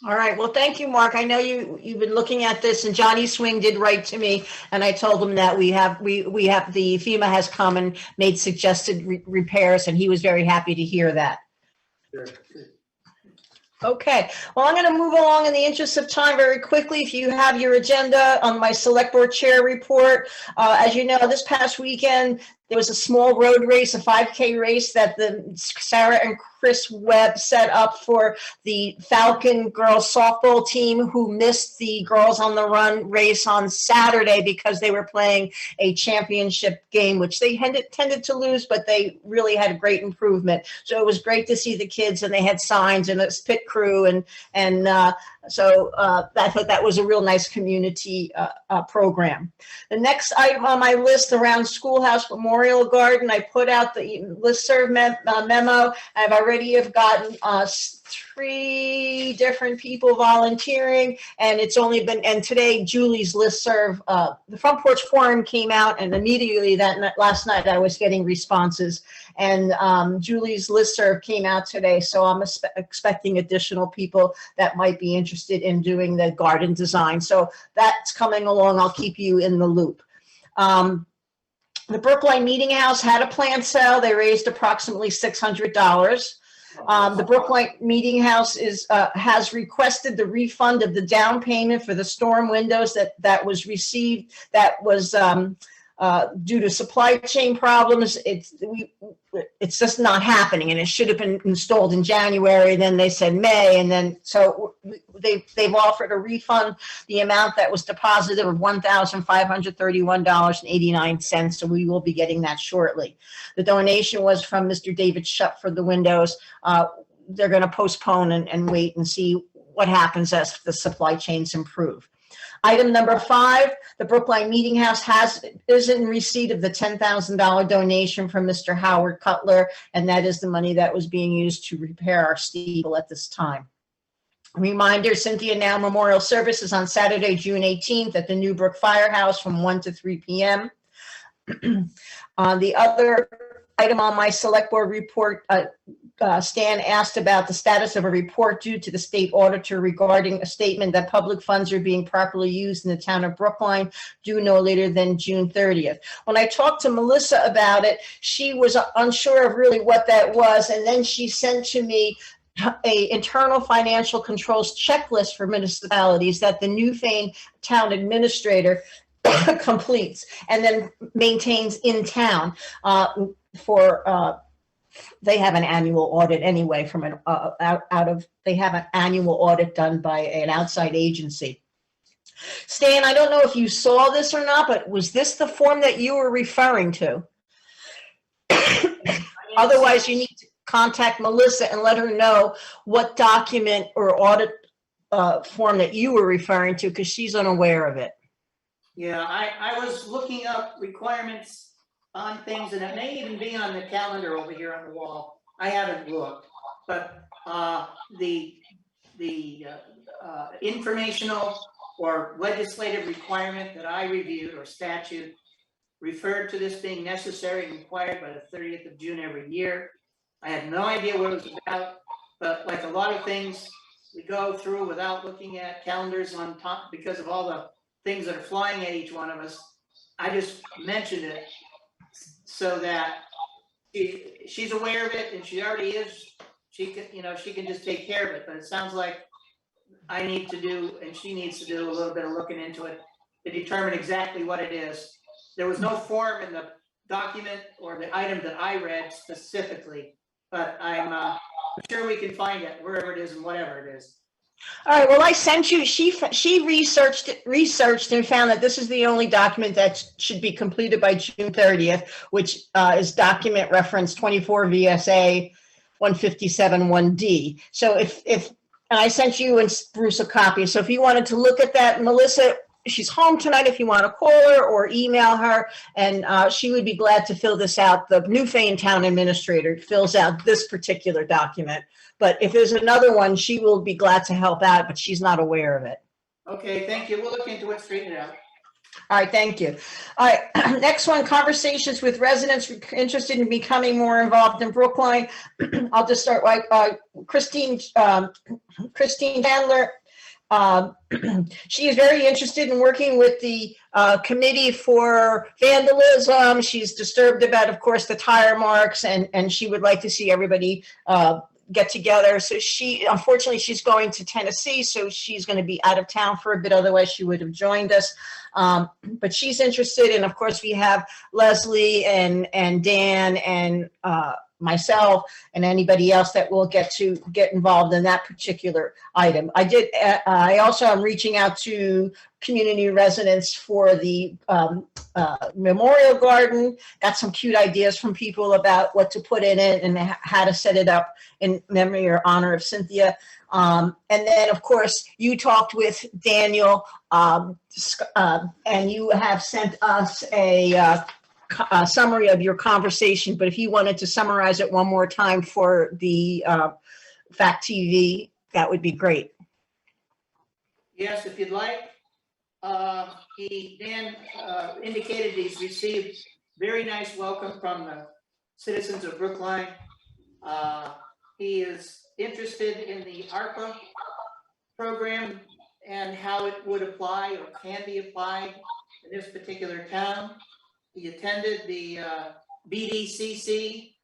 All right, well, thank you, Mark. I know you've been looking at this, and Johnny Swing did write to me, and I told him that we have the FEMA has come and made suggested repairs, and he was very happy to hear that. Sure. Okay, well, I'm going to move along in the interest of time very quickly. If you have your agenda on my select board chair report, as you know, this past weekend, there was a small road race, a 5K race that Sarah and Chris Webb set up for the Falcon girls softball team, who missed the Girls on the Run race on Saturday because they were playing a championship game, which they tended to lose, but they really had a great improvement. So it was great to see the kids, and they had signs and a pit crew, so I thought that was a real nice community program. The next item on my list around Schoolhouse Memorial Garden, I put out the listserv memo. I've already gotten 3 different people volunteering, and it's only been, and today Julie's listserv, the Front Porch Forum came out, and immediately last night I was getting responses, and Julie's listserv came out today, so I'm expecting additional people that might be interested in doing the garden design. So that's coming along. I'll keep you in the loop. The Brookline Meeting House had a plant sale. They raised approximately $600. The Brookline Meeting House has requested the refund of the down payment for the storm windows that was received, that was due to supply chain problems. It's just not happening, and it should have been installed in January. Then they said May, and then so they've offered a refund the amount that was deposited of $1,531.89. So we will be getting that shortly. The donation was from Mr. David Shutt for the windows. They're going to postpone and wait and see what happens as the supply chains improve. Item number 5, the Brookline Meeting House is in receipt of the $10,000 donation from Mr. Howard Cutler, and that is the money that was being used to repair our steeple at this time. Reminder, Cynthia Now Memorial Service is on Saturday, June 18th at the Newbrook Firehouse from 1 to 3 p.m. The other item on my select board report Stan asked about the status of a report due to the state auditor regarding a statement that public funds are being properly used in the town of Brookline due no later than June 30th. When I talked to Melissa about it, she was unsure of really what that was, and then she sent to me a internal financial controls checklist for municipalities that the Newfane town administrator completes and then maintains in town they have an annual audit anyway from an they have an annual audit done by an outside agency. Stan, I don't know if you saw this or not, but was this the form that you were referring to? Otherwise, you need to contact Melissa and let her know what document or audit form that you were referring to, because she's unaware of it. Yeah, I was looking up requirements on things, and it may even be on the calendar over here on the wall. I haven't looked, but the informational or legislative requirement that I reviewed or statute referred to this being necessary and required by the 30th of June every year. I had no idea what it was about, but like a lot of things, we go through without looking at calendars on top because of all the things that are flying at each one of us. I just mentioned it so that she's aware of it, and she already is. She can, she can just take care of it. But it sounds like I need to do, and she needs to do a little bit of looking into it to determine exactly what it is. There was no form in the document or the item that I read specifically, but I'm sure we can find it wherever it is and whatever it is. All right, well, I sent you, she researched and found that this is the only document that should be completed by June 30th, which is document reference 24 VSA 157-1D. So and I sent you and Bruce a copy. So if you wanted to look at that, Melissa, she's home tonight if you want to call her or email her, and she would be glad to fill this out. The Newfane town administrator fills out this particular document. But if there's another one, she will be glad to help out, but she's not aware of it. Okay, thank you. We'll look into it, straighten it out. All right, thank you. All right, next one, conversations with residents interested in becoming more involved in Brookline. I'll just start with Christine Chandler. She is very interested in working with the committee for vandalism. She's disturbed about, of course, the tire marks, and she would like to see everybody get together. So unfortunately, she's going to Tennessee, so she's going to be out of town for a bit. Otherwise, she would have joined us. But she's interested, and of course, we have Leslie and Dan and myself and anybody else that will get involved in that particular item. I also am reaching out to community residents for the memorial garden. Got some cute ideas from people about what to put in it and how to set it up in memory or honor of Cynthia. And then, of course, you talked with Daniel, and you have sent us a summary of your conversation. But if you wanted to summarize it one more time for the Fact TV, that would be great. Yes, if you'd like. Dan indicated he's received very nice welcome from the citizens of Brookline. He is interested in the ARPA program and how it would apply or can be applied in this particular town. He attended the BDCC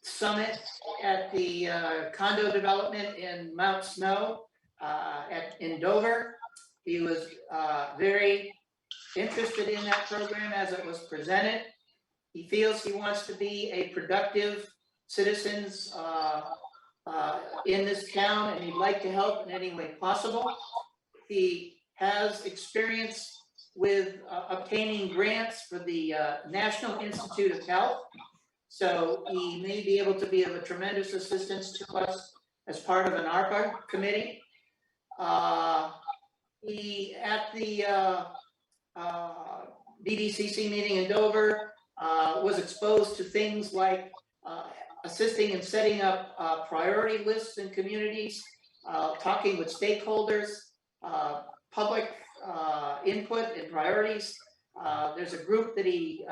summit at the condo development in Mount Snow in Dover. He was very interested in that program as it was presented. He feels he wants to be a productive citizen in this town, and he'd like to help in any way possible. He has experience with obtaining grants for the National Institute of Health. So he may be able to be of a tremendous assistance to us as part of an ARPA committee. He, at the BDCC meeting in Dover, was exposed to things like assisting in setting up priority lists in communities, talking with stakeholders, public input and priorities. There's a group that he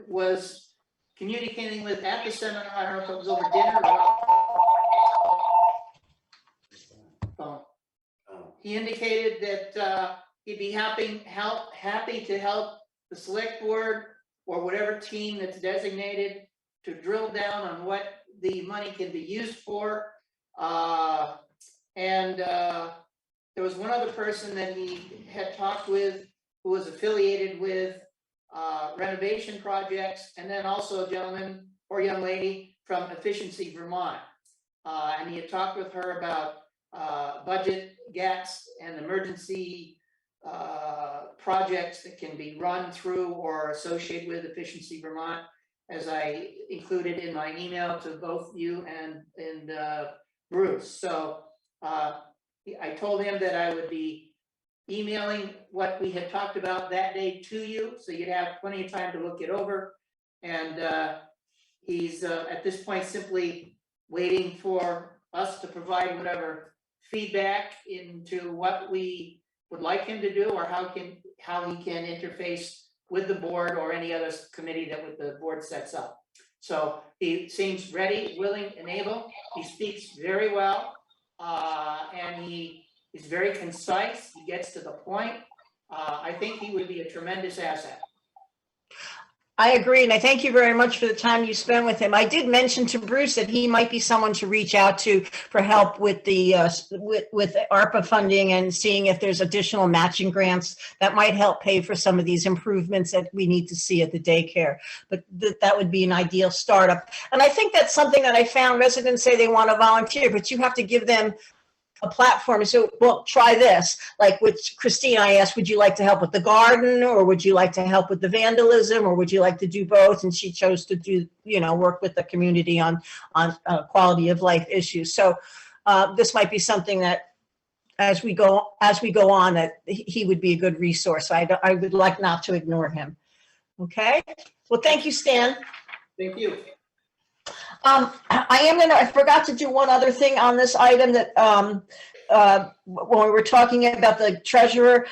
was communicating with at the seminar. I don't know if it was over dinner or what. He indicated that he'd be happy to help the select board or whatever team that's designated to drill down on what the money can be used for. There was one other person that he had talked with who was affiliated with renovation projects, and then also a gentleman or young lady from Efficiency Vermont. And he had talked with her about budget gaps and emergency projects that can be run through or associated with Efficiency Vermont, as I included in my email to both you and Bruce. So I told him that I would be emailing what we had talked about that day to you, so you'd have plenty of time to look it over. And he's at this point simply waiting for us to provide whatever feedback into what we would like him to do, or how he can interface with the board or any other committee that the board sets up. So he seems ready, willing, and able. He speaks very well, and he is very concise. He gets to the point. I think he would be a tremendous asset. I agree, and I thank you very much for the time you spent with him. I did mention to Bruce that he might be someone to reach out to for help with the with ARPA funding and seeing if there's additional matching grants that might help pay for some of these improvements that we need to see at the daycare. But that would be an ideal startup. And I think that's something that I found. Residents say they want to volunteer, but you have to give them a platform. So, well, try this. Like with Christine, I asked, would you like to help with the garden, or would you like to help with the vandalism, or would you like to do both? And she chose to do, work with the community on quality of life issues. So this might be something that as we go on, that he would be a good resource. I would like not to ignore him. Okay. Well, thank you, Stan. Thank you. I forgot to do one other thing on this item that when we were talking about the treasurer,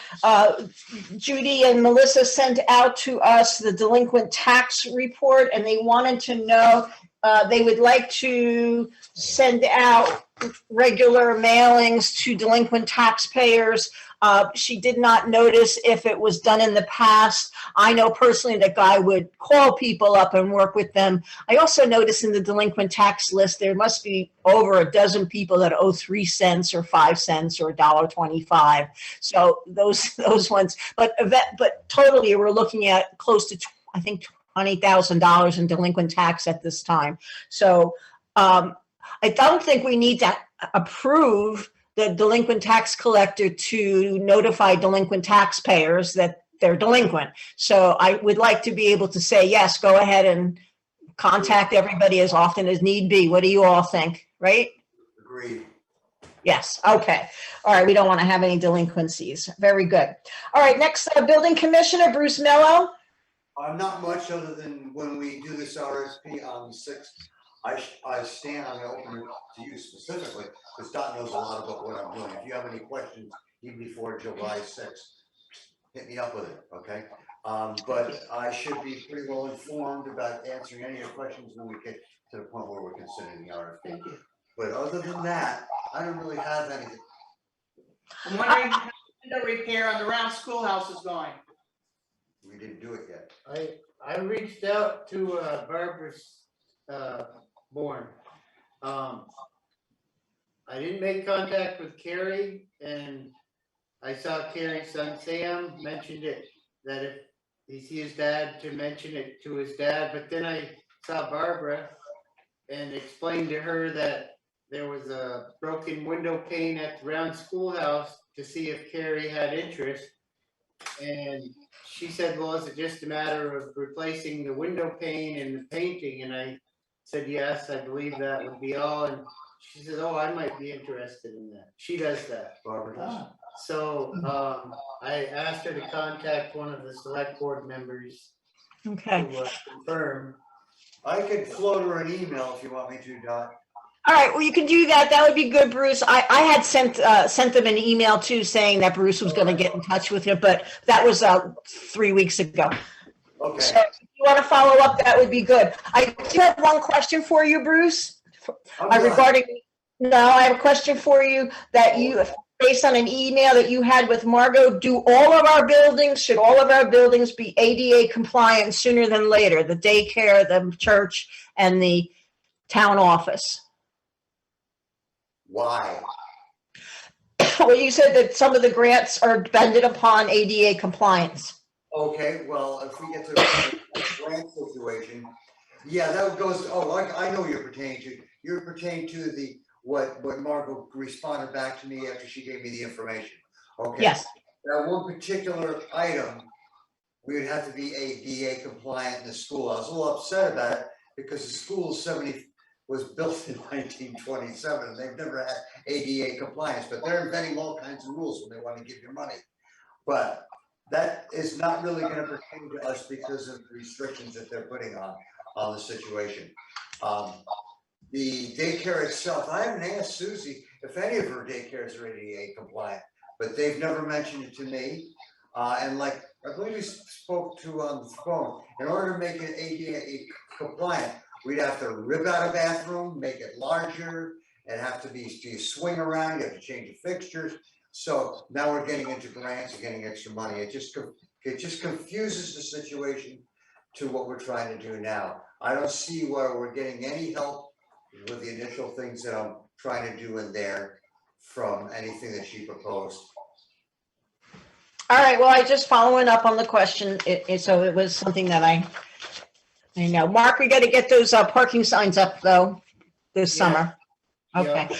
Judy and Melissa sent out to us the delinquent tax report, and they wanted to know, they would like to send out regular mailings to delinquent taxpayers. She did not notice if it was done in the past. I know personally that Guy would call people up and work with them. I also noticed in the delinquent tax list, there must be over a dozen people that owe 3 cents or 5 cents or $1.25. So those ones, but totally we're looking at close to, I think, $20,000 in delinquent tax at this time. So I don't think we need to approve the delinquent tax collector to notify delinquent taxpayers that they're delinquent. So I would like to be able to say, yes, go ahead and contact everybody as often as need be. What do you all think, right? Agreed. Yes, okay. All right, we don't want to have any delinquencies. Very good. All right, next, building commissioner, Bruce Mello. Not much other than when we do this RSP on the 6th, I stand, I'm gonna open it to you specifically, because Dot knows a lot about what I'm doing. If you have any questions, even before July 6th, hit me up with it, okay? But I should be pretty well informed about answering any of your questions when we get to the point where we're considering the RFP. Thank you. But other than that, I don't really have anything. I'm wondering how the window repair on the round schoolhouse is going. We didn't do it yet. I reached out to Barbara's Bourne. I didn't make contact with Carrie, and I saw Carrie's son Sam mentioned it, that if he sees his dad, to mention it to his dad. But then I saw Barbara and explained to her that there was a broken window pane at the round schoolhouse, to see if Carrie had interest. And she said, well, is it just a matter of replacing the window pane and the painting? And I said, yes, I believe that would be all. And she said, oh, I might be interested in that. She does that. Barbara does. So I asked her to contact one of the select board members Okay. to confirm. I could float her an email if you want me to, Dot. All right, well, you can do that. That would be good, Bruce. I had sent them an email too, saying that Bruce was going to get in touch with you, but that was 3 weeks ago. Okay. So if you want to follow up, that would be good. I do have one question for you, Bruce. I'm done. I have a question for you that you, based on an email that you had with Margot, should all of our buildings be ADA compliant sooner than later? The daycare, the church, and the town office? Why? Well, you said that some of the grants are dependent upon ADA compliance. Okay, well, if we get to the grant situation, yeah, that goes, I know you're pertaining to. You're pertaining to what Margot responded back to me after she gave me the information. Okay. Yes. That one particular item, we would have to be ADA compliant in the school. I was a little upset about it because the school was built in 1927 and they've never had ADA compliance, but they're inventing all kinds of rules when they want to give you money. But that is not really going to pertain to us because of the restrictions that they're putting on the situation. The daycare itself, I haven't asked Susie if any of her daycares are ADA compliant, but they've never mentioned it to me. And like I believe we spoke to on the phone, in order to make it ADA compliant, we'd have to rip out a bathroom, make it larger, and have to be a swing around, you have to change the fixtures. So now we're getting into grants and getting extra money. It just confuses the situation to what we're trying to do now. I don't see where we're getting any help with the initial things that I'm trying to do in there from anything that she proposed. All right, well, I just following up on the question. So it was something that I know. Mark, we got to get those parking signs up though this summer. Okay. Yeah.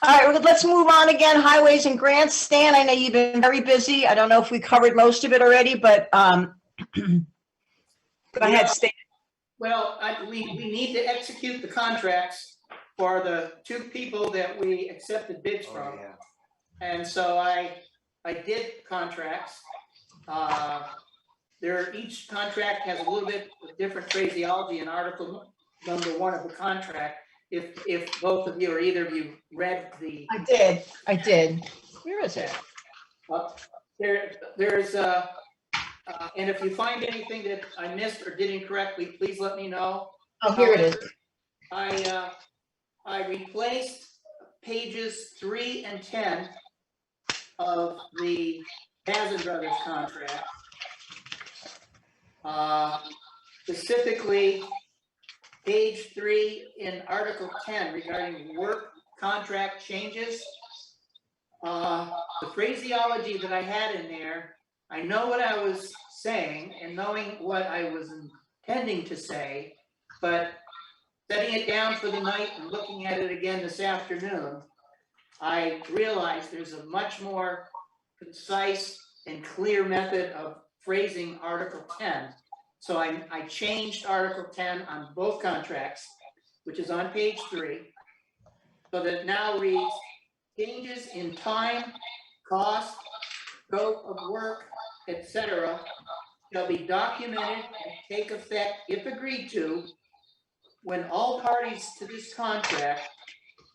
All right, well, let's move on again. Highways and grants. Stan, I know you've been very busy. I don't know if we covered most of it already, but go ahead, Stan. Well, we need to execute the contracts for the 2 people that we accepted bids from. Yeah. And so I did contracts. Each contract has a little bit of different phraseology in article number 1 of the contract. If both of you or either of you read the. I did. Where is it? There's and if you find anything that I missed or did incorrectly, please let me know. Oh, here it is. I replaced pages 3 and 10 of the Basin Brothers contract. Specifically, page 3 in Article 10 regarding work contract changes. The phraseology that I had in there, I know what I was saying and knowing what I was intending to say, but setting it down for the night and looking at it again this afternoon, I realized there's a much more concise and clear method of phrasing Article 10. So I changed Article 10 on both contracts, which is on page 3, so that it now reads, changes in time, cost, scope of work, etc. shall be documented and take effect if agreed to when all parties to this contract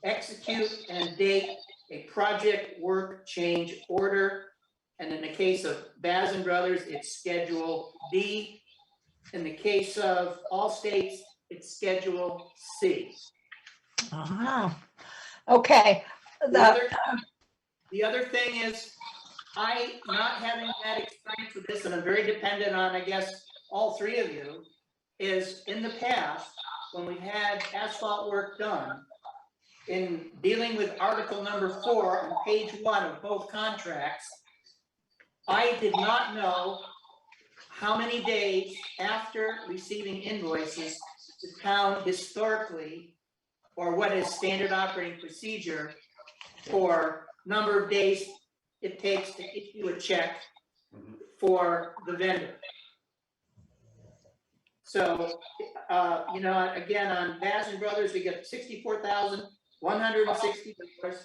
execute and date a project work change order. And in the case of Basin Brothers, it's Schedule D. In the case of all states, it's Schedule C. Okay. The other thing is, I, not having had experience with this, and I'm very dependent on, I guess, all 3 of you, is in the past, when we've had asphalt work done, in dealing with Article number 4 on page 1 of both contracts, I did not know how many days after receiving invoices the town historically, or what is standard operating procedure for number of days it takes to issue a check for the vendor. So, again, on Basin Brothers, we get $64,160.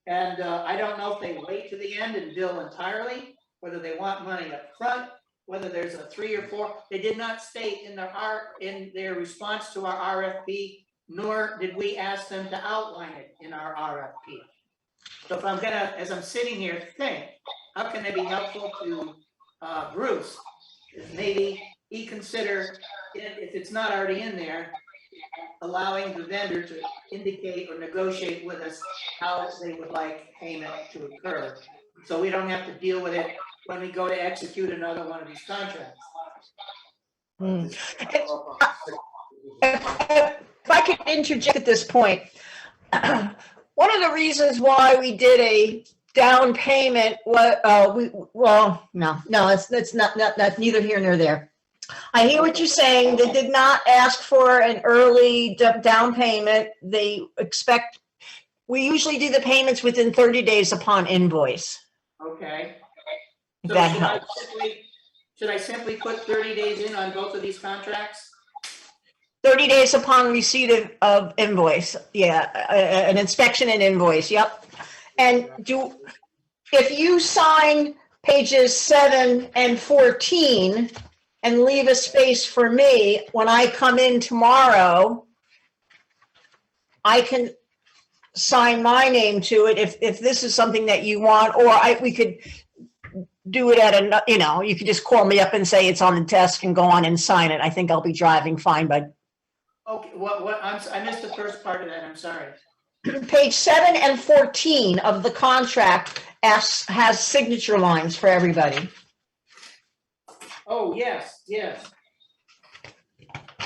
And I don't know if they wait to the end and bill entirely, whether they want money up front, whether there's a 3 or 4. They did not state in their response to our RFP, nor did we ask them to outline it in our RFP. So if I'm gonna, as I'm sitting here, think, how can they be helpful to Bruce? Is maybe he consider, if it's not already in there, allowing the vendor to indicate or negotiate with us how they would like payment to occur? So we don't have to deal with it when we go to execute another one of these contracts. If I could interject at this point, one of the reasons why we did a down payment, well, no, that's not, that's neither here nor there. I hear what you're saying. They did not ask for an early down payment. They expect, we usually do the payments within 30 days upon invoice. Okay. If So that should I helps. should I simply put 30 days in on both of these contracts? 30 days upon receipt of invoice. Yeah, an inspection and invoice. Yep. And if you sign pages 7 and 14 and leave a space for me, when I come in tomorrow, I can sign my name to it if this is something that you want, or we could do it at a, you could just call me up and say it's on the desk and go on and sign it. I think I'll be driving fine, but Okay, I missed the first part of that, I'm sorry. page 7 and 14 of the contract has signature lines for everybody. Oh, yes.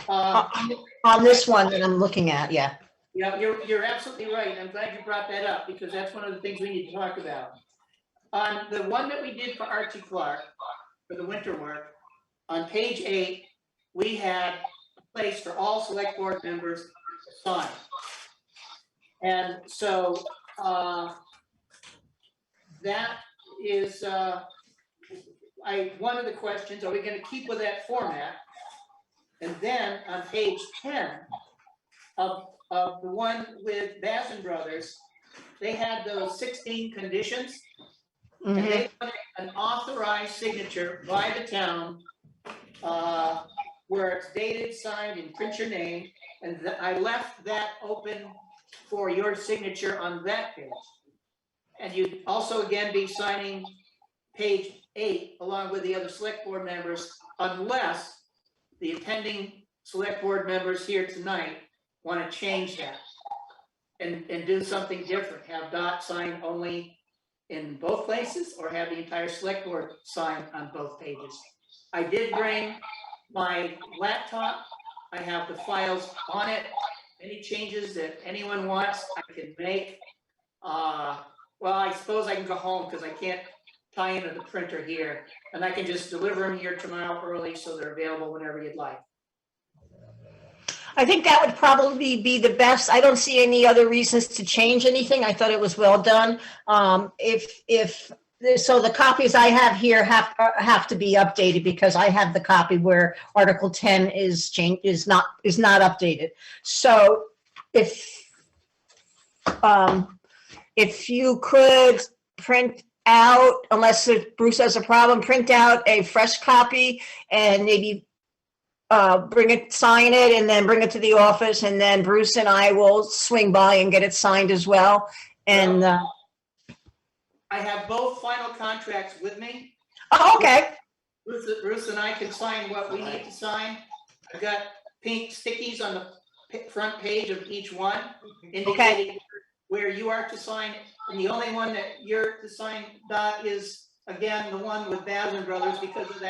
On this one that I'm looking at, yeah. Yeah, you're absolutely right. I'm glad you brought that up because that's one of the things we need to talk about. On the one that we did for Archie Clark, for the winter work, on page 8, we had a place for all select board members to sign. And so that is, one of the questions, are we going to keep with that format? And then on page 10 of the one with Basson Brothers, they had those 16 conditions. And they wanted an authorized signature by the town where it's dated, signed, and print your name. And I left that open for your signature on that page. And you'd also again be signing page 8 along with the other select board members, unless the attending select board members here tonight want to change that and do something different, have Dot sign only in both places or have the entire select board sign on both pages. I did bring my laptop. I have the files on it. Any changes that anyone wants, I can make. Well, I suppose I can go home because I can't tie into the printer here, and I can just deliver them here tomorrow early so they're available whenever you'd like. I think that would probably be the best. I don't see any other reasons to change anything. I thought it was well done. So the copies I have here have to be updated because I have the copy where Article 10 is not updated. So if you could print out, unless Bruce has a problem, print out a fresh copy and maybe sign it, and then bring it to the office, and then Bruce and I will swing by and get it signed as well. And I have both final contracts with me. oh, okay. Bruce and I can sign what we need to sign. I've got pink stickies on the front page of each one indicating where you are to sign. And the only one that you're to sign, Dot, is again the one with Basson Brothers because of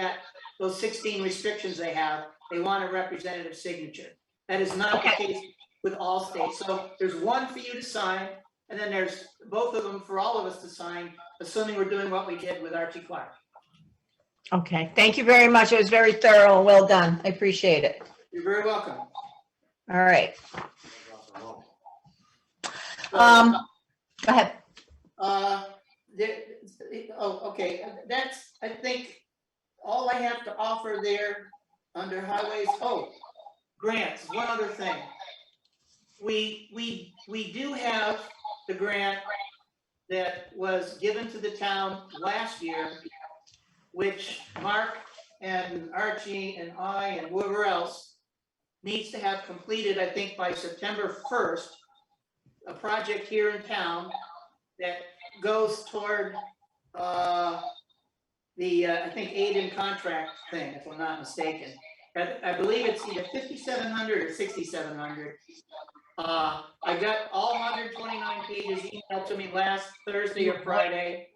those 16 restrictions they have. They want a representative signature. That is not the case with all states. So there's one for you to sign, and then there's both of them for all of us to sign, assuming we're doing what we did with Archie Clark. Okay, thank you very much. It was very thorough and well done. I appreciate it. You're very welcome. All right. Go ahead. Okay, that's, I think, all I have to offer there under highways. Oh, grants, one other thing. We do have the grant that was given to the town last year, which Mark and Archie and I and whoever else needs to have completed, I think, by September 1st, a project here in town that goes toward I think aid in contract thing, if I'm not mistaken. I believe it's either 5,700 or 6,700. I got all 129 pages emailed to me last Thursday or Friday.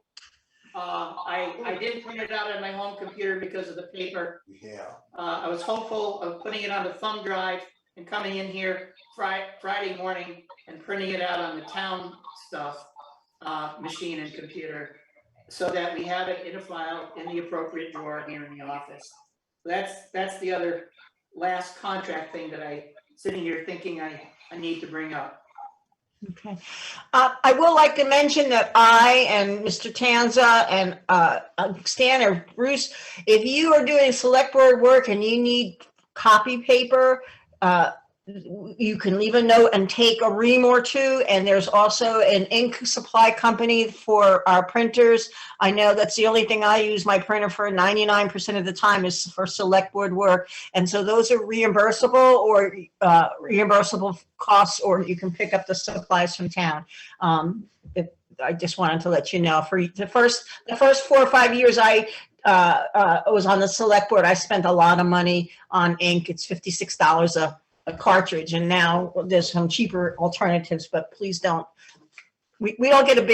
I did print it out on my home computer because of the paper. Yeah. I was hopeful of putting it on the thumb drive and coming in here Friday morning and printing it out on the town stuff, machine and computer, so that we have it in a file in the appropriate drawer here in the office. That's the other last contract thing that I, sitting here thinking I need to bring up. Okay. I will like to mention that I and Mr. Tanza and Stan or Bruce, if you are doing select board work and you need copy paper, you can leave a note and take a ream or two. And there's also an ink supply company for our printers. I know that's the only thing I use my printer for 99% of the time is for select board work. And so those are reimbursable or reimbursable costs, or you can pick up the supplies from town. I just wanted to let you know, for the first 4 or 5 years I was on the select board, I spent a lot of money on ink. It's $56 a cartridge, and now there's some cheaper alternatives, but please don't, we don't get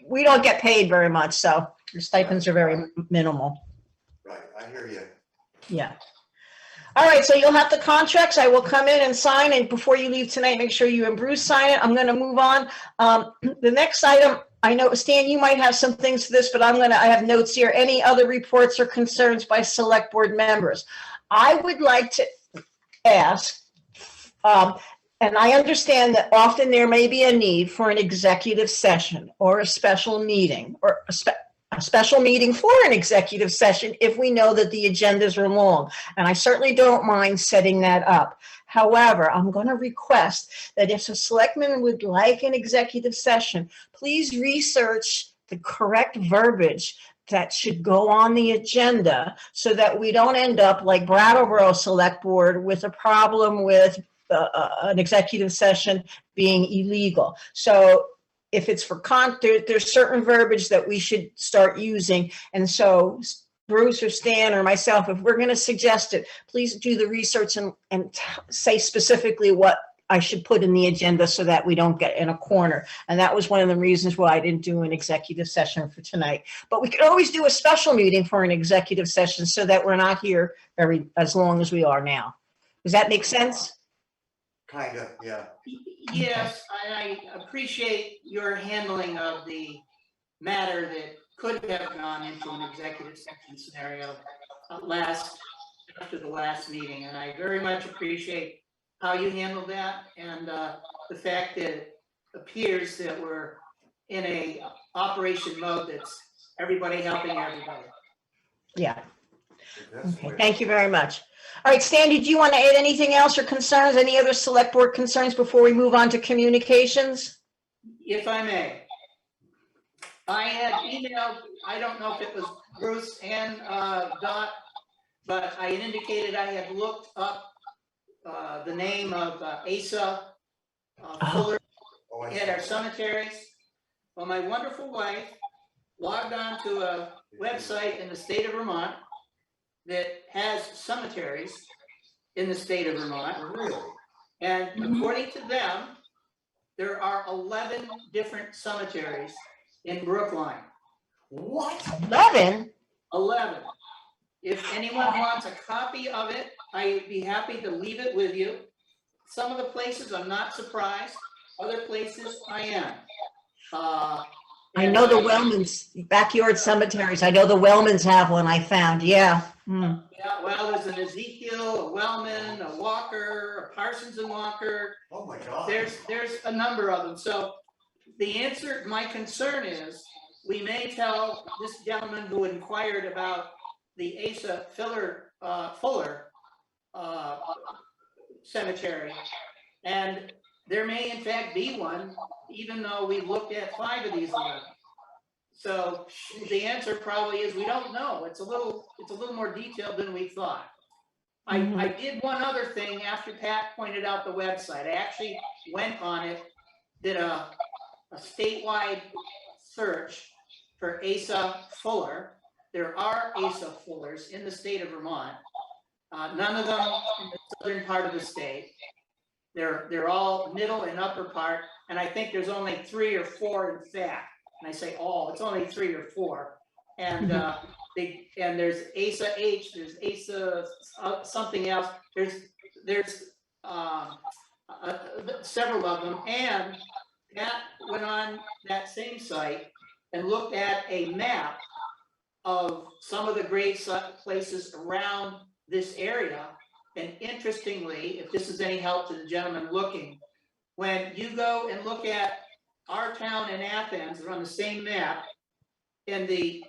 we don't get paid very much, so your stipends are very minimal. Right, I hear you. Yeah. All right, so you'll have the contracts. I will come in and sign, and before you leave tonight, make sure you and Bruce sign it. I'm going to move on. The next item, I know, Stan, you might have some things to this, but I have notes here. Any other reports or concerns by select board members? I would like to ask, and I understand that often there may be a need for an executive session or a special meeting, or a special meeting for an executive session if we know that the agendas are long. And I certainly don't mind setting that up. However, I'm going to request that if a selectman would like an executive session, please research the correct verbiage that should go on the agenda so that we don't end up like Brattleboro Select Board with a problem with an executive session being illegal. So if it's for there's certain verbiage that we should start using. And so Bruce or Stan or myself, if we're going to suggest it, please do the research and say specifically what I should put in the agenda so that we don't get in a corner. And that was one of the reasons why I didn't do an executive session for tonight. But we could always do a special meeting for an executive session so that we're not here as long as we are now. Does that make sense? Kind of, yeah. Yes, I appreciate your handling of the matter that could have gone into an executive session scenario after the last meeting, and I very much appreciate how you handled that, and the fact that it appears that we're in a operation mode that's everybody helping everybody. Yeah. That's Okay. weird. Thank you very much. All right, Stan, did you want to add anything else or concerns? Any other select board concerns before we move on to communications? If I may, I had emailed, I don't know if it was Bruce and Dot, but I had indicated I had looked up the name of Asa Fuller Oh, I at our see. cemeteries. Well, my wonderful wife logged on to a website in the state of Vermont that has cemeteries in the state of Vermont. Really? And according to them, there are 11 different cemeteries in Brookline. What? 11? 11. If anyone wants a copy of it, I'd be happy to leave it with you. Some of the places I'm not surprised, other places I am. I know the Wellmans, backyard cemeteries. I know the Wellmans have one I found. Yeah. Hmm. Yeah, well, there's an Ezekiel, a Wellman, a Walker, a Parsons and Walker. Oh, my God. There's a number of them. So the answer, my concern is, we may tell this gentleman who inquired about the Asa Fuller cemetery, and there may in fact be one, even though we looked at 5 of these 11. So the answer probably is we don't know. It's a little more detailed than we thought. I did one other thing after Pat pointed out the website. I actually went on it, did a statewide search for Asa Fuller. There are Asa Fullers in the state of Vermont. None of them in the southern part of the state. They're all middle and upper part, and I think there's only 3 or 4 in fact. And I say all, it's only 3 or 4. And and there's ASA H, there's ASA something else. There's several of them, and Pat went on that same site and looked at a map of some of the great places around this area. And interestingly, if this is any help to the gentleman looking, when you go and look at our town in Athens, they're on the same map, in the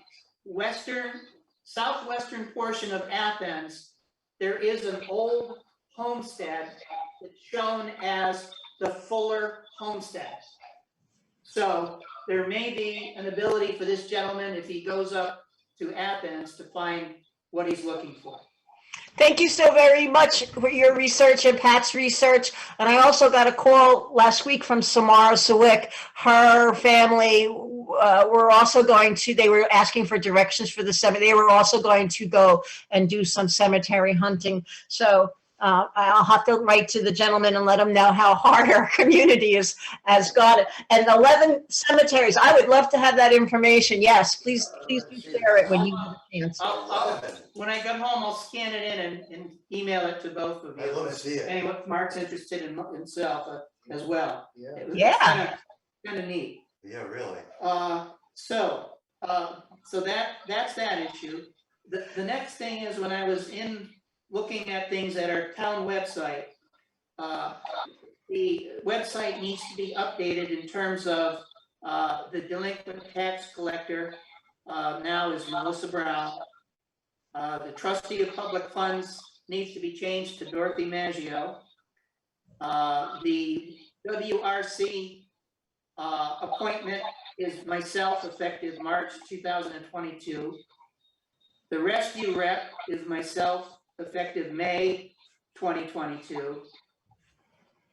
southwestern portion of Athens, there is an old homestead that's shown as the Fuller Homestead. So there may be an ability for this gentleman, if he goes up to Athens, to find what he's looking for. Thank you so very much for your research and Pat's research. And I also got a call last week from Samara Sawick. Her family were also they were asking for directions for the cemetery. They were also going to go and do some cemetery hunting. So I'll have to write to the gentleman and let him know how hard our community has got it. And 11 cemeteries. I would love to have that information. Yes, please do share it when you have a chance. When I get home, I'll scan it in and email it to both of you. I'd love to see it. Anyway, Mark's interested in himself as well. Yeah. Kind of neat. Yeah, really. So that's that issue. The next thing is, when I was looking at things at our town website, the website needs to be updated in terms of the delinquent tax collector now is Melissa Brown. The trustee of public funds needs to be changed to Dorothy Maggio. The WRC appointment is myself, effective March 2022. The rescue rep is myself, effective May 2022.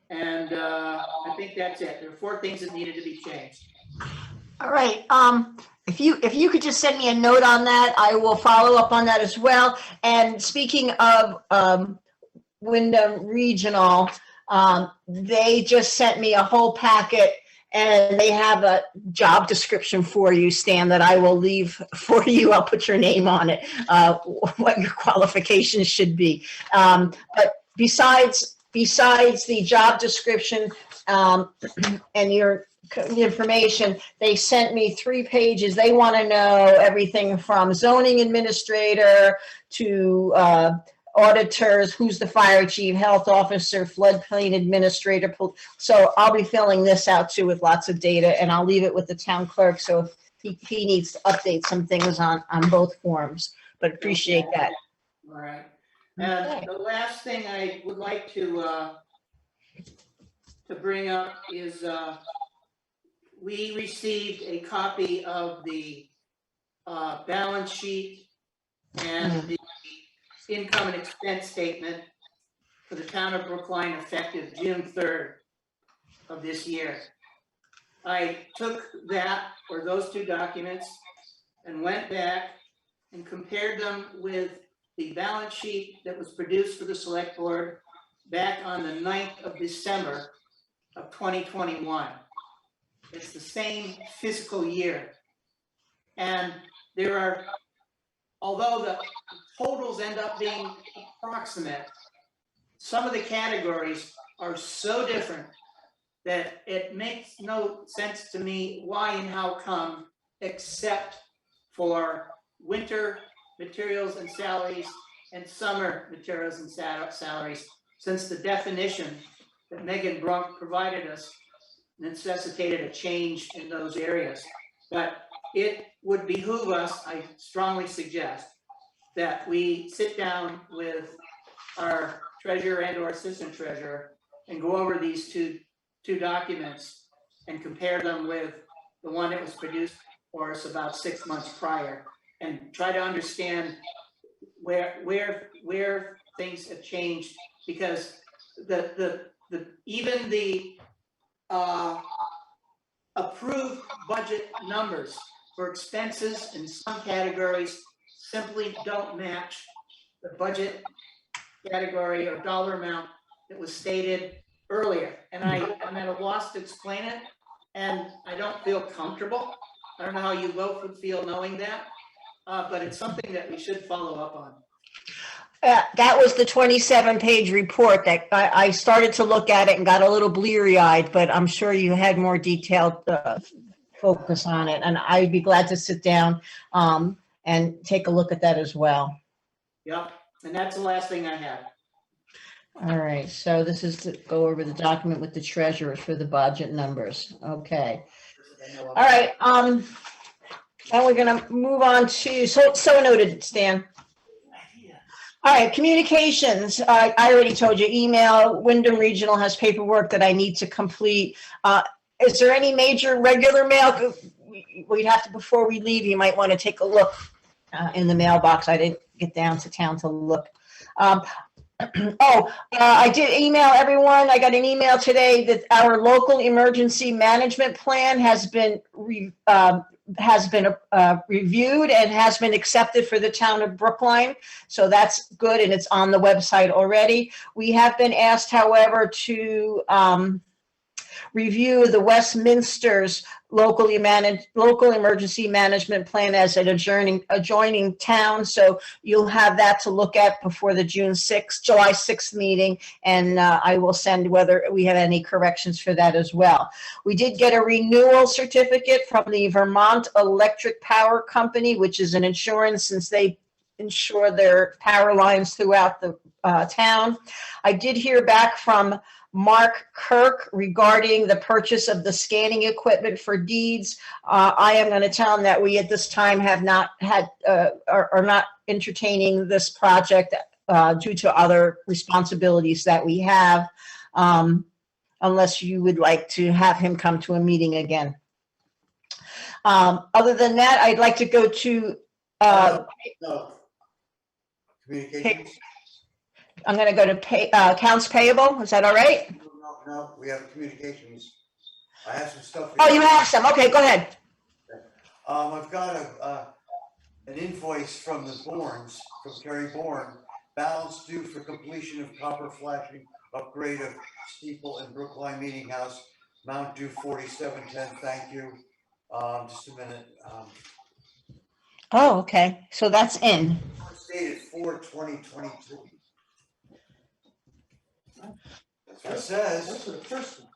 And I think that's it. There are 4 things that needed to be changed. All right. If you could just send me a note on that, I will follow up on that as well. And speaking of Wyndham Regional, they just sent me a whole packet, and they have a job description for you, Stan, that I will leave for you. I'll put your name on it, what your qualifications should be. But besides the job description and your information, they sent me 3 pages. They want to know everything from zoning administrator to auditors, who's the fire chief, health officer, floodplain administrator. So I'll be filling this out too with lots of data, and I'll leave it with the town clerk. So if he needs to update some things on both forms, but appreciate that. All right. And the last thing I would like to bring up is we received a copy of the balance sheet and the income and expense statement for the town of Brookline, effective June 3rd of this year. I took those 2 documents and went back and compared them with the balance sheet that was produced for the select board back on the 9th of December of 2021. It's the same fiscal year. And although the totals end up being approximate, some of the categories are so different that it makes no sense to me why and how come, except for winter materials and salaries and summer materials and salaries, since the definition that Megan Brunk provided us necessitated a change in those areas. But it would behoove us, I strongly suggest, that we sit down with our treasurer and or assistant treasurer and go over these two documents and compare them with the one that was produced for us about 6 months prior, and try to understand where things have changed, because even the approved budget numbers for expenses in some categories simply don't match the budget category or dollar amount that was stated earlier. And I'm at a loss to explain it, and I don't feel comfortable. I don't know how you both would feel knowing that, but it's something that we should follow up on. That was the 27-page report that I started to look at it and got a little bleary-eyed, but I'm sure you had more detailed focus on it, and I'd be glad to sit down and take a look at that as well. Yep, and that's the last thing I have. All right, so this is to go over the document with the treasurer for the budget numbers. Okay. All right, now we're gonna move on to, so noted, Stan. All right, communications. I already told you, email. Wyndham Regional has paperwork that I need to complete. Is there any major regular mail? We'd have to, before we leave, you might want to take a look in the mailbox. I didn't get down to town to look. I did email everyone. I got an email today that our local emergency management plan has been reviewed and has been accepted for the town of Brookline. So that's good, and it's on the website already. We have been asked, however, to review the Westminster's local emergency management plan as an adjoining town. So you'll have that to look at before the July 6th meeting, and I will send whether we have any corrections for that as well. We did get a renewal certificate from the Vermont Electric Power Company, which is an insurance since they insure their power lines throughout the town. I did hear back from Mark Kirk regarding the purchase of the scanning equipment for deeds. I am going to tell him that we at this time have not had, are not entertaining this project due to other responsibilities that we have, unless you would like to have him come to a meeting again. Other than that, I'd like to go to No. Communications? I'm going to go to accounts payable. Is that all right? No, we have communications. I have some stuff. Oh, you have some. Okay, go ahead. I've got an invoice from the Bournes, from Kerry Bourne, balance due for completion of copper flashing upgrade of steeple and Brookline Meeting House, amount due 4710. Thank you. Just a minute. Oh, okay. So that's in. It's dated 4/20/22. That's what it says. That's the first one.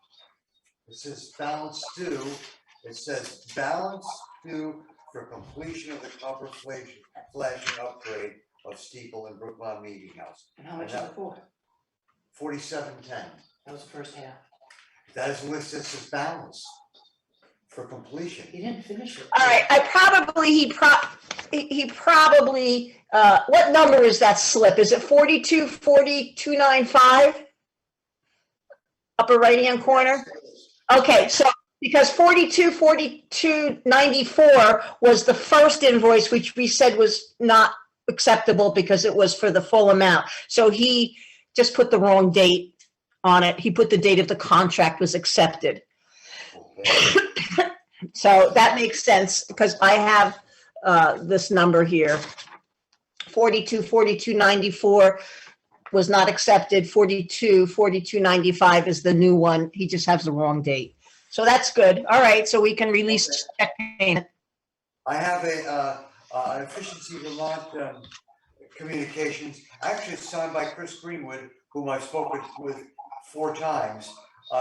It says balance due. It says balance due for completion of the copper flashing upgrade of steeple and Brookline Meeting House. And how much is it for? 4710. That was the first half. That is listed as balance for completion. He didn't finish it. All right. He probably, what number is that slip? Is it 424295? Upper right-hand corner? Okay, so because 424294 was the first invoice, which we said was not acceptable because it was for the full amount. So he just put the wrong date on it. He put the date of the contract was accepted. Okay. So that makes sense because I have this number here. 424294 was not accepted. 424295 is the new one. He just has the wrong date. So that's good. All right, so we can release the check payment. I have an Efficiency Vermont communications. Actually, it's signed by Chris Greenwood, whom I've spoken with 4 times,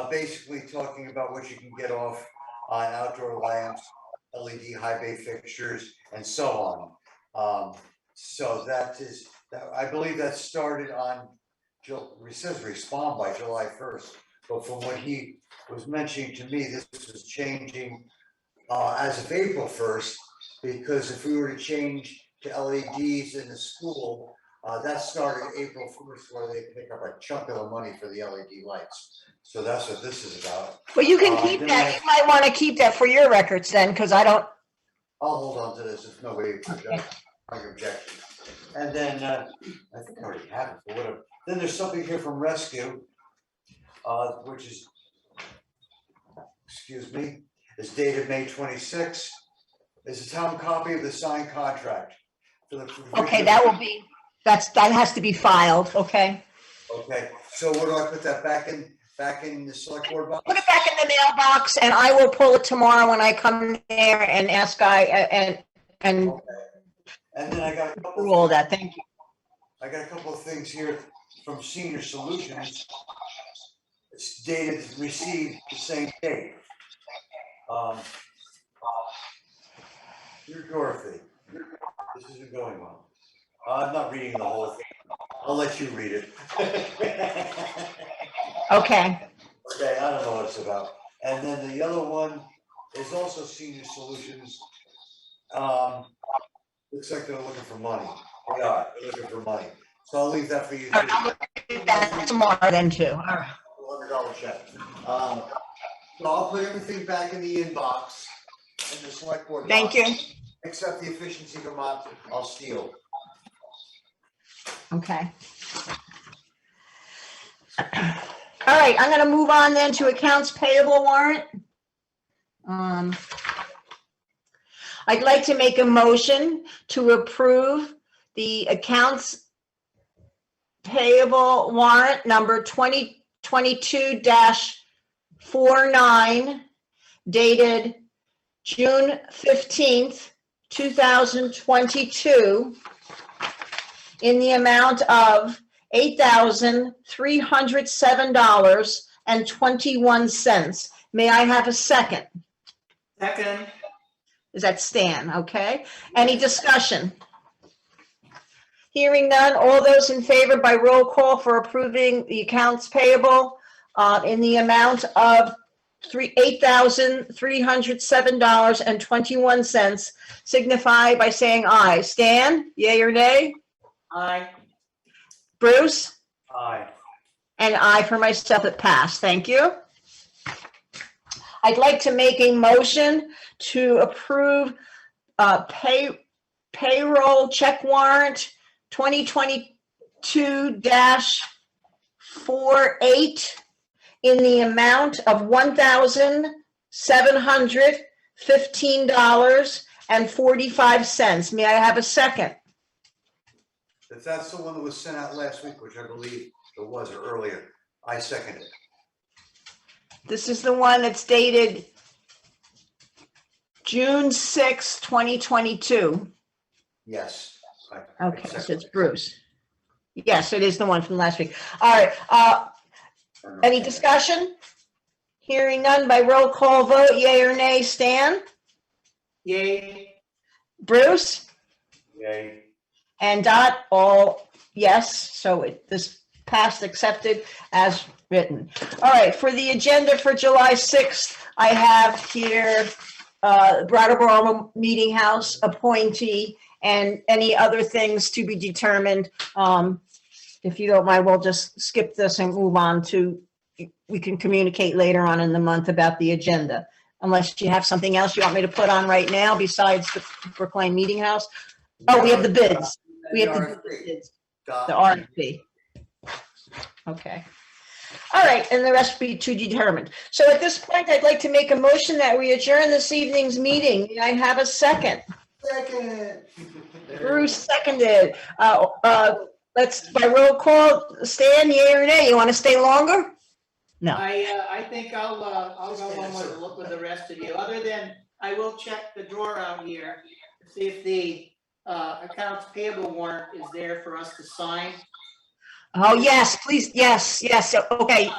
basically talking about what you can get off on outdoor lamps, LED high bay fixtures, and so on. So that is, I believe that started on, it says respond by July 1st, but from what he was mentioning to me, this was changing as of April 1st, because if we were to change to LEDs in the school, that started April 1st, where they pick up a chunk of the money for the LED lights. So that's what this is about. Well, you can keep that. You might want to keep that for your records then, because I don't. I'll hold on to this if nobody objections. And then I think I already have it, but whatever. Then there's something here from Rescue, which is, excuse me, is dated May 26th. Is a town copy of the signed contract. For the Okay, that has to be filed, okay? Okay, so where do I put that, back in the select board box? Put it back in the mailbox and I will pull it tomorrow when I come there and ask and Okay. And then I got a couple. do all that. Thank you. I got a couple of things here from Senior Solutions. It's dated, received the same date. Dear Dorothy, this isn't going well. I'm not reading the whole thing. I'll let you read it. Okay. Okay, I don't know what it's about. And then the other one is also Senior Solutions. Looks like they're looking for money. They are, they're looking for money. So I'll leave that for you. All right, I'll look at that tomorrow then too. All right. $100 check. So I'll put everything back in the inbox, in the select board. Thank box, you. Except the efficiency Vermont, I'll steal. Okay. All right, I'm going to move on then to accounts payable warrant. I'd like to make a motion to approve the accounts payable warrant number 2022-49 dated June 15th, 2022 in the amount of $8,307.21. May I have a second? Second, Is that Stan? Okay. Any discussion? Hearing none, all those in favor by roll call for approving the accounts payable in the amount of $8,307.21 signify by saying aye. Stan, yea or nay? aye. Bruce? Aye. And I for myself, it passed. Thank you. I'd like to make a motion to approve payroll check warrant 2022-48 in the amount of $1,715.45. May I have a second? If that's the one that was sent out last week, which I believe it was, or earlier, I second it. This is the one that's dated June 6, 2022. Yes. Okay, so it's Bruce. Yes, it is the one from last week. All right, any discussion? Hearing none by roll call vote, yea or nay. Stan? Yay. Bruce? Yay. And Dot, all yes, so this passed, accepted as written. All right, for the agenda for July 6th, I have here Brattleboro Meeting House appointee and any other things to be determined. If you don't mind, we'll just skip this and move on to, we can communicate later on in the month about the agenda. Unless you have something else you want me to put on right now besides the Brookline Meeting House. Oh, we have the bids. We have the bids, the RFP. Okay. All right, and the rest be to be determined. So at this point, I'd like to make a motion that we adjourn this evening's meeting. May I have a second? Second. Bruce seconded. Let's, by roll call, Stan, yea or nay? You want to stay longer? No. I think I'll go one more look with the rest of you, other than I will check the drawer out here to see if the accounts payable warrant is there for us to sign. Oh, yes, please. Yes, yes. Okay.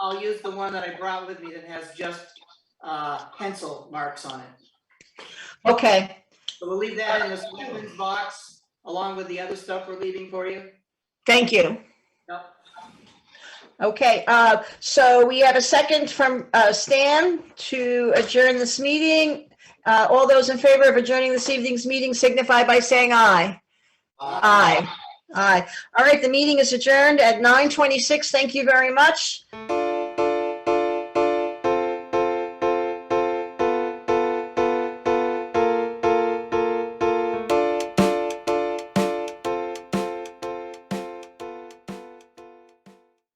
I'll use the one that I brought with me that has just pencil marks on it. Okay. So we'll leave that in the selectmen's box along with the other stuff we're leaving for you. Thank you. Yep. Okay, so we have a second from Stan to adjourn this meeting. All those in favor of adjourning this evening's meeting signify by saying aye. Aye. Aye. All right, the meeting is adjourned at 9:26. Thank you very much.